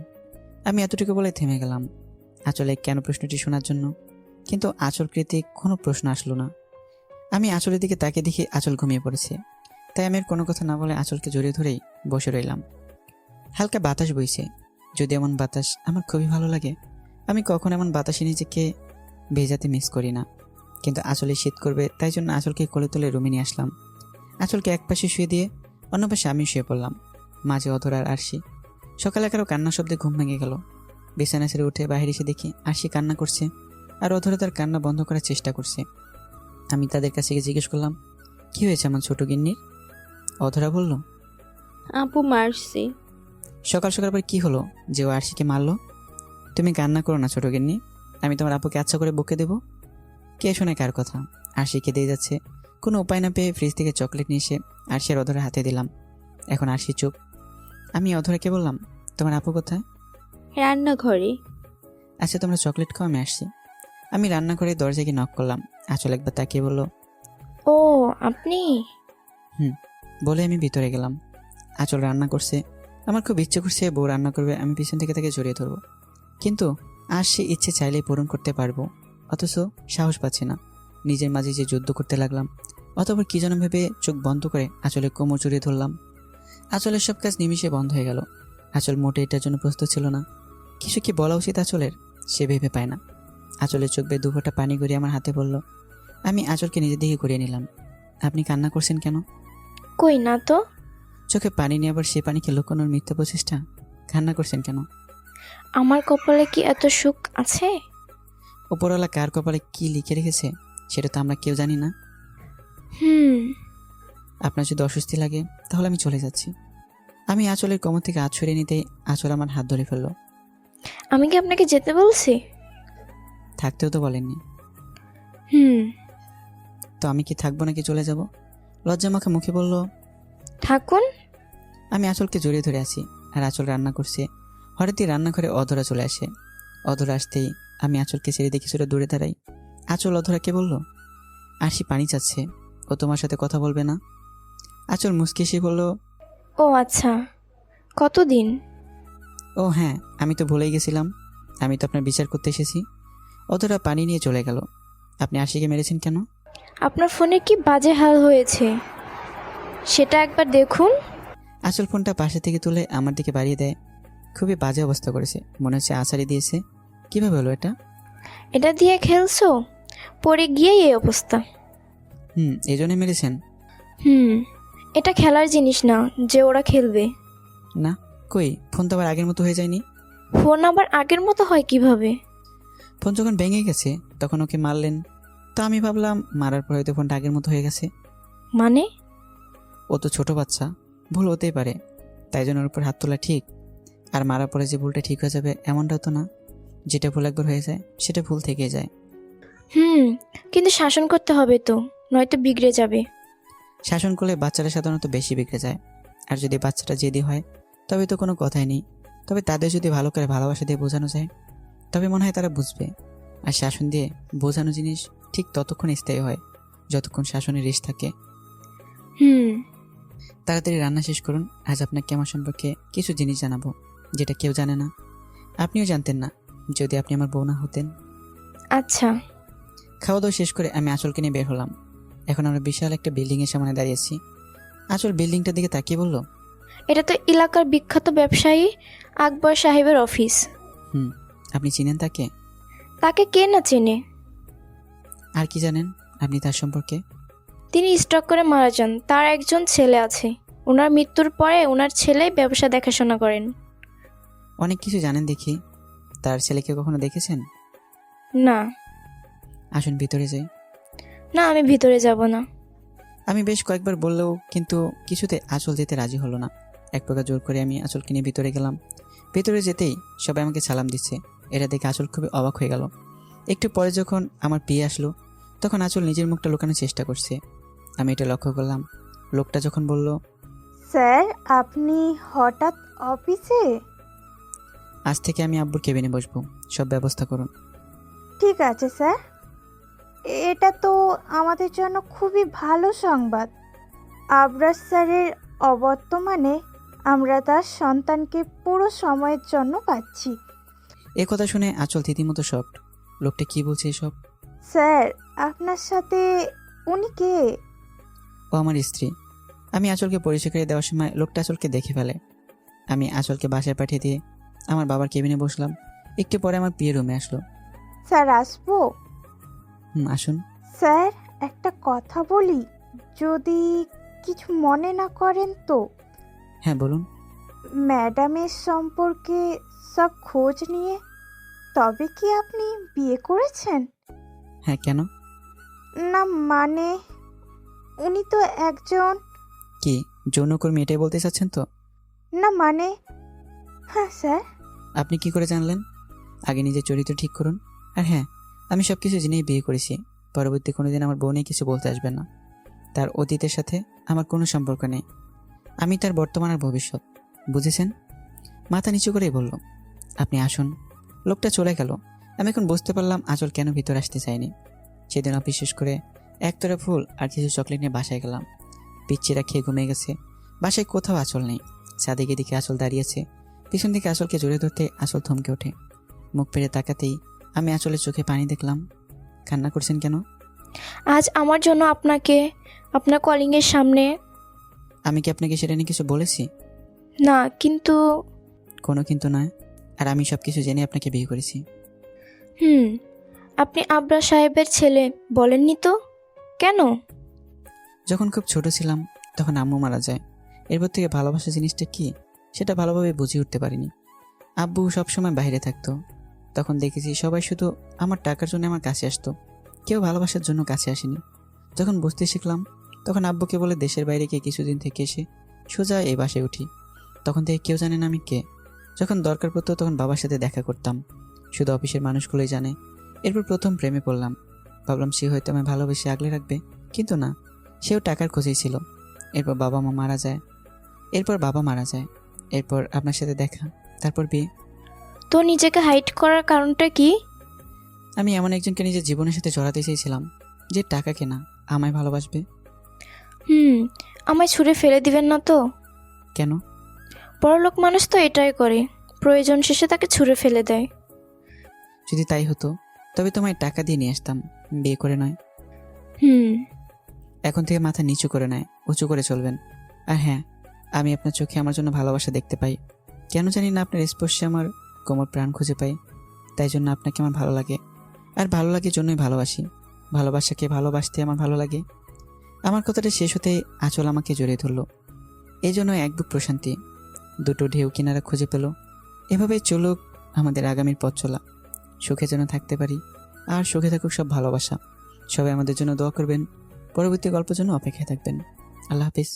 আমি এতটুকু বলে থেমে গেলাম আঁচলে কেন প্রশ্নটি শোনার জন্য, কিন্তু আঁচল কৃতিক কোনো প্রশ্ন আসলো না। আমি আঁচলের দিকে তাকে দেখে আঁচল ঘুমিয়ে পড়েছে, তাই আমি আর কোনো কথা না বলে আঁচলকে জড়িয়ে ধরেই বসে রইলাম। হালকা বাতাস বইছে, যদি এমন বাতাস আমার খুবই ভালো লাগে। আমি কখন এমন বাতাসে নিজেকে ভেজাতে মিস করি না। কিন্তু আঁচলে শীত করবে, তাই জন্য আঁচলকে কোলে তুলে রুমে নিয়ে আসলাম। আঁচলকে এক পাশে শুয়ে দিয়ে অন্য পাশে আমি শুয়ে পড়লাম। মাঝে অধরা আর আরশি। সকালে কারো কান্নার শব্দে ঘুম ভেঙে গেল। বিছানা ছেড়ে উঠে বাইরে এসে দেখি আরশি কান্না করছে, আর অধরা তার কান্না বন্ধ করার চেষ্টা করছে। আমি তাদের কাছে গিয়ে জিজ্ঞেস করলাম, কি হয়েছে আমার ছোট গিন্নির? অধরা বলল, আপু মারছে। সকাল সকাল পর কি হলো যে ও আরশিকে মারলো? তুমি কান্না করো না ছোট গিন্নি, আমি তোমার আপুকে আচ্ছা করে বকে দেবো। কে শোনে কার কথা? আরশি কেঁদেই যাচ্ছে। কোনো উপায় না পেয়ে ফ্রিজ থেকে চকলেট নিয়ে এসে আরশি আর অধরা হাতে দিলাম। এখন আরশি চুপ। আমি অধরাকে বললাম, তোমার আপু কোথায়? রান্নাঘরে। আচ্ছা তোমরা চকলেট খাও, আমি আসছি। আমি রান্না করে দরজায় গিয়ে নক করলাম। আঁচল একবার তাকিয়ে বলল, ও আপনি? বলে আমি ভিতরে গেলাম। আঁচল রান্না করছে। আমার খুব ইচ্ছে করছে বউ রান্না করবে, আমি পিছন থেকে তাকে জড়িয়ে ধরবো, কিন্তু আর সে ইচ্ছে চাইলেই পূরণ করতে পারবো, অথচ সাহস পাচ্ছি না। নিজের মাঝে যে যুদ্ধ করতে লাগলাম। অতঃপর কি যেন ভেবে চোখ বন্ধ করে আঁচলের কোমর জড়িয়ে ধরলাম। আঁচলের সব কাজ নিমিষে বন্ধ হয়ে গেল। আঁচল মোটে এটার জন্য প্রস্তুত ছিল না। কিছু কি বলা উচিত আঁচলের, সে ভেবে পায় না। আঁচলের চোখ বেয়ে 2 ফোঁটা পানি গড়িয়ে আমার হাতে পড়ল। আমি আঁচলকে নিজের দিকে করিয়ে নিলাম। আপনি কান্না করছেন কেন? কই না তো। চোখে পানি নিয়ে আবার সে পানিকে লুকানোর মিথ্যা প্রচেষ্টা। কান্না করছেন কেন? আমার কপালে কি এত সুখ আছে? উপরওয়ালা কার কপালে কি লিখে রেখেছে সেটা তো আমরা কেউ জানি না। হুম। আপনার যদি অস্বস্তি লাগে তাহলে আমি চলে যাচ্ছি। আমি আঁচলের কোমর থেকে হাত সরিয়ে নিতেই আঁচল আমার হাত ধরে ফেললো। আমি কি আপনাকে যেতে বলছি? থাকতেও তো বলেননি। হুম। তো আমি কি থাকবো নাকি চলে যাব? লজ্জা মাখা মুখে বলল। থাকুন। আমি আঁচলকে জড়িয়ে ধরে আছি আর আঁচল রান্না করছে। হঠাৎই রান্নাঘরে অধরা চলে আসে। অধরা আসতেই আমি আঁচলকে ছেড়ে দিয়ে কিছুটা দূরে দাঁড়াই। আঁচল অধরাকে বলল, আরশি পানি চাচ্ছে, ও তোমার সাথে কথা বলবে না? আঁচল মুচকি এসে বলল, ও আচ্ছা, কতদিন? ও হ্যাঁ, আমি তো ভুলেই গেছিলাম, আমি তো আপনার বিচার করতে এসেছি। অধরা পানি নিয়ে চলে গেল। আপনি আরশিকে মেরেছেন কেন? আপনার ফোনে কি বাজে হাল হয়েছে সেটা একবার দেখুন। আঁচল ফোনটা পাশে থেকে তুলে আমার দিকে বাড়িয়ে দেয়। খুবই বাজে অবস্থা করেছে, মনে হচ্ছে আছাড়ি দিয়েছে। কিভাবে হলো এটা? এটা দিয়ে খেলছো, পড়ে গিয়েই এই অবস্থা। এই জন্যই মেরেছেন? এটা খেলার জিনিস না যে ওরা খেলবে। না, কই ফোন তো আবার আগের মতো হয়ে যায়নি। ফোন আবার আগের মতো হয় কিভাবে? ফোন যখন ভেঙে গেছে তখন ওকে মারলেন, তো আমি ভাবলাম মারার পর হয়তো ফোনটা আগের মতো হয়ে গেছে। মানে? ও তো ছোট বাচ্চা, ভুল হতেই পারে, তাই জন্য ওর উপর হাত তোলা ঠিক। আর মারার পরে যে ভুলটা ঠিক হয়ে যাবে এমনটাও তো না। যেটা ভুল একবার হয়ে যায় সেটা ভুল থেকে যায়। কিন্তু শাসন করতে হবে তো, নয়তো বিগড়ে যাবে। শাসন করলে বাচ্চারা সাধারণত বেশি বিগড়ে যায়। আর যদি বাচ্চাটা জেদি হয় তবে তো কোনো কথাই নেই। তবে তাদের যদি ভালো করে ভালোবাসা দিয়ে বোঝানো যায় তবে মনে হয় তারা বুঝবে। আর শাসন দিয়ে বোঝানো জিনিস ঠিক ততক্ষণ স্থায়ী হয় যতক্ষণ শাসনের রেশ থাকে। তাড়াতাড়ি রান্না শেষ করুন। আজ আপনাকে আমার সম্পর্কে কিছু জিনিস জানাবো যেটা কেউ জানে না, আপনিও জানতেন না যদি আপনি আমার বউ না হতেন। আচ্ছা। খাওয়া দাওয়া শেষ করে আমি আঁচলকে নিয়ে বের হলাম। এখন আমরা বিশাল একটা বিল্ডিংয়ের সামনে দাঁড়িয়েছি। আঁচল বিল্ডিংটার দিকে তাকিয়ে বলল, এটা তো এলাকার বিখ্যাত ব্যবসায়ী আকবর সাহেবের অফিস। হুম, আপনি চিনেন তাকে? তাকে কে না চেনে? আর কি জানেন আপনি তার সম্পর্কে? তিনি স্ট্রোক করে মারা যান। তার একজন ছেলে আছে। ওনার মৃত্যুর পরে ওনার ছেলে ব্যবসা দেখাশোনা করেন। অনেক কিছু জানেন দেখি। তার ছেলেকে কখনো দেখেছেন? না, আসুন ভিতরে যাই। না, আমি ভিতরে যাব না। আমি বেশ কয়েকবার বললেও কিন্তু কিছুতে আঁচল যেতে রাজি হলো না। এক প্রকার জোর করে আমি আঁচলকে নিয়ে ভিতরে গেলাম। ভিতরে যেতেই সবাই আমাকে সালাম দিচ্ছে। এটা দেখে আঁচল খুবই অবাক হয়ে গেল। একটু পরে যখন আমার পিয়ে আসলো তখন আঁচল নিজের মুখটা লুকানোর চেষ্টা করছে। আমি এটা লক্ষ্য করলাম। লোকটা যখন বলল, স্যার আপনি হঠাৎ অফিসে? আজ থেকে আমি আব্বুর কেবিনে বসবো, সব ব্যবস্থা করুন। ঠিক আছে স্যার, এটা তো আমাদের জন্য খুবই ভালো সংবাদ। আবরার স্যারের অবর্তমানে আমরা তার সন্তানকে পুরো সময়ের জন্য পাচ্ছি। এ কথা শুনে আঁচল রীতিমতো শকড। লোকটা কি বলছে এসব? স্যার আপনার সাথে উনি কে? ও আমার স্ত্রী। আমি আঁচলকে পরিচয় করে দেওয়ার সময় লোকটা আঁচলকে দেখে ফেলে। আমি আঁচলকে বাসায় পাঠিয়ে দিয়ে আমার বাবার কেবিনে বসলাম। একটু পরে আমার বিয়ে রুমে আসলো। স্যার আসবো? আসুন। স্যার একটা কথা বলি, যদি কিছু মনে না করেন তো। হ্যাঁ বলুন। ম্যাডামের সম্পর্কে সব খোঁজ নিয়ে তবে কি আপনি বিয়ে করেছেন? হ্যাঁ, কেন? না মানে উনি তো একজন। কি যৌনকর্মী এটাই বলতে চাচ্ছেন তো? না মানে হ্যাঁ স্যার। আপনি কি করে জানলেন? আগে নিজের চরিত্র ঠিক করুন। আর হ্যাঁ, আমি সব কিছু জেনেই বিয়ে করেছি। পরবর্তী কোনোদিন আমার বউ নিয়ে কিছু বলতে আসবেন না। তার অতীতের সাথে আমার কোনো সম্পর্ক নেই। আমি তার বর্তমান আর ভবিষ্যৎ, বুঝেছেন? মাথা নিচু করেই বলল, আপনি আসুন। লোকটা চলে গেল। আমি এখন বুঝতে পারলাম আঁচল কেন ভিতরে আসতে চাইনি। সেদিন বিশেষ করে একতরা ফুল আর কিছু চকলেট নিয়ে বাসায় গেলাম। পিচ্চিরা খেয়ে ঘুমিয়ে গেছে। বাসায় কোথাও আঁচল নেই। ছাদে দিকে আঁচল দাঁড়িয়েছে। পিছন দিকে আঁচলকে জড়িয়ে ধরতে আঁচল থমকে ওঠে। মুখ ফিরে তাকাতেই আমি আঁচলের চোখে পানি দেখলাম। কান্না করছেন কেন? আজ আমার জন্য আপনাকে আপনার কলিংয়ের সামনে। আমি কি আপনাকে সেটা নিয়ে কিছু বলেছি? না, কিন্তু কোনো কিন্তু নয়। আর আমি সব কিছু জেনে আপনাকে বিয়ে করেছি। আপনি আবরার সাহেবের ছেলে বলেননি তো? কেন? যখন খুব ছোট ছিলাম তখন আম্মু মারা যায়। এরপর থেকে ভালোবাসা জিনিসটা কি সেটা ভালোভাবে বুঝে উঠতে পারিনি। আব্বু সবসময় বাইরে থাকতো। তখন দেখেছি সবাই শুধু আমার টাকার জন্য আমার কাছে আসতো, কেউ ভালোবাসার জন্য কাছে আসেনি। যখন বুঝতে শিখলাম তখন আব্বুকে বলে দেশের বাইরে গিয়ে কিছুদিন থেকে এসে সোজা এই বাসায় উঠি। তখন থেকে কেউ জানে না আমি কে। যখন দরকার পড়তো তখন বাবার সাথে দেখা করতাম, শুধু অফিসের মানুষগুলোই জানে। এরপর প্রথম প্রেমে পড়লাম। ভাবলাম সে হয়তো আমায় ভালোবেসে আগলে রাখবে, কিন্তু না, সেও টাকার খোঁজেই ছিল। এরপর বাবা মারা যায়। এরপর আপনার সাথে দেখা, তারপর বিয়ে। তো নিজেকে হাইড করার কারণটা কি? আমি এমন একজনকে নিজের জীবনের সাথে জড়াতে চেয়েছিলাম যে টাকা কেনা আমায় ভালোবাসবে। আমায় ছুঁড়ে ফেলে দিবেন না তো? কেন? বড়লোক মানুষ তো এটাই করে, প্রয়োজন শেষে তাকে ছুঁড়ে ফেলে দেয়। যদি তাই হতো তবে তোমায় টাকা দিয়ে নিয়ে আসতাম, বিয়ে করে নয়। এখন থেকে মাথা নিচু করে নয়, উঁচু করে চলবেন। আর হ্যাঁ, আমি আপনার চোখে আমার জন্য ভালোবাসা দেখতে পাই। কেন জানি না, আপনার স্পর্শে আমার কোমর প্রাণ খুঁজে পাই। তাই জন্য আপনাকে আমার ভালো লাগে। আর ভালো লাগে জন্যই ভালোবাসি। ভালোবাসাকে ভালোবাসতে আমার ভালো লাগে। আমার কথাটা শেষ হতে আঁচল আমাকে জড়িয়ে ধরল। এই জন্য এক বুক প্রশান্তি। দুটো ঢেউ কিনারা খুঁজে পেল। এভাবেই চলুক আমাদের আগামীর পথ চলা। সুখে যেন থাকতে পারি, আর সুখে থাকুক সব ভালোবাসা। সবাই আমাদের জন্য দোয়া করবেন। পরবর্তী গল্পের জন্য অপেক্ষায় থাকবেন। আল্লাহ হাফিজ।